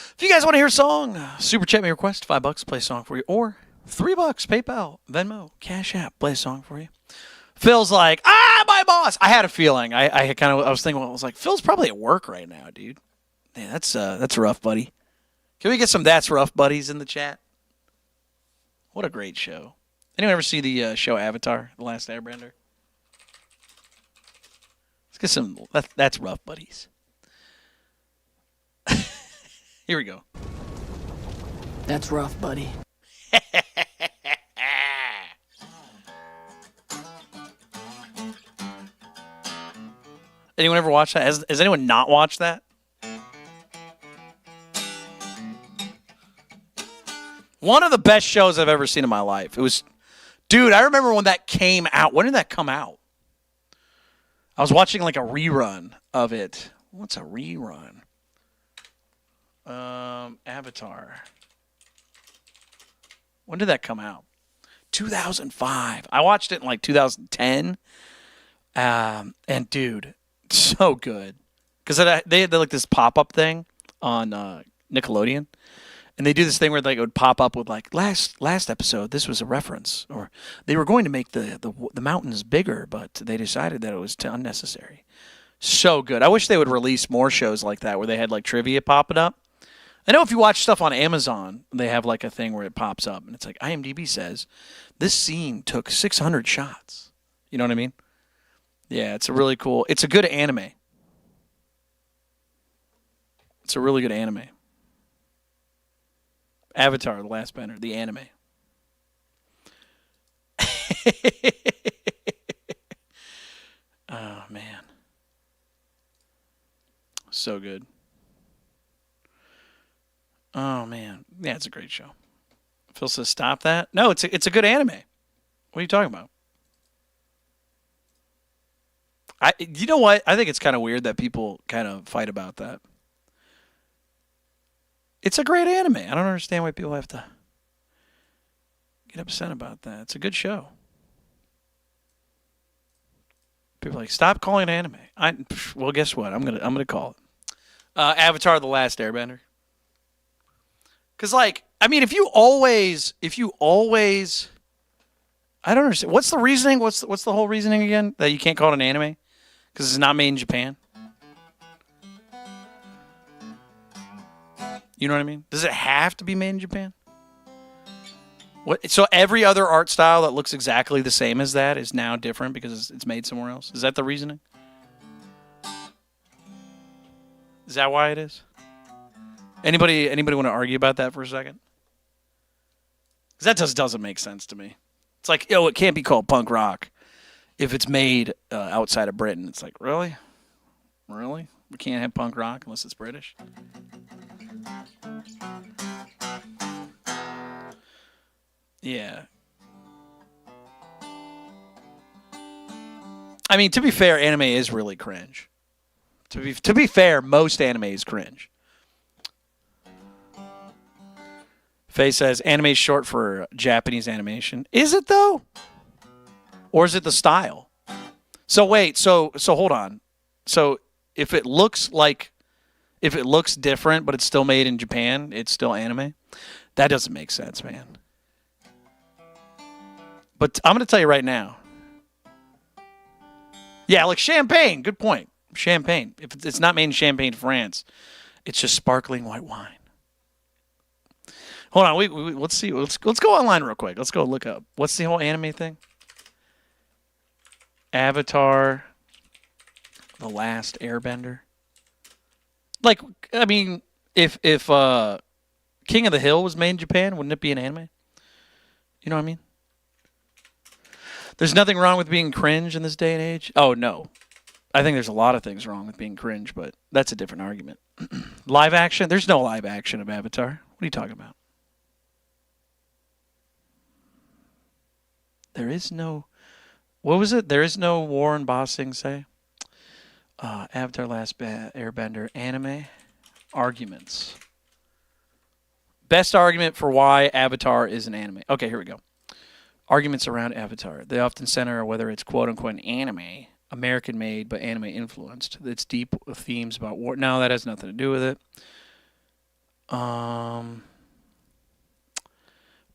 If you guys want to hear a song, super chat me request, $5, play a song for you, or $3, PayPal, Venmo, Cash App, play a song for you. Phil's like, my boss. I had a feeling. I was thinking, I was like, Phil's probably at work right now, dude. Man, that's rough, buddy. Can we get some That's Rough buddies in the chat? What a great show. Anyone ever see the show Avatar, The Last Airbender? Let's get some That's Rough buddies. Here we go. That's rough, buddy. Anyone ever watch that? Has anyone not watched that? One of the best shows I've ever seen in my life. It was, dude, I remember when that came out. When did that come out? I was watching like a rerun of it. What's a rerun? Avatar. When did that come out? 2005. I watched it in like 2010. And dude, so good. Because they had like this pop-up thing on Nickelodeon. And they do this thing where like, it would pop up with like, last episode, this was a reference. Or they were going to make the mountains bigger, but they decided that it was unnecessary. So good. I wish they would release more shows like that where they had like trivia popping up. I know if you watch stuff on Amazon, they have like a thing where it pops up. And it's like, IMDb says, this scene took 600 shots. You know what I mean? Yeah, it's a really cool, it's a good anime. It's a really good anime. Avatar, The Last Bender, the anime. Oh, man. So good. Oh, man. Yeah, it's a great show. Phil says, stop that. No, it's a good anime. What are you talking about? You know what? I think it's kind of weird that people kind of fight about that. It's a great anime. I don't understand why people have to get upset about that. It's a good show. People are like, stop calling it anime. Well, guess what? I'm gonna call it Avatar: The Last Airbender. Because, like, I mean, if you always, I don't understand. What's the reasoning? What's the whole reasoning again that you can't call it an anime? Because it's not made in Japan. You know what I mean? Does it have to be made in Japan? What? So every other art style that looks exactly the same as that is now different because it's made somewhere else? Is that the reasoning? Is that why it is? Anybody want to argue about that for a second? Because that just doesn't make sense to me. It's like, it can't be called punk rock if it's made outside of Britain. It's like, really? Really? We can't have punk rock unless it's British? Yeah. I mean, to be fair, anime is really cringe. To be fair, most anime is cringe. Faye says anime is short for Japanese animation. Is it though? Or is it the style? So wait, so hold on. So if it looks like If it looks different, but it's still made in Japan, it's still anime. That doesn't make sense, man. But I'm going to tell you right now. Yeah, like champagne. Good point. Champagne. If it's not made in Champagne, France, it's just sparkling white wine. Hold on. Let's see. Let's go online real quick. Let's go look up. What's the whole anime thing? Avatar, The Last Airbender. Like, I mean, if King of the Hill was made in Japan, wouldn't it be an anime? You know what I mean? There's nothing wrong with being cringe in this day and age. Oh, no. I think there's a lot of things wrong with being cringe, but that's a different argument. Live action? There's no live action of Avatar. What are you talking about? There is no... What was it? There is no war in Ba Sing Se. Avatar Last Airbender anime arguments. Best argument for why Avatar is an anime. Okay, here we go. Arguments around Avatar. They often center whether it's quote-unquote an anime, American-made but anime-influenced. It's deep themes about war. No, that has nothing to do with it.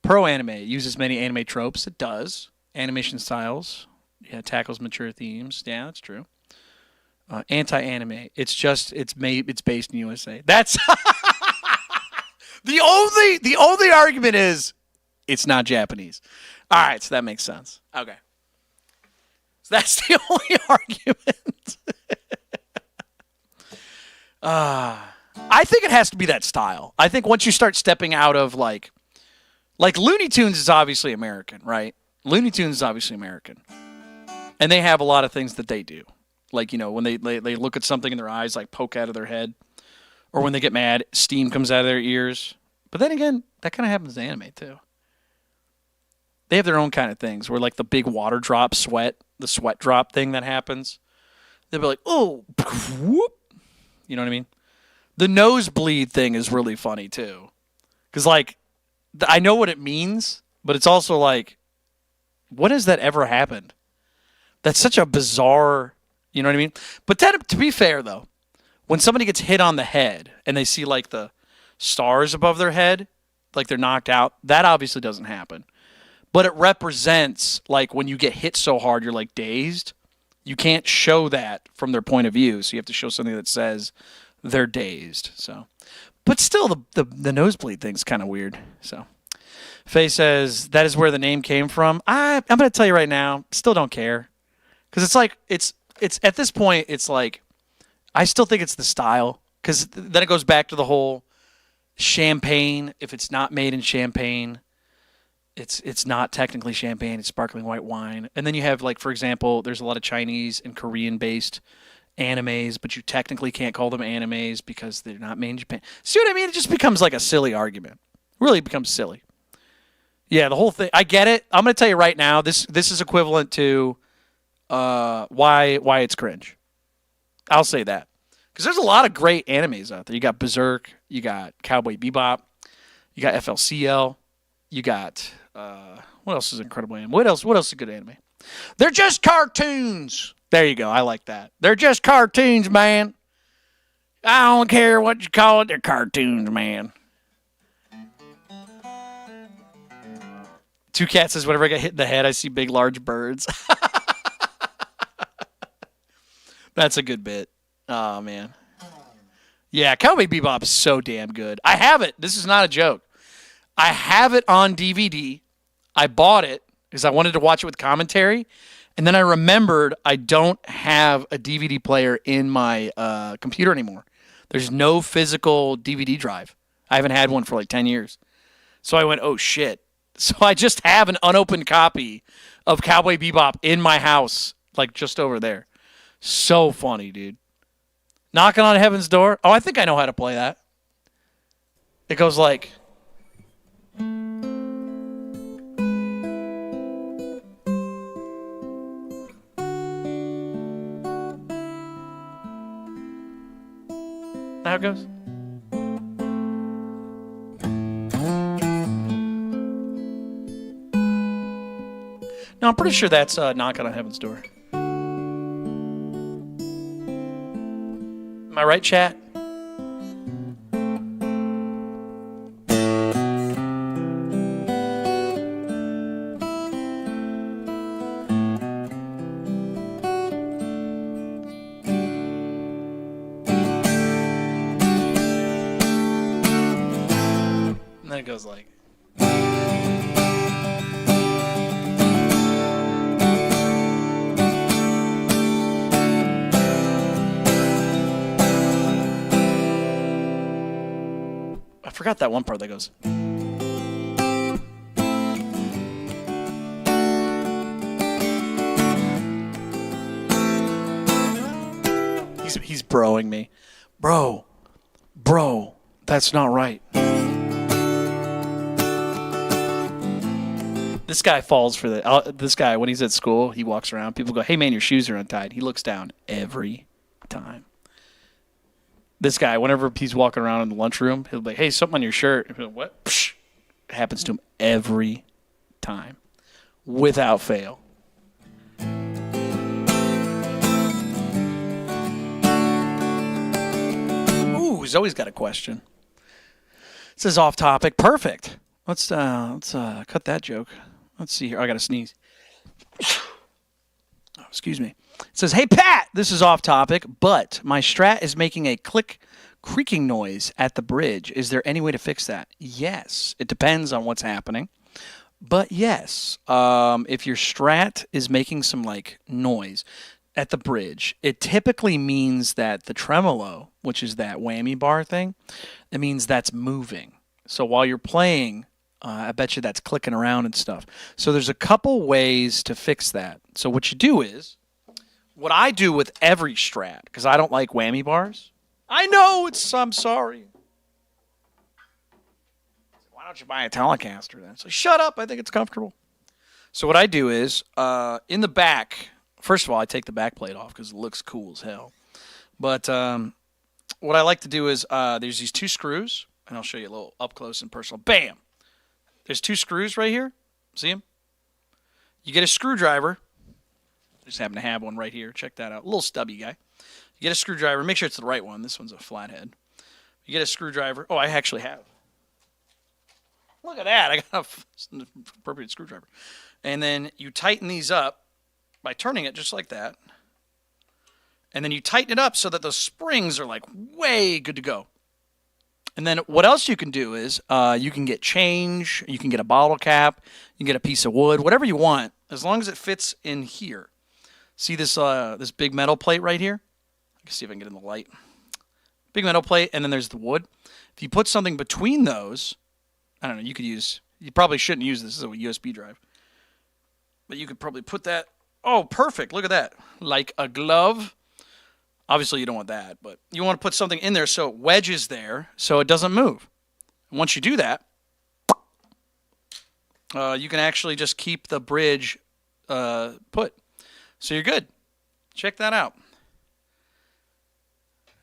Pro-anime uses many anime tropes. It does. Animation styles. Yeah, tackles mature themes. Yeah, that's true. Anti-anime. It's based in USA. That's the only argument is it's not Japanese. All right, so that makes sense. Okay. So that's the only argument. I think it has to be that style. I think once you start stepping out of like Looney Tunes is obviously American, right? Looney Tunes is obviously American. And they have a lot of things that they do. Like, you know, when they look at something and their eyes like poke out of their head. Or when they get mad, steam comes out of their ears. But then again, that kind of happens in anime too. They have their own kind of things where like the big water drop sweat, the sweat drop thing that happens. They'll be like, oh, whoop. You know what I mean? The nosebleed thing is really funny too. Because like, I know what it means, but it's also like, when has that ever happened? That's such a bizarre, you know what I mean? But to be fair though, when somebody gets hit on the head and they see like the stars above their head, like they're knocked out, that obviously doesn't happen. But it represents like when you get hit so hard, you're like dazed. You can't show that from their point of view. So you have to show something that says they're dazed. So, but still the nosebleed thing's kind of weird. So Faye says that is where the name came from. I'm going to tell you right now, still don't care. Because it's like, it's at this point, it's like, I still think it's the style. Because then it goes back to the whole champagne. If it's not made in Champagne, it's not technically champagne. It's sparkling white wine. And then you have, like, for example, there's a lot of Chinese and Korean-based animes, but you technically can't call them animes because they're not made in Japan. See what I mean? It just becomes like a silly argument. Really becomes silly. Yeah, the whole thing. I get it. I'm going to tell you right now, this is equivalent to why it's cringe. I'll say that. Because there's a lot of great animes out there. You got Berserk. You got Cowboy Bebop. You got FLCL. You got, what else is incredible anime? What else is a good anime? They're just cartoons. There you go. I like that. They're just cartoons, man. I don't care what you call it. They're cartoons, man. Two Cats says, whenever I get hit in the head, I see big, large birds. That's a good bit. Oh, man. Yeah, Cowboy Bebop is so damn good. I have it. This is not a joke. I have it on DVD. I bought it because I wanted to watch it with commentary. And then I remembered I don't have a DVD player in my computer anymore. There's no physical DVD drive. I haven't had one for like 10 years. So I went, oh, shit. So I just have an unopened copy of Cowboy Bebop in my house, like just over there. So funny, dude. Knocking on Heaven's Door. Oh, I think I know how to play that. It goes like... How it goes? No, I'm pretty sure that's Knocking on Heaven's Door. Am I right, chat? it goes like. I forgot that one part that goes. He's broing me. Bro, that's not right. This guy falls for that. This guy, when he's at school, he walks around. People go, hey, man, your shoes are untied. He looks down every time. This guy, whenever he's walking around in the lunchroom, he'll be like, hey, something on your shirt. And he'll be like, what? Psh! It happens to him every time, without fail. Ooh, he's always got a question. This is off topic. Perfect. Let's cut that joke. Let's see here. I got to sneeze. Oh, excuse me. It says, hey, Pat, this is off topic, but my Strat is making a creaking noise at the bridge. Is there any way to fix that? Yes. It depends on what's happening. But yes, if your Strat is making some like noise at the bridge, it typically means that the tremolo, which is that whammy bar thing, it means that's moving. So while you're playing, I bet you that's clicking around and stuff. So there's a couple ways to fix that. So what you do is, what I do with every Strat, because I don't like whammy bars. I know I'm sorry. Why don't you buy a Telecaster then? So shut up, I think it's comfortable. So what I do is, in the back, first of all, I take the back plate off because it looks cool as hell. But what I like to do is, there's these two screws, and I'll show you a little up close and personal. Bam! There's two screws right here. See them? You get a screwdriver. I just happen to have one right here. Check that out. A little stubby guy. You get a screwdriver. Make sure it's the right one. This one's a flathead. You get a screwdriver. Oh, I actually have. Look at that. I got an appropriate screwdriver. And then you tighten these up by turning it just like that. And then you tighten it up so that the springs are like way good to go. And then what else you can do is you can get change, you can get a bottle cap, you can get a piece of wood, whatever you want, as long as it fits in here. See this this big metal plate right here? I can see if I can get in the light. Big metal plate, and then there's the wood. If you put something between those, I don't know, you probably shouldn't use this as a USB drive. But you could probably put that, oh, perfect, look at that. Like a glove. Obviously, you don't want that, but you want to put something in there so it wedges there so it doesn't move. And once you do that, you can actually just keep the bridge put. So you're good. Check that out.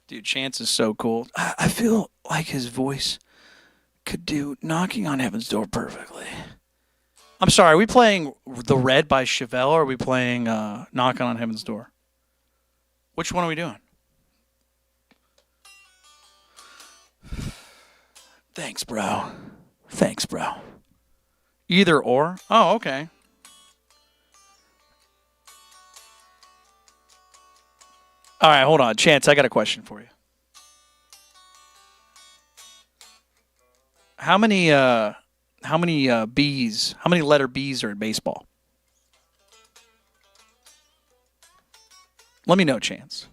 Dude, Chance is so cool. I feel like his voice could do Knocking on Heaven's Door perfectly. I'm sorry, are we playing The Red by Chevelle or are we playing Knocking on Heaven's Door? Which one are we doing? Thanks, bro. Thanks, bro. Either or? Oh, okay. All right, hold on. Chance, I got a question for you. How many B's, how many letter B's are in baseball? Let me know, Chance.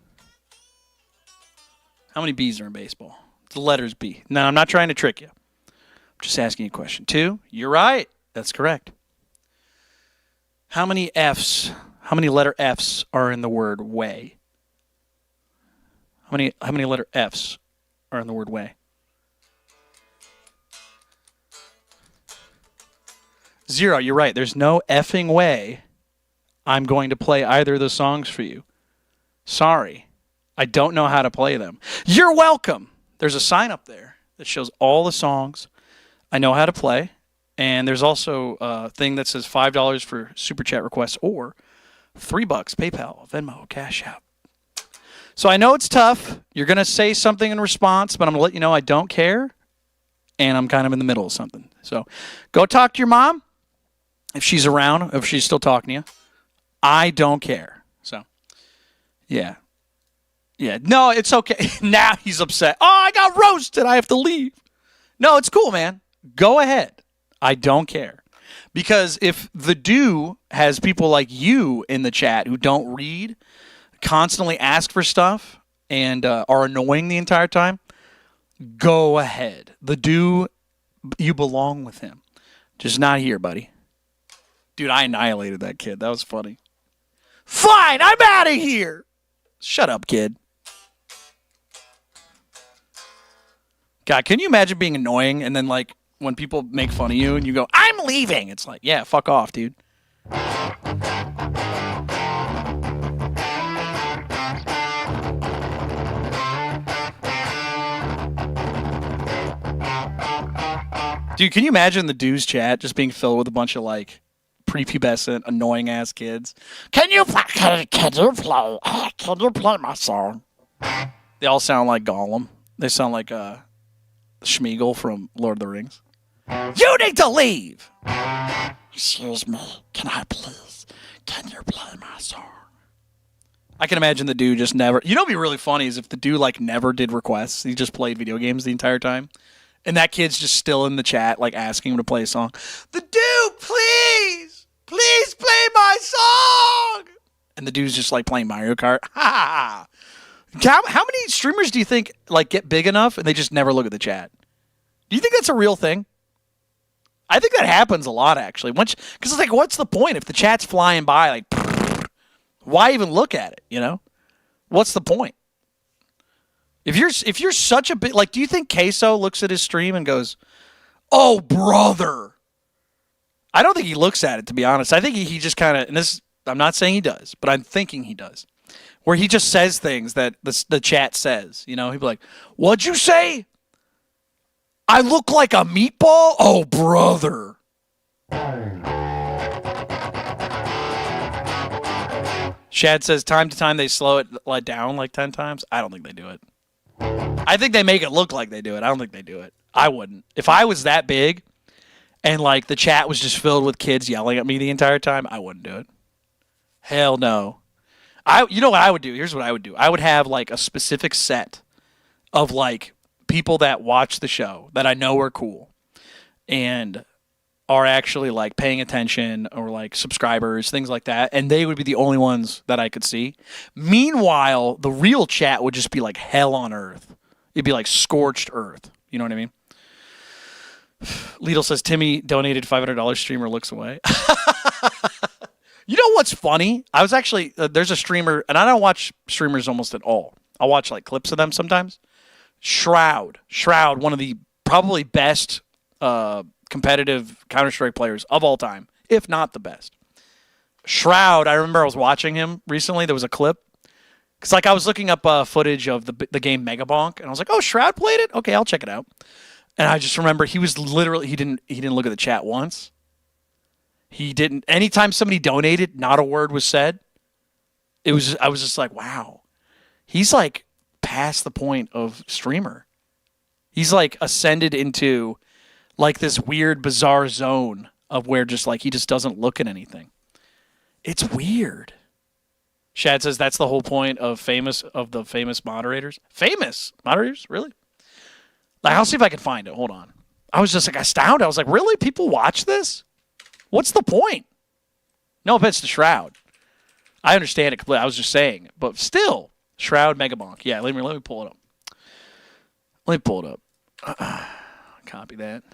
How many B's are in baseball? The letters B. No, I'm not trying to trick you. I'm just asking you a question. 2, you're right. That's correct. How many F's, how many letter F's are in the word way? How many letter F's are in the word way? 0, you're right. There's no effing way I'm going to play either of those songs for you. Sorry. I don't know how to play them. You're welcome. There's a sign up there that shows all the songs I know how to play. And there's also a thing that says $5 for Super Chat requests or $3 PayPal, Venmo, Cash App. So I know it's tough. You're going to say something in response, but I'm going to let you know I don't care. And I'm kind of in the middle of something. So go talk to your mom if she's around, if she's still talking to you. I don't care. So, yeah. Yeah. No, it's okay. Now he's upset. Oh, I got roasted. I have to leave. No, it's cool, man. Go ahead. I don't care. Because if the do has people like you in the chat who don't read, constantly ask for stuff, and are annoying the entire time, go ahead. The do, you belong with him. Just not here, buddy. Dude, I annihilated that kid. That was funny. Fine, I'm out of here. Shut up, kid. God, can you imagine being annoying and then, like, when people make fun of you and you go, I'm leaving? It's like, yeah, fuck off, dude. Dude, can you imagine the dude's chat just being filled with a bunch of, like, prepubescent, annoying-ass kids? Can you play my song? They all sound like Gollum. They sound like Schmeagol from Lord of the Rings. You need to leave! Excuse me, can you play my song? I can imagine the dude just never... You know what'd be really funny is if the dude, like, never did requests. He just played video games the entire time. And that kid's just still in the chat, like, asking him to play a song. The dude, please! Please play my song! And the dude's just, like, playing Mario Kart. Ha! How many streamers do you think, like, get big enough and they just never look at the chat? Do you think that's a real thing? I think that happens a lot, actually. Because it's like, what's the point if the chat's flying by? Like, why even look at it, you know? What's the point? If you're such a bit, like, do you think Queso looks at his stream and goes, "Oh, brother"? I don't think he looks at it, to be honest. I think he just kind of, and this, I'm not saying he does, but I'm thinking he does, where he just says things that the chat says. You know, he'd be like, "What'd you say? I look like a meatball? Oh, brother." Shad says time to time they slow it down like 10 times. I don't think they do it. I think they make it look like they do it. I don't think they do it. I wouldn't. If I was that big and, like, the chat was just filled with kids yelling at me the entire time, I wouldn't do it. Hell no. You know what I would do? Here's what I would do. I would have, like, a specific set of, like, people that watch the show that I know are cool and are actually, like, paying attention or, like, subscribers, things like that, and they would be the only ones that I could see. Meanwhile, the real chat would just be like hell on earth. It'd be like scorched earth. You know what I mean? Lidl says, Timmy donated $500 streamer looks away. You know what's funny? I was actually, there's a streamer, and I don't watch streamers almost at all. I'll watch, like, clips of them sometimes. Shroud, one of the probably best competitive Counter-Strike players of all time, if not the best. Shroud, I remember I was watching him recently. There was a clip. Because, like, I was looking up footage of the game Mega Bonk, and I was like, oh, Shroud played it? Okay, I'll check it out. And I just remember he was literally, he didn't look at the chat once. He didn't, anytime somebody donated, not a word was said. I was just like, wow. He's, like, past the point of streamer. He's, like, ascended into, like, this weird, bizarre zone of where just, like, he just doesn't look at anything. It's weird. Shad says that's the whole point of the famous moderators. Famous moderators? Really? Like, I'll see if I can find it. Hold on. I was just, like, astounded. I was like, really? People watch this? What's the point? No offense to Shroud. I understand it completely. I was just saying. But still, Shroud Megabonk. Yeah, let me pull it up. Let me pull it up. Copy that.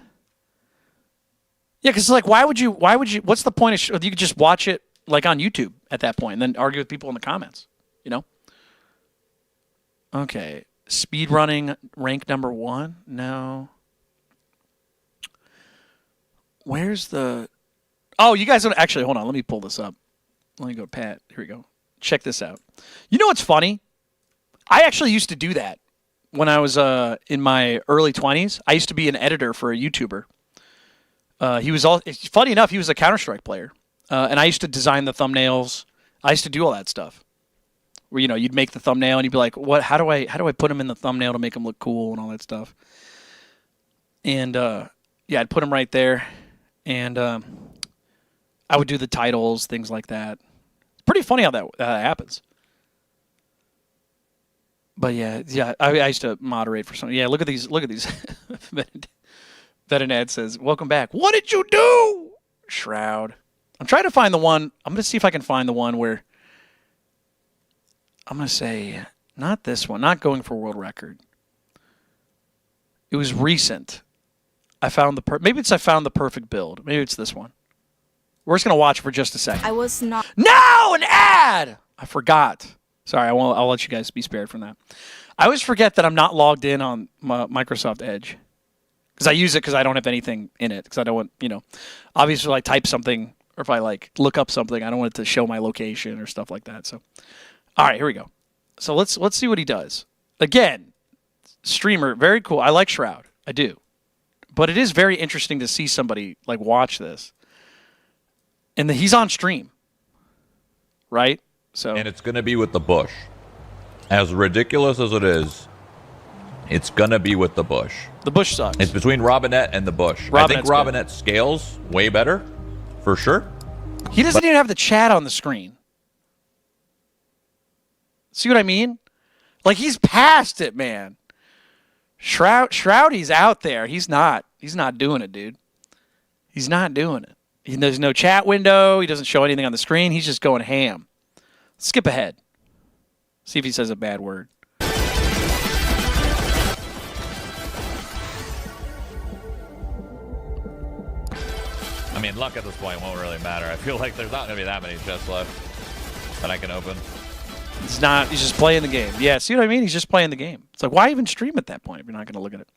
Yeah, because it's like, why would you, what's the point of, you could just watch it, like, on YouTube at that point and then argue with people in the comments, you know? Okay. Speedrunning rank number 1? No. Where's the... Oh, you guys don't... Actually, hold on. Let me pull this up. Let me go, Pat. Here we go. Check this out. You know what's funny? I actually used to do that when I was in my early 20s. I used to be an editor for a YouTuber. Funny enough, he was a Counter-Strike player. And I used to design the thumbnails. I used to do all that stuff. Where, you know, you'd make the thumbnail and you'd be like, "What? How do I put him in the thumbnail to make him look cool and all that stuff?" And yeah, I'd put him right there, and I would do the titles, things like that. It's pretty funny how that happens. But yeah, I used to moderate for something. Yeah, look at these That an ad says, welcome back. What did you do? Shroud. I'm trying to find the one. I'm going to see if I can find the one where I'm going to say, not this one, not going for world record. It was recent. I found I found the perfect build. Maybe it's this one. We're just going to watch for just a second. I was not. No, an ad! I forgot. Sorry, I'll let you guys be spared from that. I always forget that I'm not logged in on my Microsoft Edge. Because I use it because I don't have anything in it. Because I don't want, obviously if I type something or if I look up something, I don't want it to show my location or stuff like that. So, all right, here we go. So let's see what he does. Again, streamer, very cool. I like Shroud. I do. But it is very interesting to see somebody watch this. And he's on stream. Right? So. And it's going to be with the bush. As ridiculous as it is, it's going to be with the bush. The bush sucks. It's between Robinette and the bush. I think Robinette scales way better, for sure. He doesn't even have the chat on the screen. See what I mean? He's past it, man. Shroudy's out there. He's not doing it, dude. He's not doing it. There's no chat window. He doesn't show anything on the screen. He's just going ham. Skip ahead. See if he says a bad word. I mean, luck at this point won't really matter. I feel like there's not going to be that many chests left that I can open. He's just playing the game. Yeah, see what I mean? He's just playing the game. It's why even stream at that point if you're not going to look at it?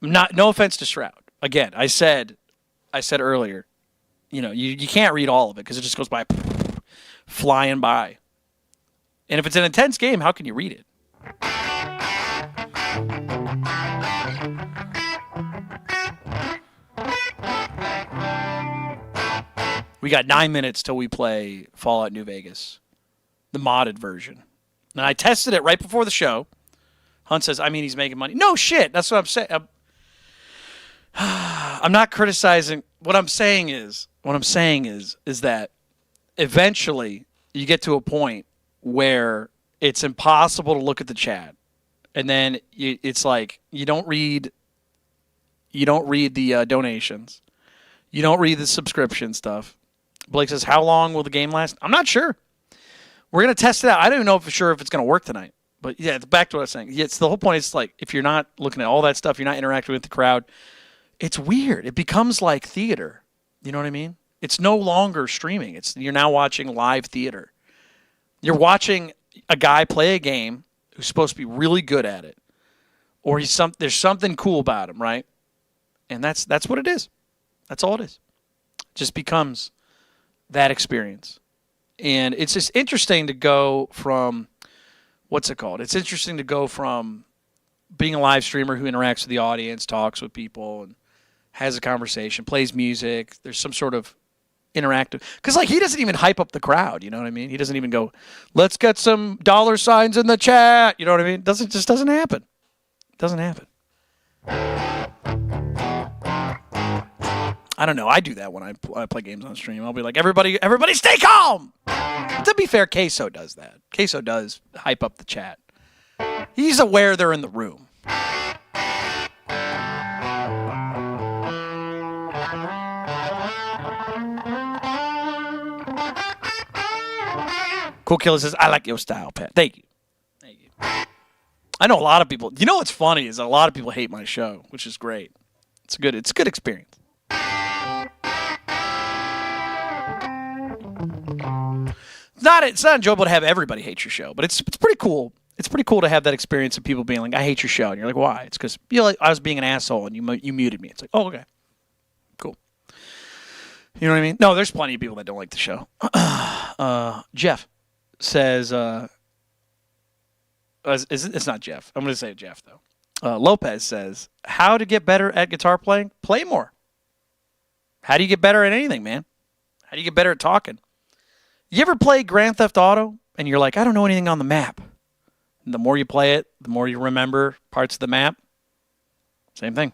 No offense to Shroud. Again, I said earlier, you can't read all of it because it just goes by flying by. And if it's an intense game, how can you read it? We got 9 minutes till we play Fallout New Vegas, the modded version. And I tested it right before the show. Hunt says, he's making money. No shit. That's what I'm saying. I'm not criticizing. What I'm saying is that eventually you get to a point where it's impossible to look at the chat. And then it's you don't read the donations. You don't read the subscription stuff. Blake says, how long will the game last? I'm not sure. We're going to test it out. I don't even know for sure if it's going to work tonight. But yeah, back to what I was saying. Yeah, it's the whole point is if you're not looking at all that stuff, you're not interacting with the crowd, it's weird. It becomes like theater. You know what I mean? It's no longer streaming. You're now watching live theater. You're watching a guy play a game who's supposed to be really good at it. Or there's something cool about him, right? And that's what it is. That's all it is. It just becomes that experience. And it's just interesting to go from, what's it called? It's interesting to go from being a live streamer who interacts with the audience, talks with people, and has a conversation, plays music. There's some sort of interactive. Because, he doesn't even hype up the crowd, you know what I mean? He doesn't even go, let's get some dollar signs in the chat, you know what I mean? It just doesn't happen. It doesn't happen. I don't know. I do that when I play games on stream. I'll be like, everybody stay calm! But to be fair, Queso does that. Queso does hype up the chat. He's aware they're in the room. Cool Killer says, I like your style, Pat. Thank you. I know a lot of people. You know what's funny is a lot of people hate my show, which is great. It's a good experience. It's not enjoyable to have everybody hate your show, but it's pretty cool. It's pretty cool to have that experience of people being like, I hate your show. And you're like, why? It's because I was being an asshole and you muted me. It's like, oh, okay. Cool. You know what I mean? No, there's plenty of people that don't like the show. Jeff says, it's not Jeff. I'm going to say Jeff, though. Lopez says, how to get better at guitar playing? Play more. How do you get better at anything, man? How do you get better at talking? You ever play Grand Theft Auto and you're like, I don't know anything on the map? And the more you play it, the more you remember parts of the map. Same thing.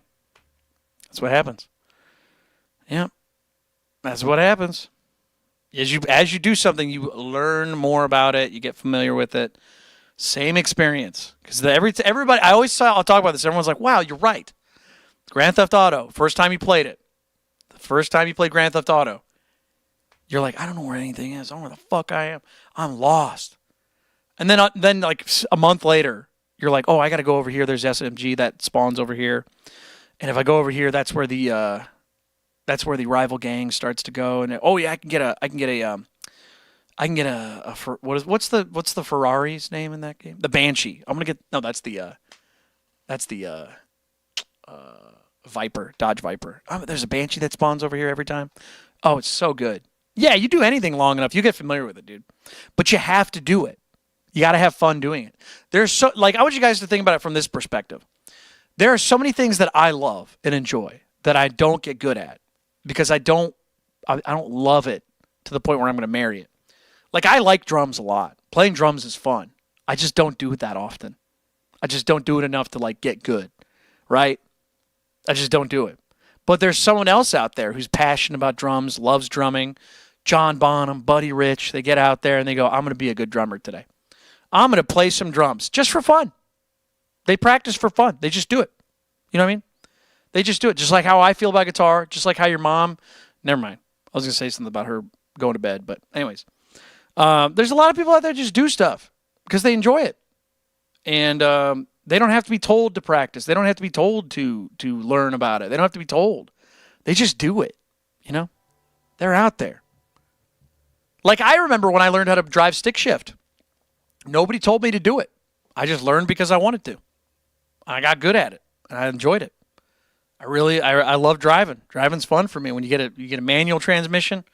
That's what happens. Yeah. That's what happens. As you do something, you learn more about it. You get familiar with it. Same experience. Because everybody, I'll talk about this. Everyone's like, wow, you're right. Grand Theft Auto, first time you played it, the first time you played Grand Theft Auto, you're like, I don't know where anything is. I don't know where the fuck I am. I'm lost. And then like a month later, you're like, oh, I got to go over here. There's SMG that spawns over here. And if I go over here, that's where the rival gang starts to go. And oh yeah, I can get what's the Ferrari's name in that game? The Banshee. That's the Viper, Dodge Viper. There's a Banshee that spawns over here every time. Oh, it's so good. Yeah, you do anything long enough, you get familiar with it, dude. But you have to do it. You got to have fun doing it. I want you guys to think about it from this perspective. There are so many things that I love and enjoy that I don't get good at because I don't love it to the point where I'm going to marry it. Like, I like drums a lot. Playing drums is fun. I just don't do it that often. I just don't do it enough to, like, get good, right? I just don't do it. But there's someone else out there who's passionate about drums, loves drumming. John Bonham, Buddy Rich, they get out there and they go, I'm going to be a good drummer today. I'm going to play some drums just for fun. They practice for fun. They just do it. You know what I mean? They just do it. Just like how I feel about guitar, just like how your mom, never mind. I was going to say something about her going to bed, but anyways. There's a lot of people out there that just do stuff because they enjoy it. And they don't have to be told to practice. They don't have to be told to learn about it. They don't have to be told. They just do it, you know? They're out there. Like, I remember when I learned how to drive stick shift. Nobody told me to do it. I just learned because I wanted to. I got good at it, and I enjoyed it. I love driving. Driving's fun for me. When you get a manual transmission,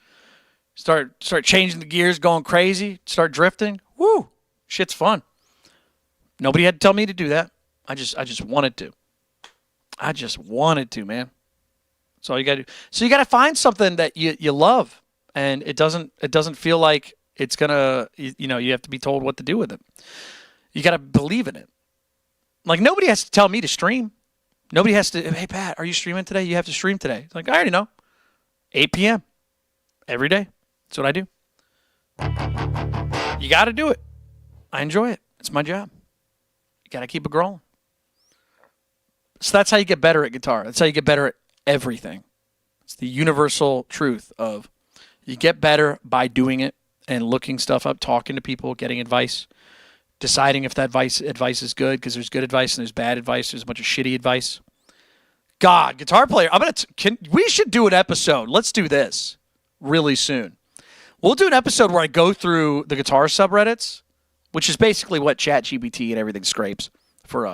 start changing the gears, going crazy, start drifting. Woo! Shit's fun. Nobody had to tell me to do that. I just wanted to. I just wanted to, man. That's all you got to do. So you got to find something that you love, and it doesn't feel like it's gonna. You have to be told what to do with it. You got to believe in it. Like, nobody has to tell me to stream. Nobody has to. Hey Pat, are you streaming today? You have to stream today. It's like, I already know. 8 p.m. every day. That's what I do. You got to do it. I enjoy it. It's my job. You got to keep it growing. So that's how you get better at guitar. That's how you get better at everything. It's the universal truth of you get better by doing it and looking stuff up, talking to people, getting advice, deciding if that advice is good, because there's good advice and there's bad advice. There's a bunch of shitty advice. God, guitar player. We should do an episode. Let's do this really soon. We'll do an episode where I go through the guitar subreddits, which is basically what ChatGPT and everything scrapes for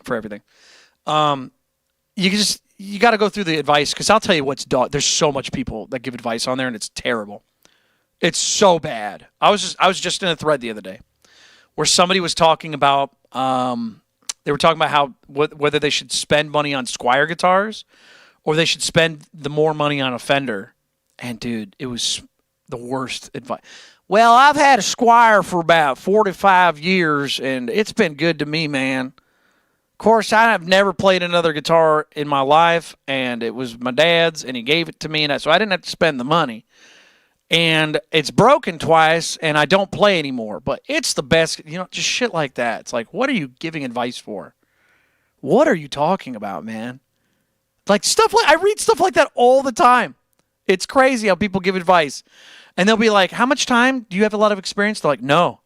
everything. You got to go through the advice, because I'll tell you what's there's so much people that give advice on there, and it's terrible. It's so bad. I was just in a thread the other day where somebody was talking about they were talking about whether they should spend money on Squier guitars or they should spend the more money on a Fender. And dude, it was the worst advice. Well, I've had a Squier for about 45 years and it's been good to me, man. Of course, I have never played another guitar in my life, and it was my dad's, and he gave it to me, and so I didn't have to spend the money. And it's broken twice, and I don't play anymore. But it's the best, just shit like that. It's like, what are you giving advice for? What are you talking about, man? Like, I read stuff like that all the time. It's crazy how people give advice. And they'll be like, how much time? Do you have a lot of experience? They're like, no.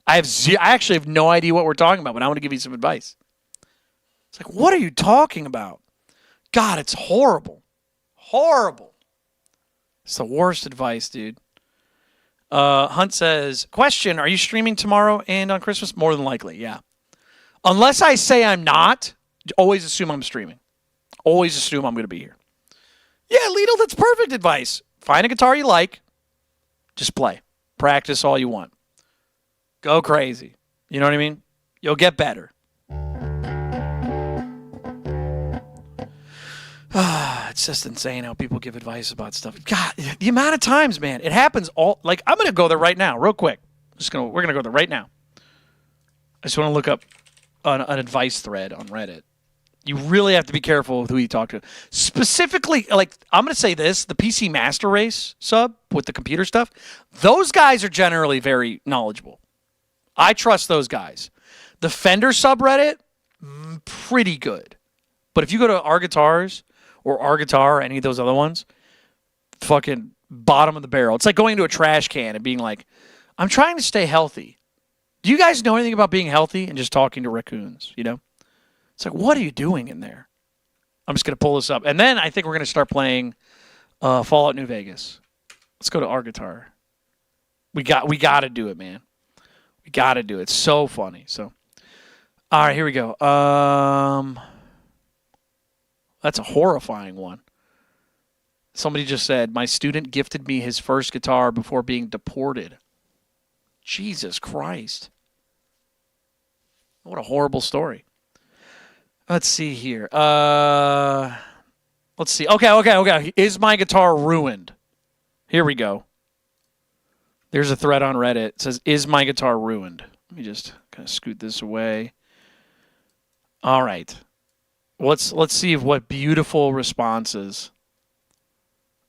I actually have no idea what we're talking about, but I want to give you some advice. It's like, what are you talking about? God, it's horrible. Horrible. It's the worst advice, dude. Hunt says, question, are you streaming tomorrow and on Christmas? More than likely, yeah. Unless I say I'm not, always assume I'm streaming. Always assume I'm going to be here. Yeah, Lidl, that's perfect advice. Find a guitar you like. Just play. Practice all you want. Go crazy. You know what I mean? You'll get better. It's just insane how people give advice about stuff. God, the amount of times, man, it happens all. Like, I'm going to go there right now, real quick. We're going to go there right now. I just want to look up an advice thread on Reddit. You really have to be careful with who you talk to. Specifically, like, I'm going to say this, the PC Master Race sub with the computer stuff, those guys are generally very knowledgeable. I trust those guys. The Fender subreddit, pretty good. But if you go to Our Guitars or Our Guitar or any of those other ones, fucking bottom of the barrel. It's like going to a trash can and being like, I'm trying to stay healthy. Do you guys know anything about being healthy? And just talking to raccoons, you know? It's like, what are you doing in there? I'm just going to pull this up. And then I think we're going to start playing Fallout New Vegas. Let's go to Our Guitar. We got to do it, man. We got to do it. It's so funny. So, all right, here we go. That's a horrifying one. Somebody just said, my student gifted me his first guitar before being deported. Jesus Christ. What a horrible story. Let's see here. Let's see. Okay. Is my guitar ruined? Here we go. There's a thread on Reddit. It says, is my guitar ruined? Let me just kind of scoot this away. All right. Let's see what beautiful responses.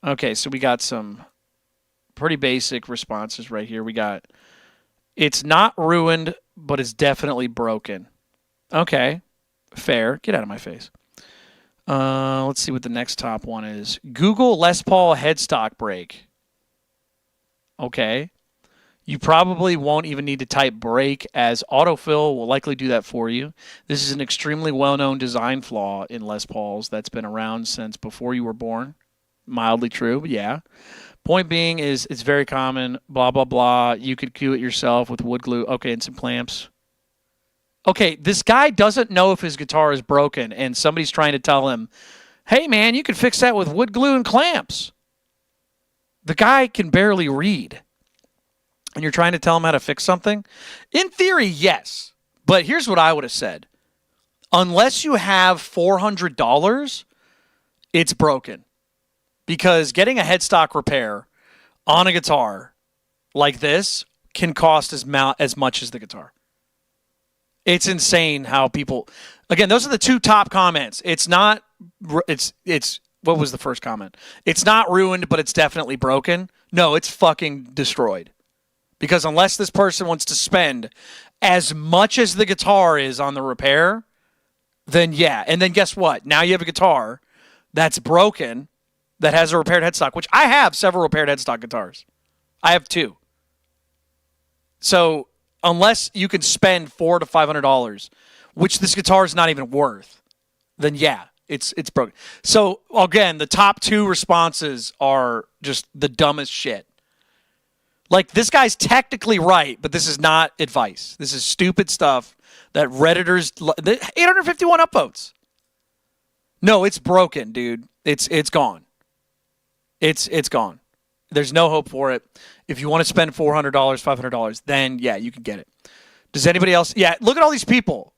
Okay, so we got some pretty basic responses right here. We got, it's not ruined, but it's definitely broken. Okay, fair. Get out of my face. Let's see what the next top one is. Google Les Paul headstock break. Okay. You probably won't even need to type break, as autofill will likely do that for you. This is an extremely well-known design flaw in Les Pauls that's been around since before you were born. Mildly true, but yeah. Point being is it's very common, blah, blah, blah. You could cue it yourself with wood glue. Okay, and some clamps. Okay, this guy doesn't know if his guitar is broken, and somebody's trying to tell him, hey, man, you could fix that with wood glue and clamps. The guy can barely read. And you're trying to tell him how to fix something? In theory, yes. But here's what I would have said. Unless you have $400, it's broken. Because getting a headstock repair on a guitar like this can cost as much as the guitar. It's insane how people... Again, those are the two top comments. It's not... It's what was the first comment? It's not ruined, but it's definitely broken. No, it's fucking destroyed. Because unless this person wants to spend as much as the guitar is on the repair, then yeah. And then guess what? Now you have a guitar that's broken that has a repaired headstock, which I have several repaired headstock guitars. I have 2. So unless you can spend $400 to $500, which this guitar is not even worth, then yeah, it's broken. So again, the top 2 responses are just the dumbest shit. Like, this guy's technically right, but this is not advice. This is stupid stuff that Redditors... 851 upvotes. No, it's broken, dude. It's gone. It's gone. There's no hope for it. If you want to spend $400, $500, then, yeah, you can get it. Does anybody else... Yeah, look at all these people.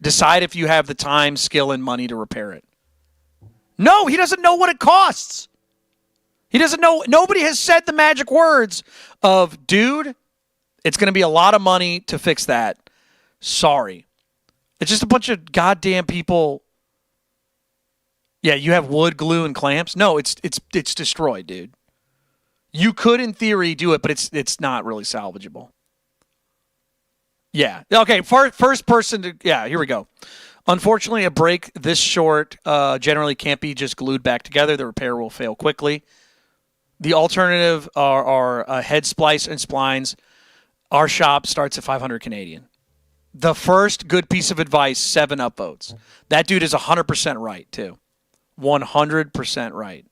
Decide if you have the time, skill, and money to repair it. No, he doesn't know what it costs. He doesn't know. Nobody has said the magic words of, dude, it's going to be a lot of money to fix that. Sorry. It's just a bunch of goddamn people. Yeah, you have wood, glue, and clamps. No, it's destroyed, dude. You could, in theory, do it, but it's not really salvageable. Yeah. Okay, first person to... Yeah, here we go. Unfortunately, a break this short generally can't be just glued back together. The repair will fail quickly. The alternative are head splice and splines. Our shop starts at 500 Canadian. The first good piece of advice, 7 upvotes. That dude is 100% right, too. 100% right.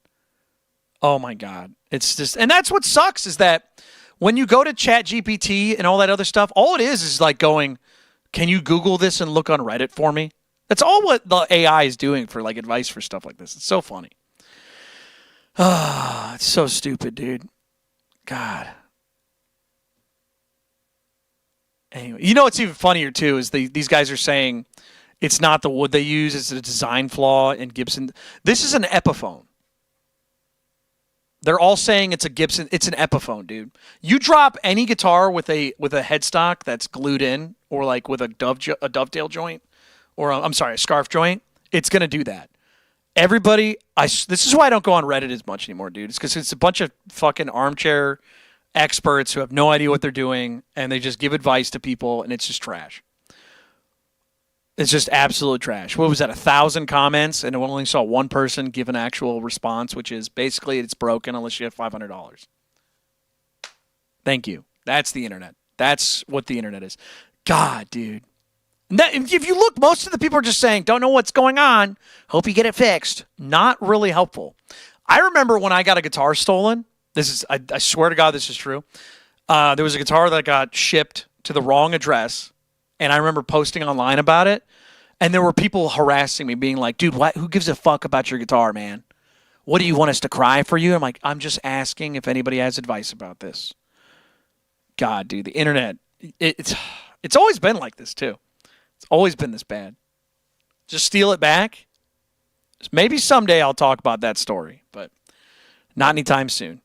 Oh, my God. It's just... And that's what sucks, is that when you go to ChatGPT and all that other stuff, all it is like going, can you Google this and look on Reddit for me? That's all what the AI is doing for, like, advice for stuff like this. It's so funny. Ah, it's so stupid, dude. God. Anyway, you know what's even funnier, too, is these guys are saying it's not the wood they use, it's a design flaw in Gibson. This is an Epiphone. They're all saying it's a Gibson. It's an Epiphone, dude. You drop any guitar with a headstock that's glued in, or like with a dovetail joint, or a scarf joint, it's going to do that. Everybody, this is why I don't go on Reddit as much anymore, dude. It's because it's a bunch of fucking armchair experts who have no idea what they're doing, and they just give advice to people, and it's just trash. It's just absolute trash. What was that? 1,000 comments, and I only saw one person give an actual response, which is basically it's broken unless you have $500. Thank you. That's the internet. That's what the internet is. God, dude. If you look, most of the people are just saying, don't know what's going on. Hope you get it fixed. Not really helpful. I remember when I got a guitar stolen. I swear to God, this is true. There was a guitar that got shipped to the wrong address, and I remember posting online about it, and there were people harassing me, being like, dude, who gives a fuck about your guitar, man? What do you want us to cry for you? I'm like, I'm just asking if anybody has advice about this. God, dude, the internet, it's always been like this, too. It's always been this bad. Just steal it back. Maybe someday I'll talk about that story, but not anytime soon.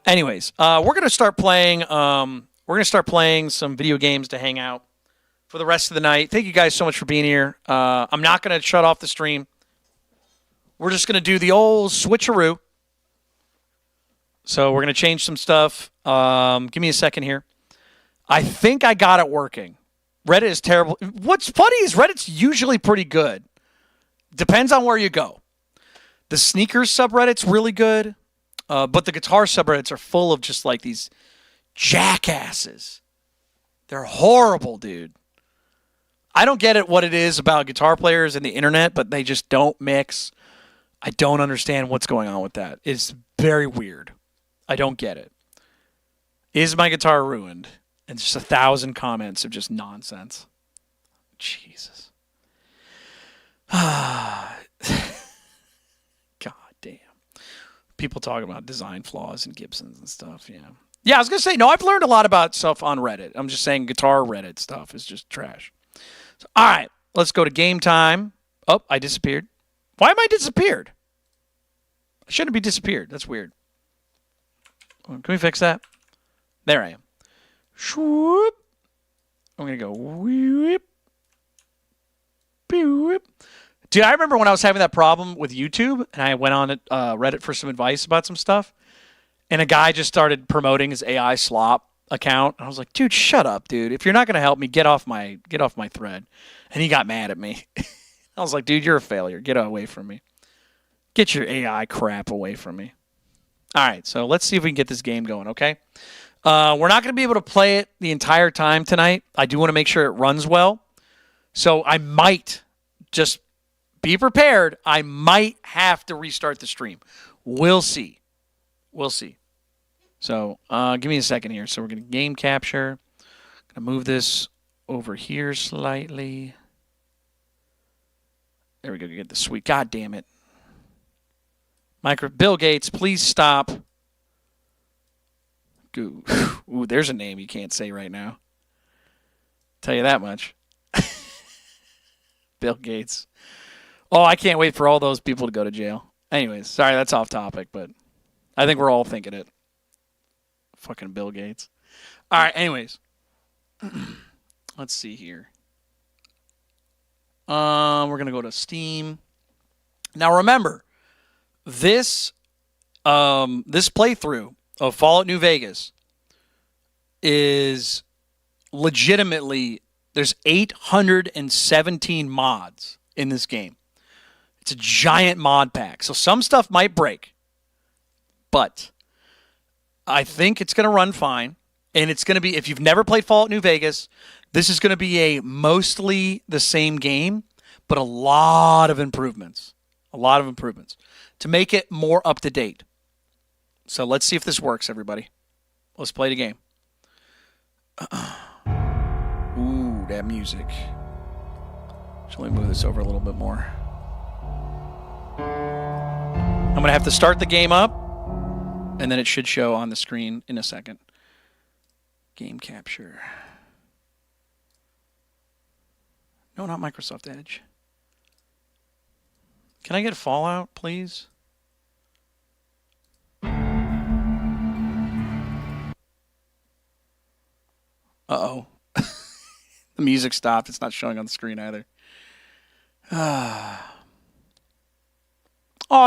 Anyways, we're gonna start playing. We're gonna start playing some video games to hang out for the rest of the night. Thank you guys so much for being here. I'm not gonna shut off the stream. We're just gonna do the old switcheroo. So we're gonna change some stuff. Give me a second here. I think I got it working. Reddit is terrible. What's funny is Reddit's usually pretty good. Depends on where you go. The sneakers subreddit's really good, but the guitar subreddits are full of just like these jackasses. They're horrible, dude. I don't get it what it is about guitar players and the internet, but they just don't mix. I don't understand what's going on with that. It's very weird. I don't get it. Is my guitar ruined? And just 1,000 comments of just nonsense. Jesus. God damn. People talking about design flaws and Gibsons and stuff, yeah. Yeah, I was going to say, no, I've learned a lot about stuff on Reddit. I'm just saying guitar Reddit stuff is just trash. So, all right, let's go to game time. Oh, I disappeared. Why am I disappeared? I shouldn't be disappeared. That's weird. Can we fix that? There I am. Swoop. I'm going to go whoop. Whoop. Dude, I remember when I was having that problem with YouTube, and I went on Reddit for some advice about some stuff, and a guy just started promoting his AI slop account. I was like, dude, shut up, dude. If you're not going to help me, get off my thread. And he got mad at me. I was like, dude, you're a failure. Get away from me. Get your AI crap away from me. All right, so let's see if we can get this game going, okay? We're not going to be able to play it the entire time tonight. I do want to make sure it runs well. So I might just be prepared. I might have to restart the stream. We'll see. We'll see. So give me a second here. So we're going to game capture. Going to move this over here slightly. There we go. Get the sweet. God damn it. Bill Gates, please stop. Ooh, there's a name you can't say right now. Tell you that much. Bill Gates. Oh, I can't wait for all those people to go to jail. Anyways, sorry, that's off topic, but I think we're all thinking it. Fucking Bill Gates. All right, anyways. Let's see here. We're going to go to Steam. Now, remember, this playthrough of Fallout New Vegas is legitimately, there's 817 mods in this game. It's a giant mod pack. So some stuff might break, but I think it's going to run fine. And it's going to be, if you've never played Fallout New Vegas, this is going to be a mostly the same game, but a lot of improvements. A lot of improvements to make it more up to date. So let's see if this works, everybody. Let's play the game. Ooh, that music. Shall we move this over a little bit more? I'm going to have to start the game up, and then it should show on the screen in a second. Game capture. No, not Microsoft Edge. Can I get Fallout, please? Uh-oh. The music stopped. It's not showing on the screen either. Oh,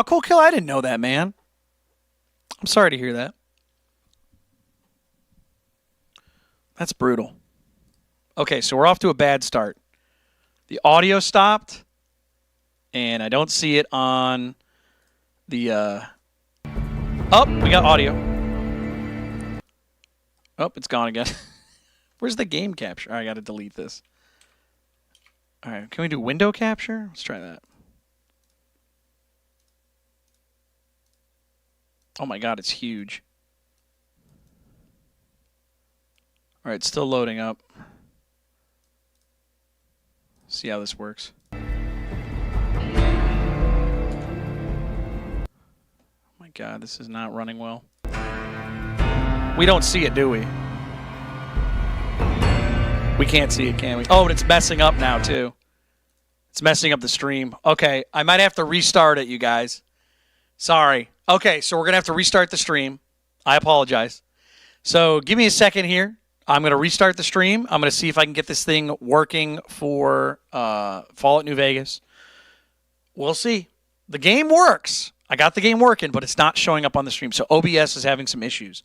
cool kill. I didn't know that, man. I'm sorry to hear that. That's brutal. Okay, so we're off to a bad start. The audio stopped, and I don't see it on the. Oh, we got audio. Oh, it's gone again. Where's the game capture? I got to delete this. All right, can we do window capture? Let's try that. Oh my God, it's huge. All right, still loading up. See how this works. Oh my God, this is not running well. We don't see it, do we? We can't see it, can we? Oh, and it's messing up now, too. It's messing up the stream. Okay, I might have to restart it, you guys. Sorry. Okay, so we're going to have to restart the stream. I apologize. So give me a second here. I'm going to restart the stream. I'm going to see if I can get this thing working for Fallout New Vegas. We'll see. The game works. I got the game working, but it's not showing up on the stream. So OBS is having some issues.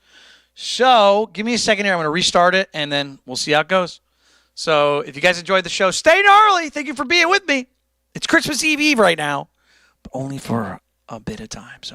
So give me a second here. I'm going to restart it, and then we'll see how it goes. So if you guys enjoyed the show, stay gnarly. Thank you for being with me. It's Christmas Eve right now, but only for a bit of time. So